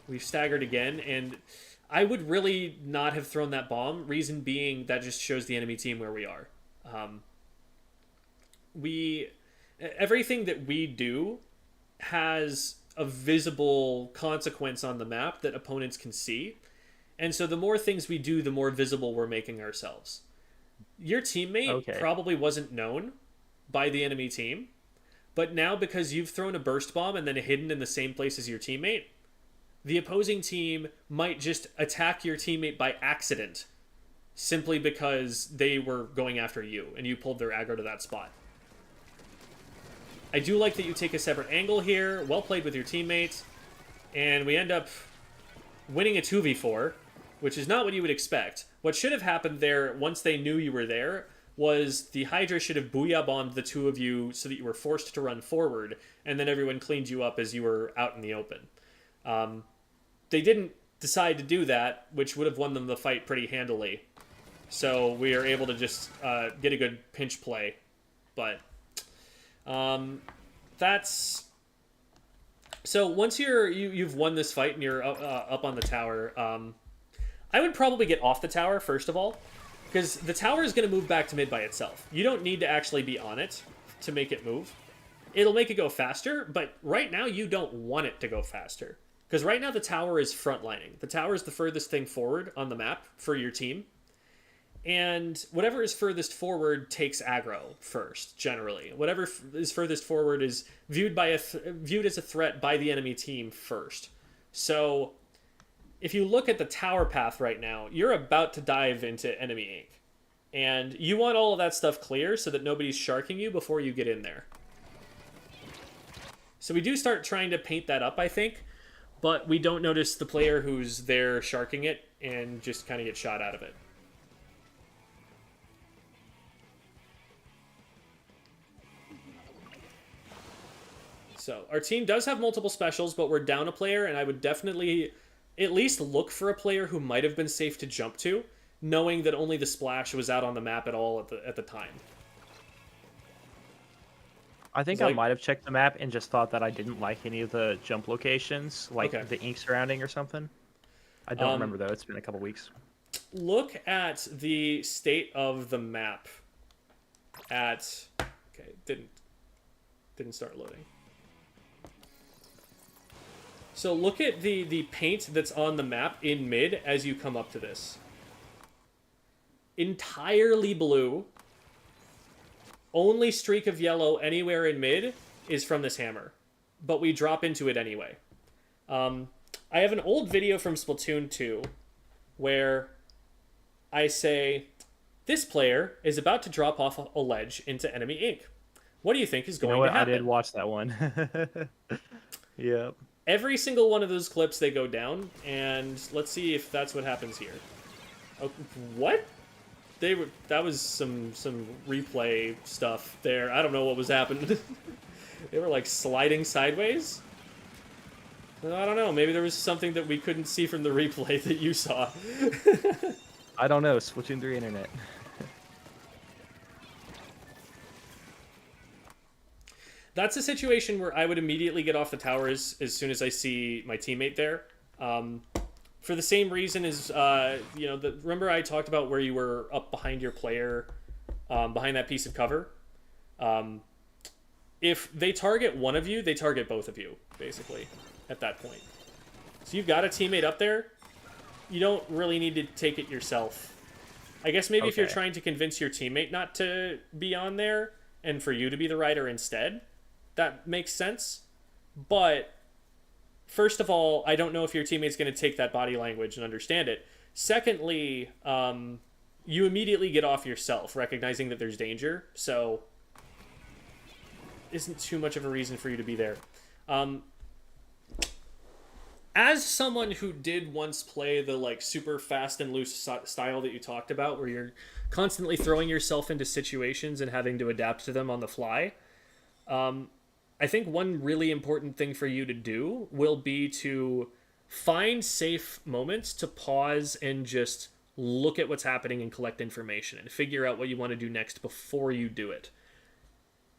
We've staggered again, and I would really not have thrown that bomb. Reason being, that just shows the enemy team where we are. Everything that we do has a visible consequence on the map that opponents can see. And so the more things we do, the more visible we're making ourselves. Your teammate probably wasn't known by the enemy team, but now because you've thrown a burst bomb and then hidden in the same place as your teammate, the opposing team might just attack your teammate by accident simply because they were going after you and you pulled their aggro to that spot. I do like that you take a separate angle here. Well played with your teammates. And we end up winning a 2v4, which is not what you would expect. What should have happened there, once they knew you were there, was the Hydra should have Booyah Bombed the two of you so that you were forced to run forward, and then everyone cleaned you up as you were out in the open. They didn't decide to do that, which would have won them the fight pretty handily. So we are able to just get a good pinch play. But that's... So once you've won this fight and you're up on the tower, I would probably get off the tower, first of all, because the tower is going to move back to mid by itself. You don't need to actually be on it to make it move. It'll make it go faster, but right now you don't want it to go faster. Because right now the tower is frontlining. The tower is the furthest thing forward on the map for your team. And whatever is furthest forward takes aggro first, generally. Whatever is furthest forward is viewed as a threat by the enemy team first. So if you look at the tower path right now, you're about to dive into enemy ink. And you want all of that stuff clear so that nobody's sharking you before you get in there. So we do start trying to paint that up, I think. But we don't notice the player who's there sharking it and just kind of get shot out of it. So our team does have multiple specials, but we're down a player, and I would definitely at least look for a player who might have been safe to jump to, knowing that only the splash was out on the map at all at the time. I think I might have checked the map and just thought that I didn't like any of the jump locations, like the ink surrounding or something. I don't remember, though. It's been a couple weeks. Look at the state of the map at... Okay, didn't start loading. So look at the paint that's on the map in mid as you come up to this. Entirely blue. Only streak of yellow anywhere in mid is from this hammer. But we drop into it anyway. I have an old video from Splatoon 2 where I say, this player is about to drop off a ledge into enemy ink. What do you think is going to happen? I did watch that one. Yep. Every single one of those clips, they go down, and let's see if that's what happens here. Oh, what? That was some replay stuff there. I don't know what was happening. They were like sliding sideways. I don't know. Maybe there was something that we couldn't see from the replay that you saw. I don't know. Splatoon 3 internet. That's a situation where I would immediately get off the tower as soon as I see my teammate there. For the same reason as, remember I talked about where you were up behind your player, behind that piece of cover? If they target one of you, they target both of you, basically, at that point. So you've got a teammate up there. You don't really need to take it yourself. I guess maybe if you're trying to convince your teammate not to be on there, and for you to be the rider instead, that makes sense. But first of all, I don't know if your teammate's going to take that body language and understand it. Secondly, you immediately get off yourself, recognizing that there's danger. So isn't too much of a reason for you to be there. As someone who did once play the like super fast and loose style that you talked about, where you're constantly throwing yourself into situations and having to adapt to them on the fly, I think one really important thing for you to do will be to find safe moments to pause and just look at what's happening and collect information and figure out what you want to do next before you do it.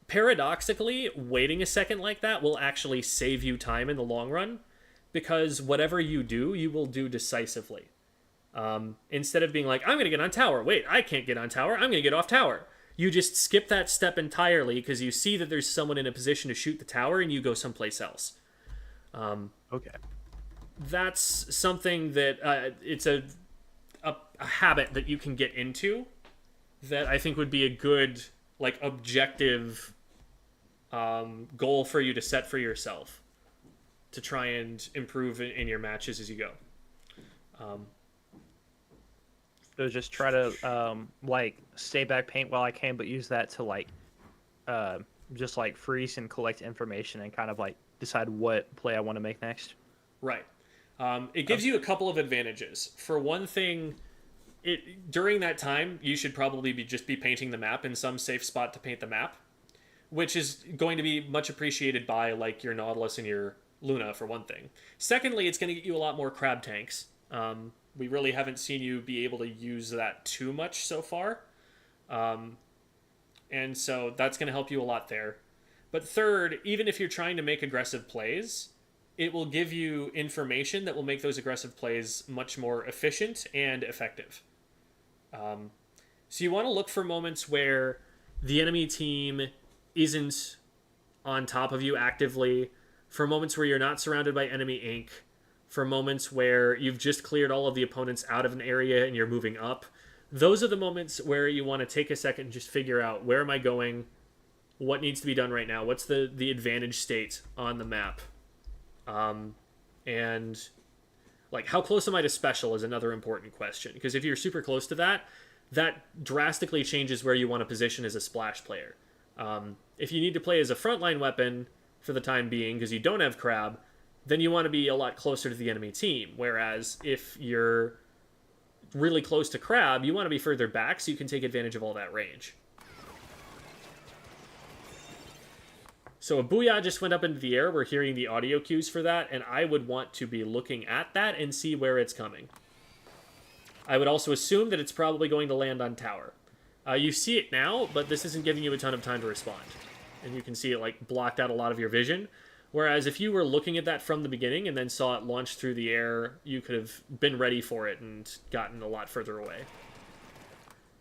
Paradoxically, waiting a second like that will actually save you time in the long run, because whatever you do, you will do decisively. Instead of being like, I'm going to get on tower. Wait, I can't get on tower. I'm going to get off tower. You just skip that step entirely because you see that there's someone in a position to shoot the tower and you go someplace else. Okay. That's something that it's a habit that you can get into that I think would be a good like objective goal for you to set for yourself to try and improve in your matches as you go. So just try to like stay back paint while I can, but use that to like just like freeze and collect information and kind of like decide what play I want to make next. Right. It gives you a couple of advantages. For one thing, during that time, you should probably just be painting the map in some safe spot to paint the map, which is going to be much appreciated by like your Nautilus and your Luna, for one thing. Secondly, it's going to get you a lot more crab tanks. We really haven't seen you be able to use that too much so far. And so that's going to help you a lot there. But third, even if you're trying to make aggressive plays, it will give you information that will make those aggressive plays much more efficient and effective. So you want to look for moments where the enemy team isn't on top of you actively, for moments where you're not surrounded by enemy ink, for moments where you've just cleared all of the opponents out of an area and you're moving up. Those are the moments where you want to take a second and just figure out, where am I going? What needs to be done right now? What's the advantage state on the map? And like, how close am I to special is another important question, because if you're super close to that, that drastically changes where you want to position as a splash player. If you need to play as a frontline weapon for the time being because you don't have crab, then you want to be a lot closer to the enemy team. Whereas if you're really close to crab, you want to be further back so you can take advantage of all that range. So a booyah just went up into the air. We're hearing the audio cues for that, and I would want to be looking at that and see where it's coming. I would also assume that it's probably going to land on tower. You see it now, but this isn't giving you a ton of time to respond. And you can see it like blocked out a lot of your vision. Whereas if you were looking at that from the beginning and then saw it launch through the air, you could have been ready for it and gotten a lot further away.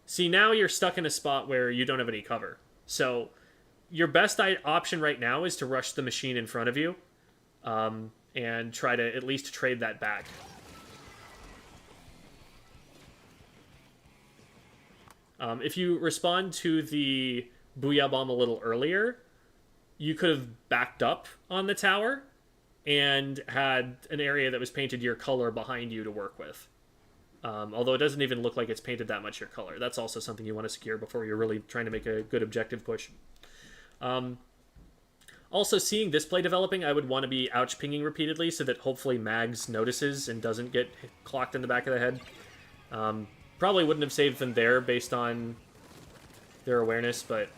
See, now you're stuck in a spot where you don't have any cover. So your best option right now is to rush the machine in front of you and try to at least trade that back. If you respond to the Booyah Bomb a little earlier, you could have backed up on the tower and had an area that was painted your color behind you to work with. Although it doesn't even look like it's painted that much your color. That's also something you want to secure before you're really trying to make a good objective push. Also, seeing this play developing, I would want to be ouch pinging repeatedly so that hopefully Mags notices and doesn't get clocked in the back of the head. Probably wouldn't have saved them there based on their awareness, but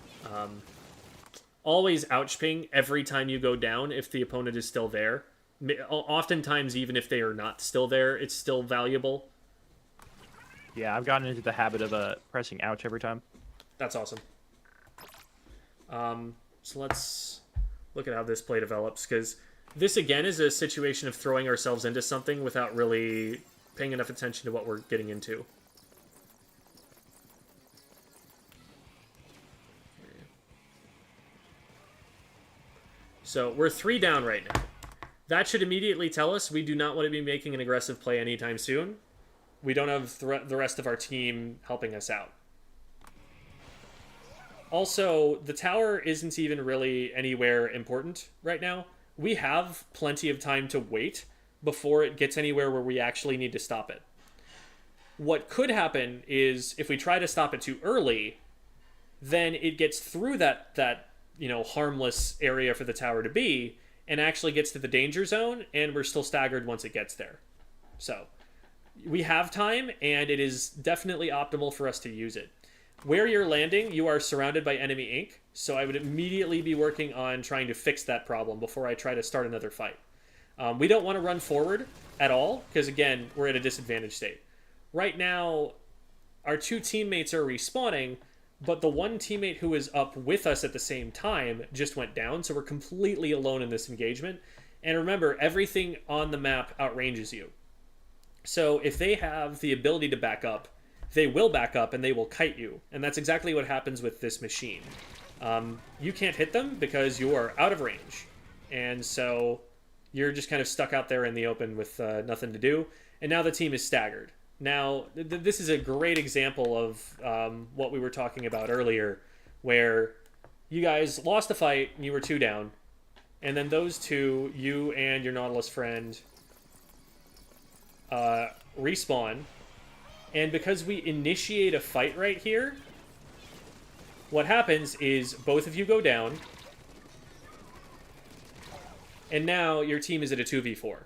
always ouch ping every time you go down if the opponent is still there. Oftentimes, even if they are not still there, it's still valuable. Yeah, I've gotten into the habit of pressing ouch every time. That's awesome. So let's look at how this play develops, because this, again, is a situation of throwing ourselves into something without really paying enough attention to what we're getting into. So we're 3 down right now. That should immediately tell us we do not want to be making an aggressive play anytime soon. We don't have the rest of our team helping us out. Also, the tower isn't even really anywhere important right now. We have plenty of time to wait before it gets anywhere where we actually need to stop it. What could happen is if we try to stop it too early, then it gets through that harmless area for the tower to be, and actually gets to the danger zone, and we're still staggered once it gets there. So we have time, and it is definitely optimal for us to use it. Where you're landing, you are surrounded by enemy ink, so I would immediately be working on trying to fix that problem before I try to start another fight. We don't want to run forward at all, because again, we're at a disadvantaged state. Right now, our 2 teammates are respawning, but the one teammate who is up with us at the same time just went down, so we're completely alone in this engagement. And remember, everything on the map outranges you. So if they have the ability to back up, they will back up and they will kite you. And that's exactly what happens with this machine. You can't hit them because you are out of range. And so you're just kind of stuck out there in the open with nothing to do. And now the team is staggered. Now, this is a great example of what we were talking about earlier, where you guys lost a fight and you were 2 down. And then those 2, you and your Nautilus friend, respawn. And because we initiate a fight right here, what happens is both of you go down. And now your team is at a 2v4,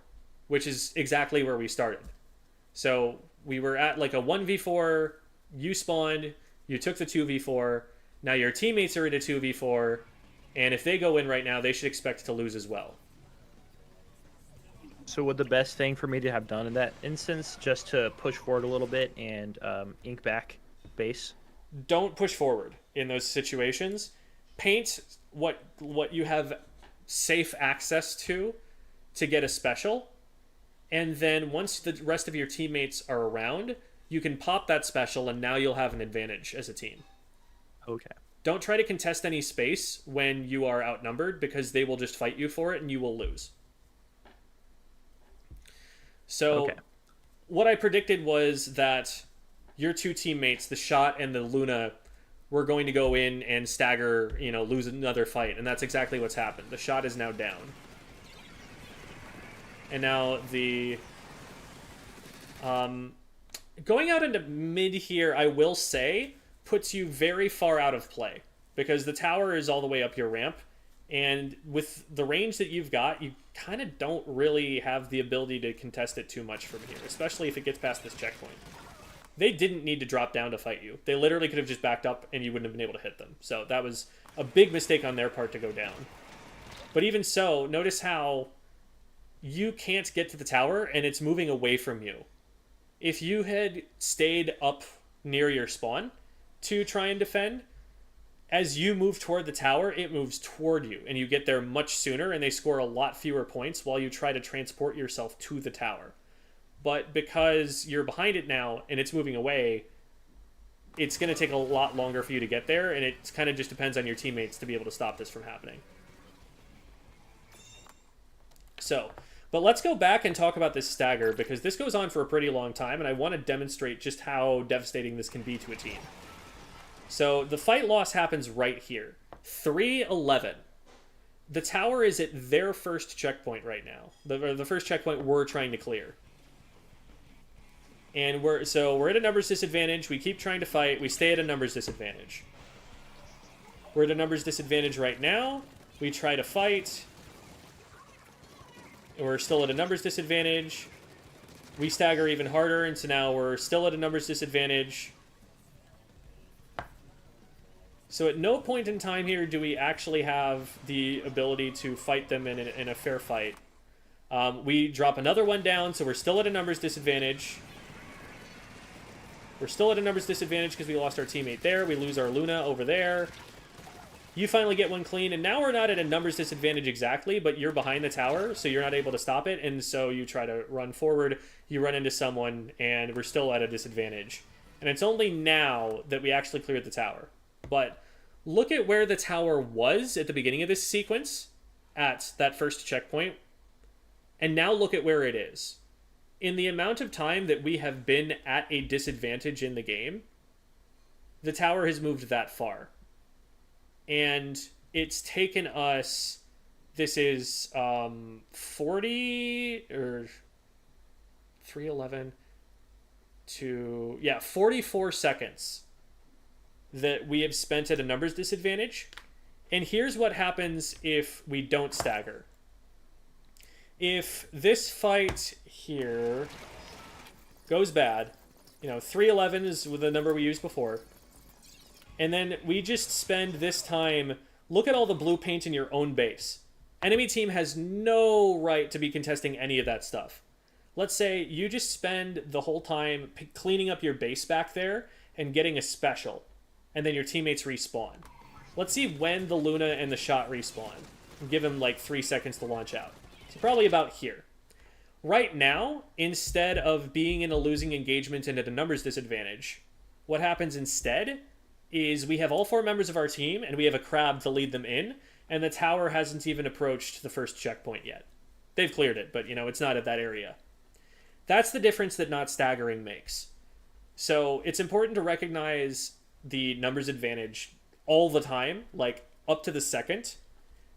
which is exactly where we started. So we were at like a 1v4, you spawned, you took the 2v4, now your teammates are at a 2v4, and if they go in right now, they should expect to lose as well. So would the best thing for me to have done in that instance just to push forward a little bit and ink back base? Don't push forward in those situations. Paint what you have safe access to get a special, and then once the rest of your teammates are around, you can pop that special, and now you'll have an advantage as a team. Okay. Don't try to contest any space when you are outnumbered, because they will just fight you for it and you will lose. So okay. What I predicted was that your 2 teammates, the Shot and the Luna, were going to go in and stagger, lose another fight. And that's exactly what's happened. The Shot is now down. And now the... going out into mid here, I will say, puts you very far out of play. Because the tower is all the way up your ramp. And with the range that you've got, you kind of don't really have the ability to contest it too much from here, especially if it gets past this checkpoint. They didn't need to drop down to fight you. They literally could have just backed up and you wouldn't have been able to hit them. So that was a big mistake on their part to go down. But even so, notice how you can't get to the tower and it's moving away from you. If you had stayed up near your spawn to try and defend, as you move toward the tower, it moves toward you, and you get there much sooner, and they score a lot fewer points while you try to transport yourself to the tower. But because you're behind it now, and it's moving away, it's going to take a lot longer for you to get there, and it kind of just depends on your teammates to be able to stop this from happening. So, but let's go back and talk about this stagger, because this goes on for a pretty long time, and I want to demonstrate just how devastating this can be to a team. So the fight loss happens right here. 3-11. The tower is at their first checkpoint right now. The first checkpoint we're trying to clear. And we're at a numbers disadvantage. We keep trying to fight. We stay at a numbers disadvantage. We're at a numbers disadvantage right now. We try to fight. We're still at a numbers disadvantage. We stagger even harder, and so now we're still at a numbers disadvantage. So at no point in time here do we actually have the ability to fight them in a fair fight. We drop another one down, so we're still at a numbers disadvantage. We're still at a numbers disadvantage because we lost our teammate there. We lose our Luna over there. You finally get one clean, and now we're not at a numbers disadvantage exactly, but you're behind the tower, so you're not able to stop it, and so you try to run forward, you run into someone, and we're still at a disadvantage. And it's only now that we actually cleared the tower. But look at where the tower was at the beginning of this sequence, at that first checkpoint, and now look at where it is. In the amount of time that we have been at a disadvantage in the game, the tower has moved that far. And it's taken us, this is 40, or 311 to, 44 seconds that we have spent at a numbers disadvantage, And here's what happens if we don't stagger. If this fight here goes bad, 311 is the number we used before, and then we just spend this time, look at all the blue paint in your own base. Enemy team has no right to be contesting any of that stuff. Let's say you just spend the whole time cleaning up your base back there and getting a special, and then your teammates respawn. Let's see when the Luna and the Shot respawn. And give them like 3 seconds to launch out. So probably about here. Right now, instead of being in a losing engagement and at a numbers disadvantage, what happens instead is we have all 4 members of our team, and we have a crab to lead them in, and the tower hasn't even approached the first checkpoint yet. They've cleared it, but, it's not at that area. That's the difference that not staggering makes. So it's important to recognize the numbers advantage all the time, like up to the second,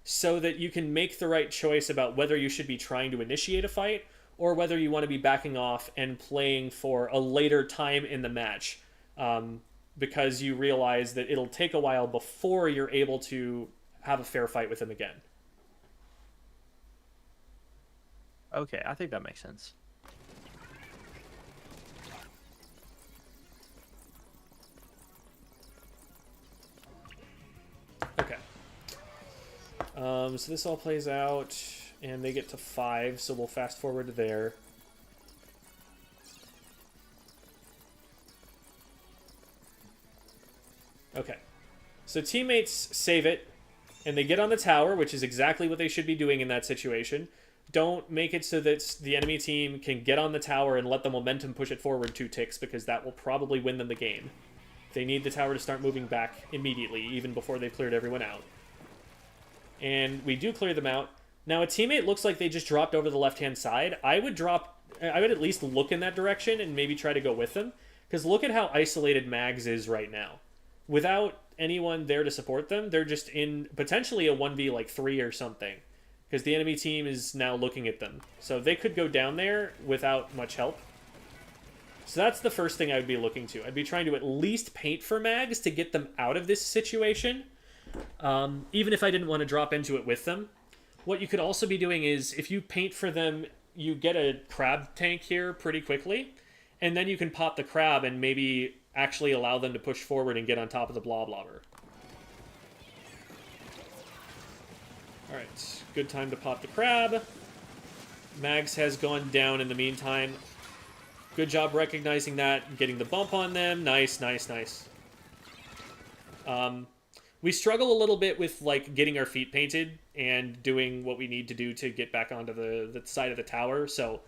so that you can make the right choice about whether you should be trying to initiate a fight or whether you want to be backing off and playing for a later time in the match, because you realize that it'll take a while before you're able to have a fair fight with them again. Okay, I think that makes sense. Okay. So this all plays out, and they get to 5, so we'll fast forward to there. Okay. So teammates save it, and they get on the tower, which is exactly what they should be doing in that situation. Don't make it so that the enemy team can get on the tower and let the momentum push it forward 2 ticks, because that will probably win them the game. They need the tower to start moving back immediately, even before they've cleared everyone out. And we do clear them out. Now, a teammate looks like they just dropped over the left-hand side. I would at least look in that direction and maybe try to go with them, because look at how isolated Mags is right now. Without anyone there to support them, they're just in potentially a 1v3 or something, because the enemy team is now looking at them. So they could go down there without much help. So that's the first thing I would be looking to. I'd be trying to at least paint for Mags to get them out of this situation, even if I didn't want to drop into it with them. What you could also be doing is, if you paint for them, you get a crab tank here pretty quickly, and then you can pop the crab and maybe actually allow them to push forward and get on top of the bloblobber. Alright, good time to pop the crab. Mags has gone down in the meantime. Good job recognizing that, getting the bump on them. Nice, nice, nice. We struggle a little bit with getting our feet painted and doing what we need to do to get back onto the side of the tower. So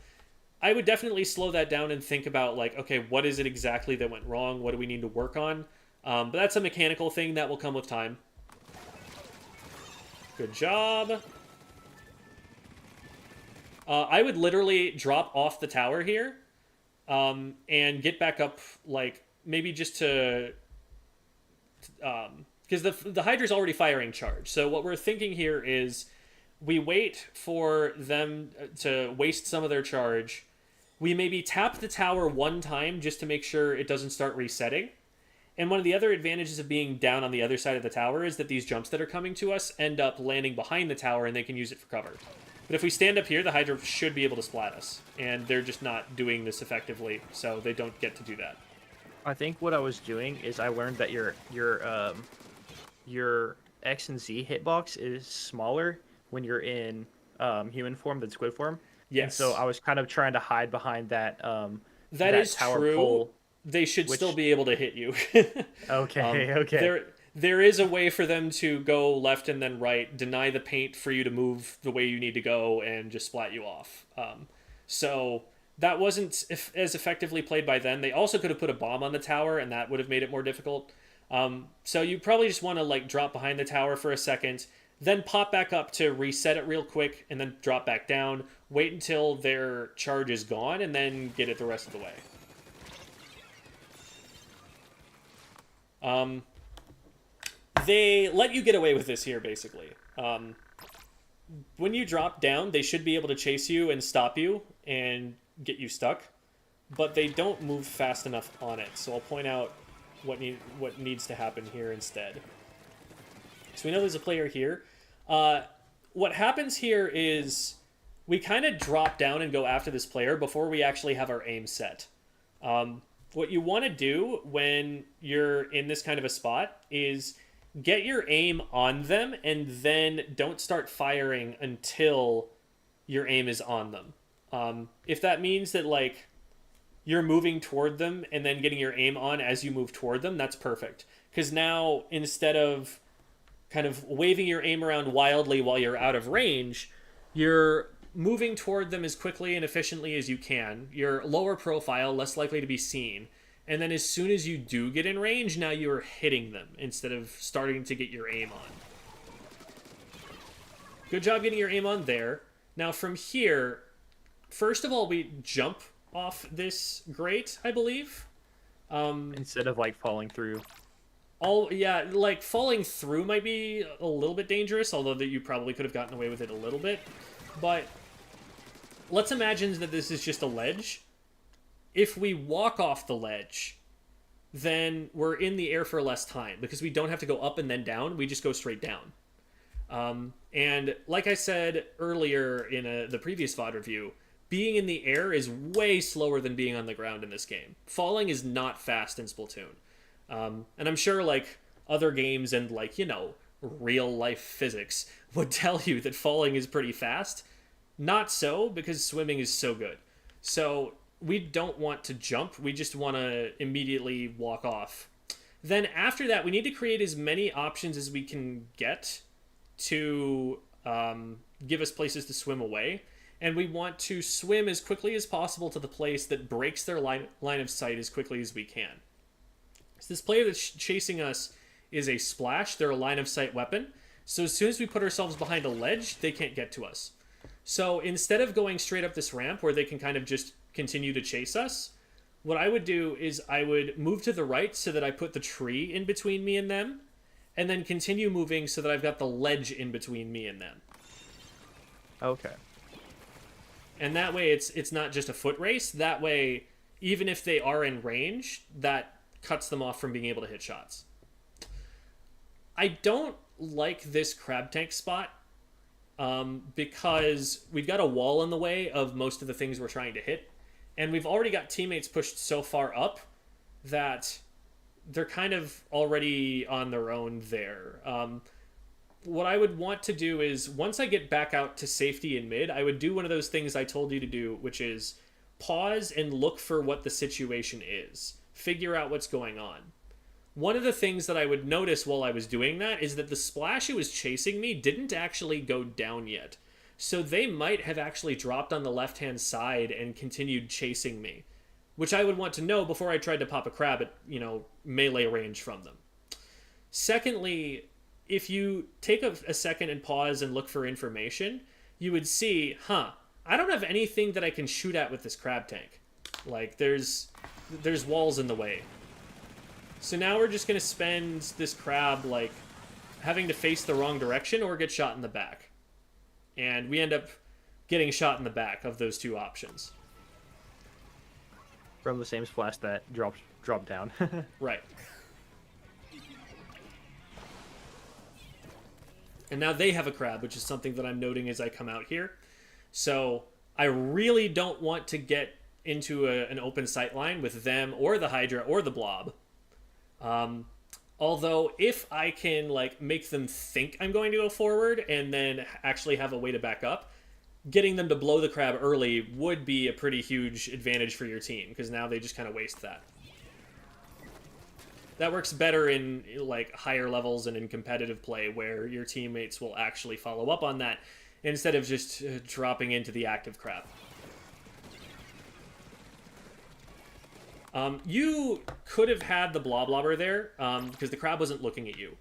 I would definitely slow that down and think about okay, what is it exactly that went wrong? What do we need to work on? But that's a mechanical thing that will come with time. Good job. I would literally drop off the tower here and get back up, maybe just to... because the Hydra's already firing charge. So what we're thinking here is we wait for them to waste some of their charge. We maybe tap the tower 1 time just to make sure it doesn't start resetting. And one of the other advantages of being down on the other side of the tower is that these jumps that are coming to us end up landing behind the tower, and they can use it for cover. But if we stand up here, the Hydra should be able to splat us. And they're just not doing this effectively, so they don't get to do that. I think what I was doing is I learned that your X and Z hitbox is smaller when you're in human form than squid form. Yes. And so I was kind of trying to hide behind that. That is tower true. pole, they should still be able to hit you. Okay, okay. There is a way for them to go left and then right, deny the paint for you to move the way you need to go, and just splat you off. So that wasn't as effectively played by them. They also could have put a bomb on the tower, and that would have made it more difficult. So you probably just want to drop behind the tower for a second, then pop back up to reset it real quick, and then drop back down. Wait until their charge is gone, and then get it the rest of the way. They let you get away with this here, basically. When you drop down, they should be able to chase you and stop you and get you stuck, but they don't move fast enough on it. So I'll point out what needs to happen here instead. So we know there's a player here. What happens here is we kind of drop down and go after this player before we actually have our aim set. What you want to do when you're in this kind of a spot is get your aim on them and then don't start firing until your aim is on them. If that means that like you're moving toward them and then getting your aim on as you move toward them, that's perfect. Because now instead of kind of waving your aim around wildly while you're out of range, you're moving toward them as quickly and efficiently as you can. You're lower profile, less likely to be seen. And then as soon as you do get in range, now you're hitting them instead of starting to get your aim on. Good job getting your aim on there. Now from here, first of all, we jump off this grate, I believe. Instead of like falling through. Yeah, like falling through might be a little bit dangerous, although that you probably could have gotten away with it a little bit. But let's imagine that this is just a ledge. If we walk off the ledge, then we're in the air for less time because we don't have to go up and then down. We just go straight down. And like I said earlier in the previous VOD review, being in the air is way slower than being on the ground in this game. Falling is not fast in Splatoon. And I'm sure like other games and like, you know, real life physics would tell you that falling is pretty fast. Not so, because swimming is so good. So we don't want to jump. We just want to immediately walk off. Then after that, we need to create as many options as we can get to give us places to swim away. And we want to swim as quickly as possible to the place that breaks their line of sight as quickly as we can. So this player that's chasing us is a splash. They're a line of sight weapon. So as soon as we put ourselves behind a ledge, they can't get to us. So instead of going straight up this ramp where they can kind of just continue to chase us, what I would do is I would move to the right so that I put the tree in between me and them, and then continue moving so that I've got the ledge in between me and them. Okay. And that way it's not just a foot race. That way, even if they are in range, that cuts them off from being able to hit shots. I don't like this crab tank spot because we've got a wall in the way of most of the things we're trying to hit. And we've already got teammates pushed so far up that they're kind of already on their own there. What I would want to do is, once I get back out to safety in mid, I would do one of those things I told you to do, which is pause and look for what the situation is. Figure out what's going on. One of the things that I would notice while I was doing that is that the splash who was chasing me didn't actually go down yet. So they might have actually dropped on the left-hand side and continued chasing me, which I would want to know before I tried to pop a crab at, melee range from them. Secondly, if you take a second and pause and look for information, you would see, I don't have anything that I can shoot at with this crab tank. Like, there's walls in the way. So now we're just going to spend this crab, like, having to face the wrong direction or get shot in the back. And we end up getting shot in the back of those two options. From the same splash that dropped down. Right. And now they have a crab, which is something that I'm noting as I come out here. So I really don't want to get into an open sight line with them or the Hydra or the Blob. Although if I can make them think I'm going to go forward and then actually have a way to back up, getting them to blow the crab early would be a pretty huge advantage for your team, because now they just kind of waste that. That works better in higher levels and in competitive play where your teammates will actually follow up on that instead of just dropping into the active crab. You could have had the blobber there because the crab wasn't looking at you.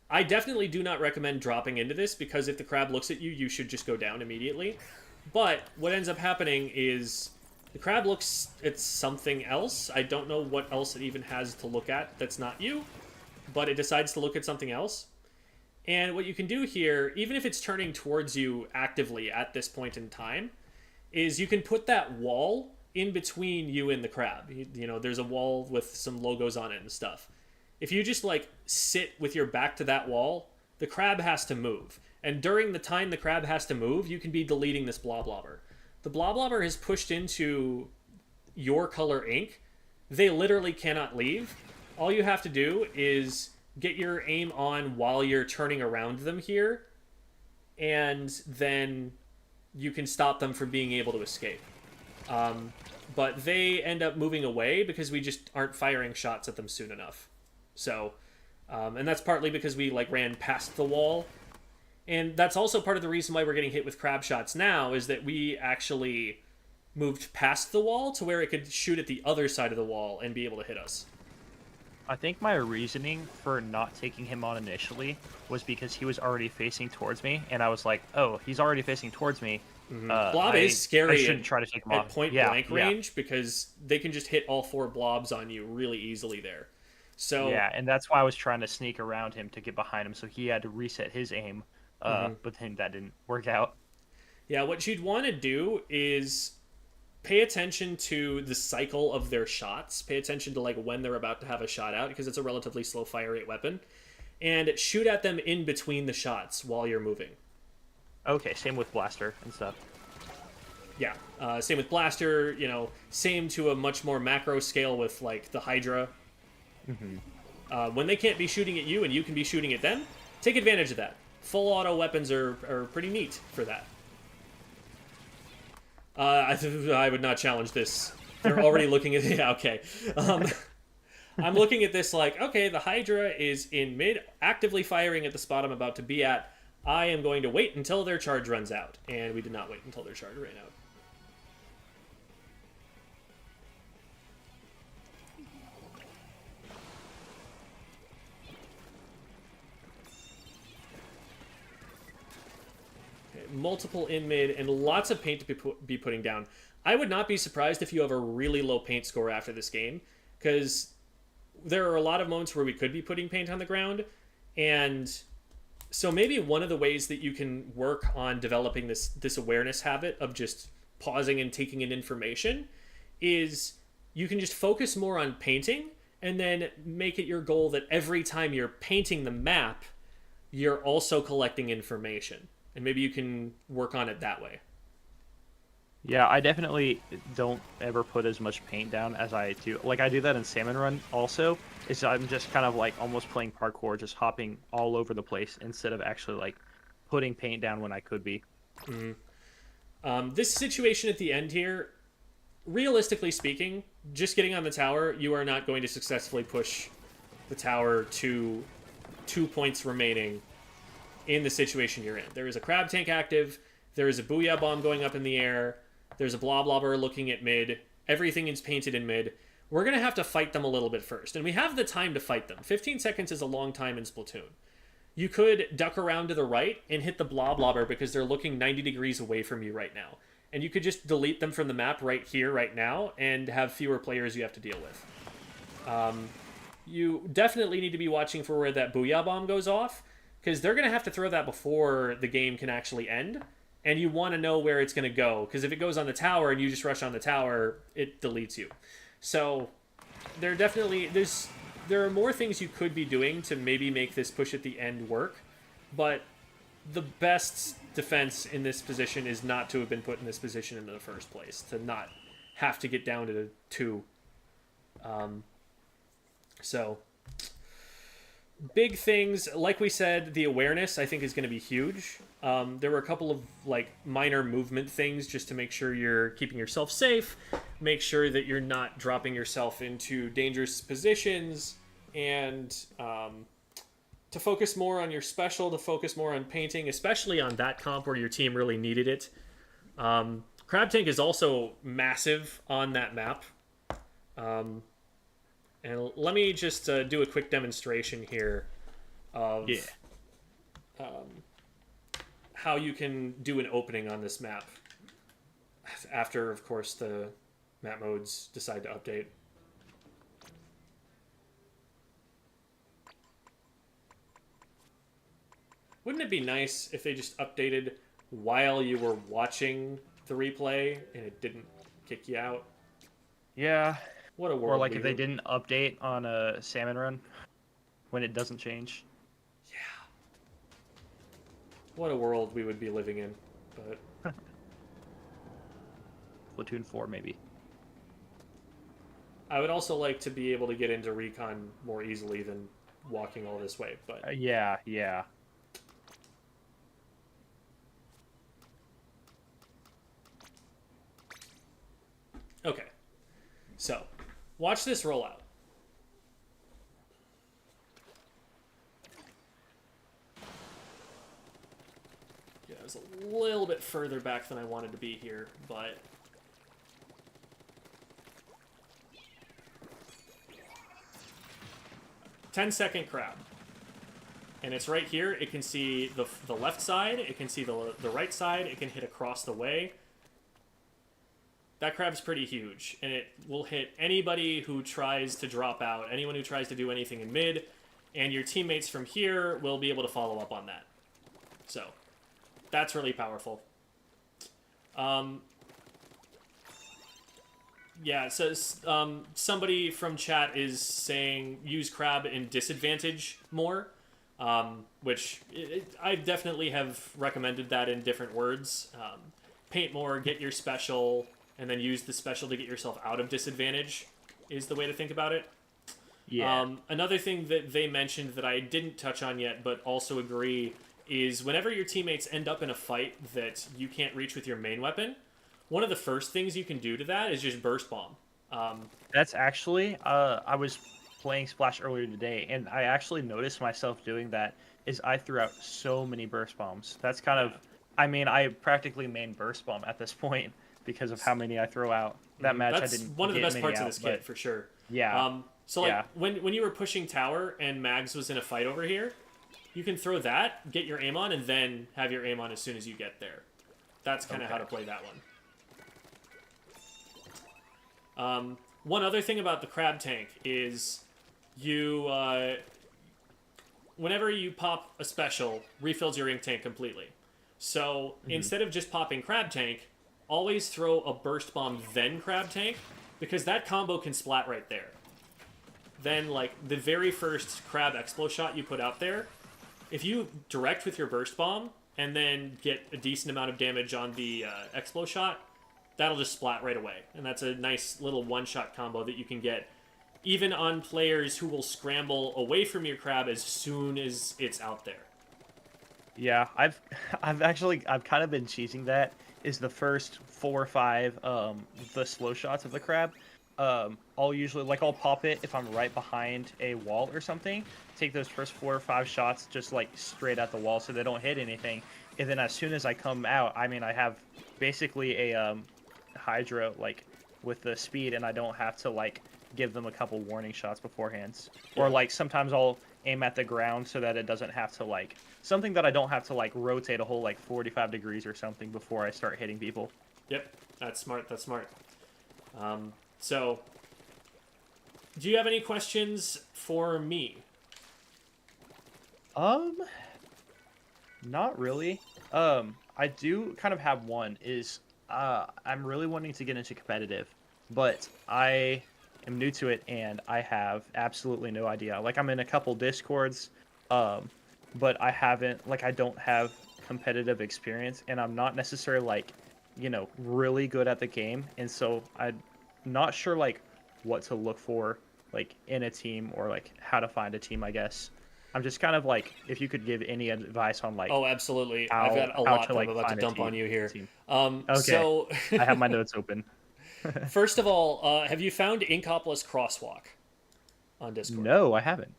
I definitely do not recommend dropping into this, because if the crab looks at you, you should just go down immediately. But what ends up happening is the crab looks at something else. I don't know what else it even has to look at that's not you, but it decides to look at something else. And what you can do here, even if it's turning towards you actively at this point in time, is you can put that wall in between you and the crab. There's a wall with some logos on it and stuff. if you just like sit with your back to that wall, the crab has to move. And during the time the crab has to move, you can be deleting this bloblobber. The bloblobber is pushed into your color ink. They literally cannot leave. All you have to do is get your aim on while you're turning around them here, and then you can stop them from being able to escape. But they end up moving away because we just aren't firing shots at them soon enough. So, and that's partly because we like ran past the wall. And that's also part of the reason why we're getting hit with crab shots now, is that we actually moved past the wall to where it could shoot at the other side of the wall and be able to hit us. I think my reasoning for not taking him on initially was because he was already facing towards me, and I was like, "Oh, he's already facing towards me." Blob is scary. I shouldn't try to take him at off. point blank range because they can just hit all 4 blobs on you really easily there. So yeah, and that's why I was trying to sneak around him to get behind him, so he had to reset his aim. But then that didn't work out. Yeah, what you'd want to do is pay attention to the cycle of their shots. Pay attention to like when they're about to have a shot out, because it's a relatively slow fire rate weapon, and shoot at them in between the shots while you're moving. Okay, same with Blaster and stuff. Yeah, same with Blaster. Same to a much more macro scale with like the Hydra. When they can't be shooting at you and you can be shooting at them, take advantage of that. Full auto weapons are pretty neat for that. I would not challenge this. They're already looking at it. Yeah, okay. I'm looking at this like, okay, the Hydra is in mid, actively firing at the spot I'm about to be at. I am going to wait until their charge runs out. And we did not wait until their charge ran out. Multiple in mid and lots of paint to be putting down. I would not be surprised if you have a really low paint score after this game, because there are a lot of moments where we could be putting paint on the ground, and so maybe one of the ways that you can work on developing this awareness habit of just pausing and taking in information is you can just focus more on painting, and then make it your goal that every time you're painting the map, you're also collecting information. And maybe you can work on it that way. Yeah, I definitely don't ever put as much paint down as I do. Like, I do that in Salmon Run also. I'm just kind of like almost playing parkour, just hopping all over the place instead of actually like putting paint down when I could be. This situation at the end here, realistically speaking, just getting on the tower, you are not going to successfully push the tower to 2 points remaining in the situation you're in. There is a crab tank active, there is a booyah bomb going up in the air, there's a bloblobber looking at mid, everything is painted in mid. We're going to have to fight them a little bit first, and we have the time to fight them. 15 seconds is a long time in Splatoon. You could duck around to the right and hit the bloblobber because they're looking 90 degrees away from you right now. And you could just delete them from the map right here, right now, and have fewer players you have to deal with. You definitely need to be watching for where that booyah bomb goes off, because they're going to have to throw that before the game can actually end, and you want to know where it's going to go, because if it goes on the tower and you just rush on the tower, it deletes you. So there are more things you could be doing to maybe make this push at the end work, but the best defense in this position is not to have been put in this position in the first place, to not have to get down to 2. So big things, like we said, the awareness I think is going to be huge. There were a couple of like minor movement things just to make sure you're keeping yourself safe, make sure that you're not dropping yourself into dangerous positions, and to focus more on your special, to focus more on painting, especially on that comp where your team really needed it. Crab Tank is also massive on that map. And let me just do a quick demonstration here of how you can do an opening on this map after, of course, the map modes decide to update. Wouldn't it be nice if they just updated while you were watching the replay and it didn't kick you out? Yeah. What a world. Or like if they didn't update on a Salmon Run. when it doesn't change. Yeah. What a world we would be living in. But Platoon 4 maybe. I would also like to be able to get into recon more easily than walking all this way. But Yeah. okay. So, watch this rollout. Yeah, it was a little bit further back than I wanted to be here, but 10-second crab. And it's right here. It can see the left side. It can see the right side. It can hit across the way. That crab's pretty huge. And it will hit anybody who tries to drop out, anyone who tries to do anything in mid. And your teammates from here will be able to follow up on that. So, that's really powerful. Yeah, so somebody from chat is saying use crab in disadvantage more, which I definitely have recommended that in different words. Paint more, get your special, and then use the special to get yourself out of disadvantage is the way to think about it. Yeah. Another thing that they mentioned that I didn't touch on yet, but also agree, is whenever your teammates end up in a fight that you can't reach with your main weapon, one of the first things you can do to that is just burst bomb. That's actually, I was playing Splash earlier today, and I actually noticed myself doing that, is I threw out so many burst bombs. That's kind of, I mean, I practically main burst bomb at this point because of how many I throw out. That match I That's didn't one of the get best many parts out, of this but kit, for sure. Yeah. So, like, Yeah. when you were pushing tower and Mags was in a fight over here, you can throw that, get your aim on, and then have your aim on as soon as you get there. That's kind of how to play that one. One other thing about the crab tank is you, whenever you pop a special, refills your ink tank completely. So instead of just popping crab tank, always throw a burst bomb then crab tank, because that combo can splat right there. Then, like, the very first crab explo shot you put out there, if you direct with your burst bomb and then get a decent amount of damage on the explo shot, that'll just splat right away. And that's a nice little one-shot combo that you can get even on players who will scramble away from your crab as soon as it's out there. Yeah, I've kind of been cheesing that. Is the first 4 or 5 the slow shots of the crab. I'll usually, like, I'll pop it if I'm right behind a wall or something. Take those first 4 or 5 shots just like straight at the wall so they don't hit anything. And then as soon as I come out, I mean, I have basically a Hydra like with the speed, and I don't have to like give them a couple warning shots beforehand. Or like sometimes I'll aim at the ground so that it doesn't have to like something that I don't have to like rotate a whole like 45 degrees or something before I start hitting people. Yep, that's smart. That's smart. So, do you have any questions for me? Not really. I do kind of have one. Is I'm really wanting to get into competitive, but I am new to it and I have absolutely no idea. Like, I'm in a couple Discords, but I don't have competitive experience, and I'm not necessarily like, really good at the game, and so I'm not sure like what to look for like in a team, or like how to find a team, I guess. I'm just kind of like, if you could give any advice on like, Oh, absolutely. how- I've got a how lot to, that like, I'm about to find a dump on team- you here. team. So, I have my notes open. first of all, have you found Inkopolis Crosswalk on Discord? No, I haven't.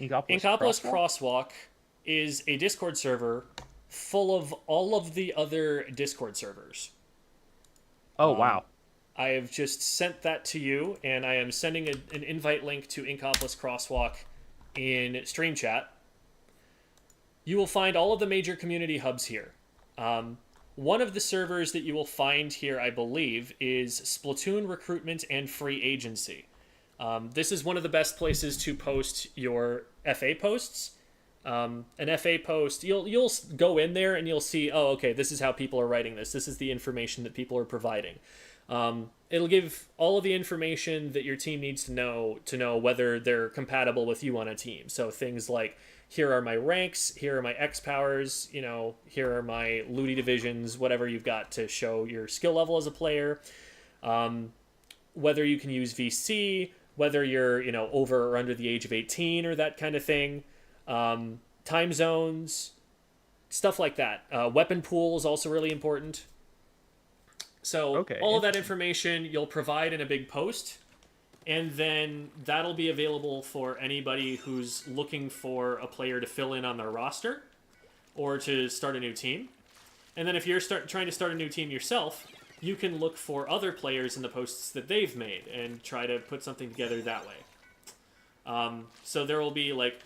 Inkopolis Crosswalk is a Discord server full of all of the other Discord servers. Oh, wow. I have just sent that to you, and I am sending an invite link to Inkopolis Crosswalk in stream chat. You will find all of the major community hubs here. One of the servers that you will find here, I believe, is Splatoon Recruitment and Free Agency. This is one of the best places to post your FA posts. An FA post, you'll go in there and you'll see, oh, okay, this is how people are writing this. This is the information that people are providing. It'll give all of the information that your team needs to know whether they're compatible with you on a team. So things like, here are my ranks, here are my X powers, here are my looty divisions, whatever you've got to show your skill level as a player. Whether you can use VC, whether you're over or under the age of 18 or that kind of thing. Time zones, stuff like that. Weapon pool is also really important. So Okay, all of that information you'll provide in a big post, and then that'll be available for anybody who's looking for a player to fill in on their roster or to start a new team. And then if you're trying to start a new team yourself, you can look for other players in the posts that they've made and try to put something together that way. So there will be like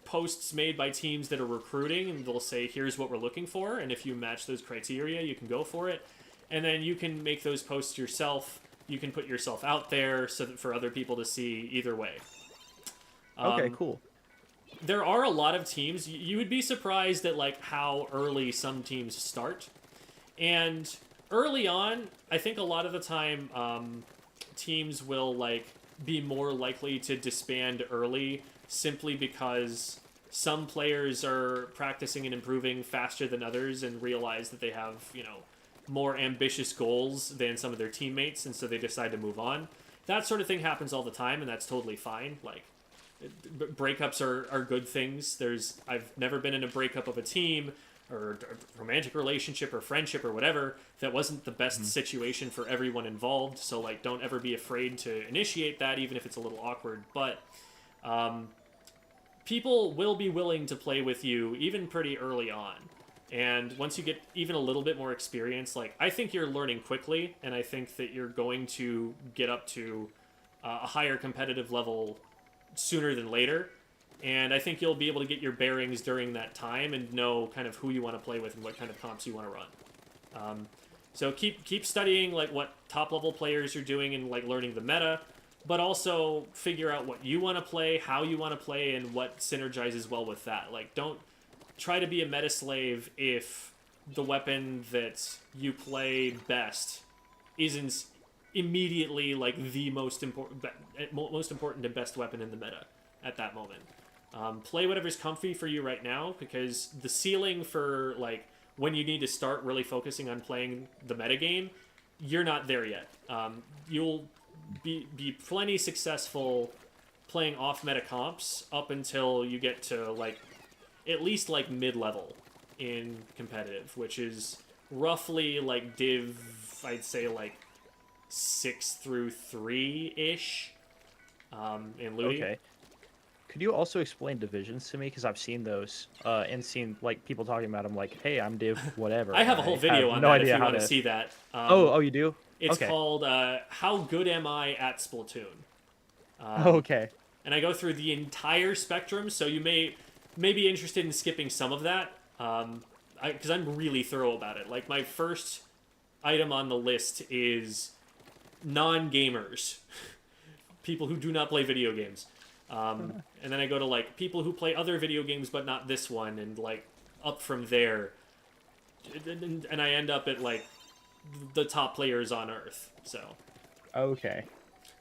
posts made by teams that are recruiting, and they'll say, here's what we're looking for, and if you match those criteria, you can go for it. And then you can make those posts yourself. You can put yourself out there so that for other people to see either way. Okay, cool. There are a lot of teams. You would be surprised at like how early some teams start. And early on, I think a lot of the time teams will like be more likely to disband early simply because some players are practicing and improving faster than others and realize that they have, more ambitious goals than some of their teammates, and so they decide to move on. That sort of thing happens all the time, and that's totally fine. Like, breakups are good things. I've never been in a breakup of a team or a romantic relationship or friendship or whatever that wasn't the best situation for everyone involved. So like, don't ever be afraid to initiate that, even if it's a little awkward. But people will be willing to play with you even pretty early on. And once you get even a little bit more experience, like, I think you're learning quickly, and I think that you're going to get up to a higher competitive level sooner than later. And I think you'll be able to get your bearings during that time and know kind of who you want to play with and what kind of comps you want to run. So keep studying like what top level players are doing and like learning the meta, but also figure out what you want to play, how you want to play, and what synergizes well with that. Like, don't try to be a meta slave if the weapon that you play best isn't immediately like the most important and best weapon in the meta at that moment. Play whatever's comfy for you right now, because the ceiling for like when you need to start really focusing on playing the metagame, you're not there yet. You'll be plenty successful playing off meta comps up until you get to like at least like mid-level in competitive, which is roughly like div, I'd say like 6 through 3-ish in looting. Okay. Could you also explain divisions to me? Because I've seen those and seen like people talking about them. Like, hey, I'm div whatever. I have a whole video on that if you want to see that. Oh, you do? It's okay. called How Good Am I at Splatoon? Okay. And I go through the entire spectrum, so you may be interested in skipping some of that, because I'm really thorough about it. Like, my first item on the list is non-gamers, people who do not play video games. And then I go to like people who play other video games but not this one, and like up from there, and I end up at like the top players on Earth. So okay,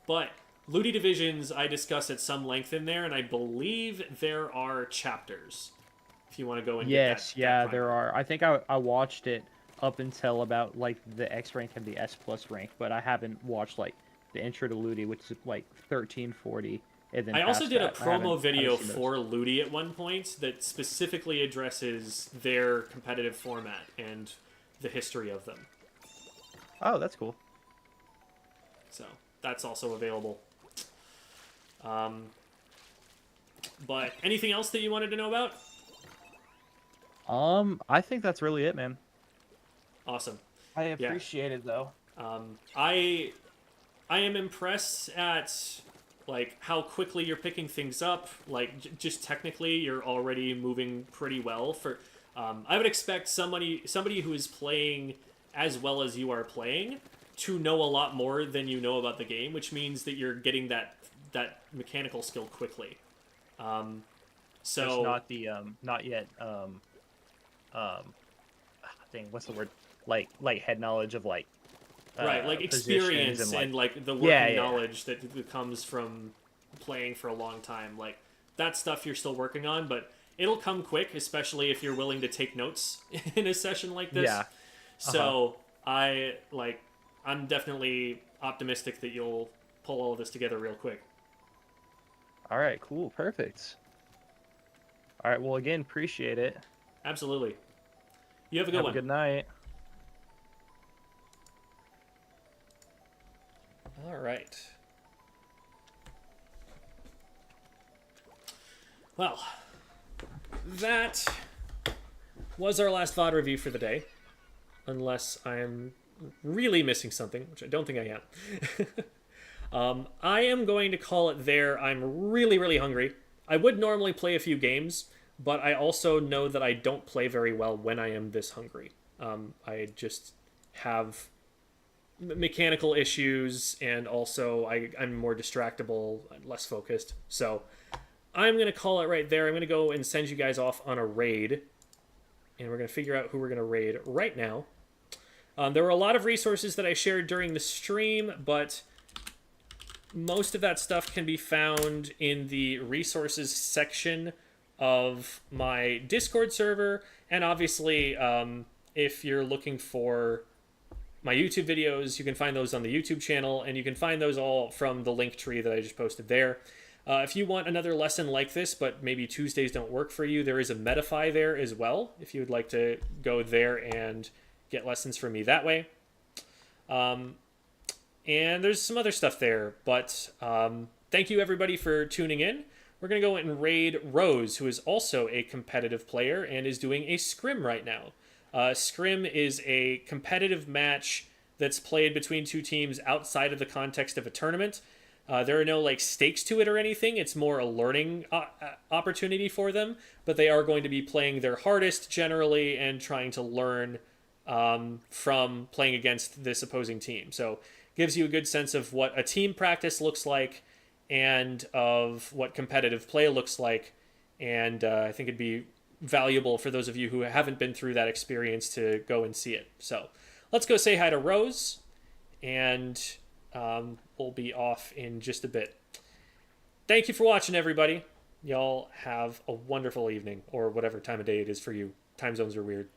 but looty divisions I discuss at some length in there, and I believe there are chapters if you want to go and yes, get that, yeah, that there are. I think I watched it up until about like the X rank and the S plus rank, but I haven't watched like the intro to looty, which is like 1340. And then I also did a promo video seen those. for looty at one point that specifically addresses their competitive format and the history of them. Oh, that's cool. So that's also available. But anything else that you wanted to know about? I think that's really it, man. Awesome. I appreciate it though. I am impressed at like how quickly you're picking things up. Like just technically, you're already moving pretty well. For I would expect somebody who is playing as well as you are playing to know a lot more than you know about the game, which means that you're getting that mechanical skill quickly. So it's not the not yet thing. What's the word? Like head knowledge of like Right, like positions experience and like like the working Yeah, yeah. knowledge that comes from playing for a long time. Like that stuff you're still working on, but it'll come quick, especially if you're willing to take notes in a session like this. Yeah. So I'm definitely optimistic that you'll pull all of this together real quick. All right, cool, perfect. All right, well, again, appreciate it. Absolutely. You have a good Have one. a good night. All right. Well, that was our last VOD review for the day. Unless I'm really missing something, which I don't think I am. I am going to call it there. I'm really, really hungry. I would normally play a few games, but I also know that I don't play very well when I am this hungry. I just have mechanical issues, and also I'm more distractible, less focused. So I'm going to call it right there. I'm going to go and send you guys off on a raid, and we're going to figure out who we're going to raid right now. There were a lot of resources that I shared during the stream, but most of that stuff can be found in the resources section of my Discord server, and obviously, if you're looking for my YouTube videos, you can find those on the YouTube channel, and you can find those all from the link tree that I just posted there. If you want another lesson like this, but maybe Tuesdays don't work for you, there is a Medify there as well, if you would like to go there and get lessons from me that way. And there's some other stuff there, but thank you everybody for tuning in. We're going to go and raid Rose, who is also a competitive player and is doing a scrim right now. Scrim is a competitive match that's played between two teams outside of the context of a tournament. There are no like stakes to it or anything. It's more a learning opportunity for them, but they are going to be playing their hardest generally and trying to learn from playing against this opposing team. So gives you a good sense of what a team practice looks like and of what competitive play looks like. And I think it'd be valuable for those of you who haven't been through that experience to go and see it. So let's go say hi to Rose, and we'll be off in just a bit. Thank you for watching, everybody. Y'all have a wonderful evening, or whatever time of day it is for you. Time zones are weird.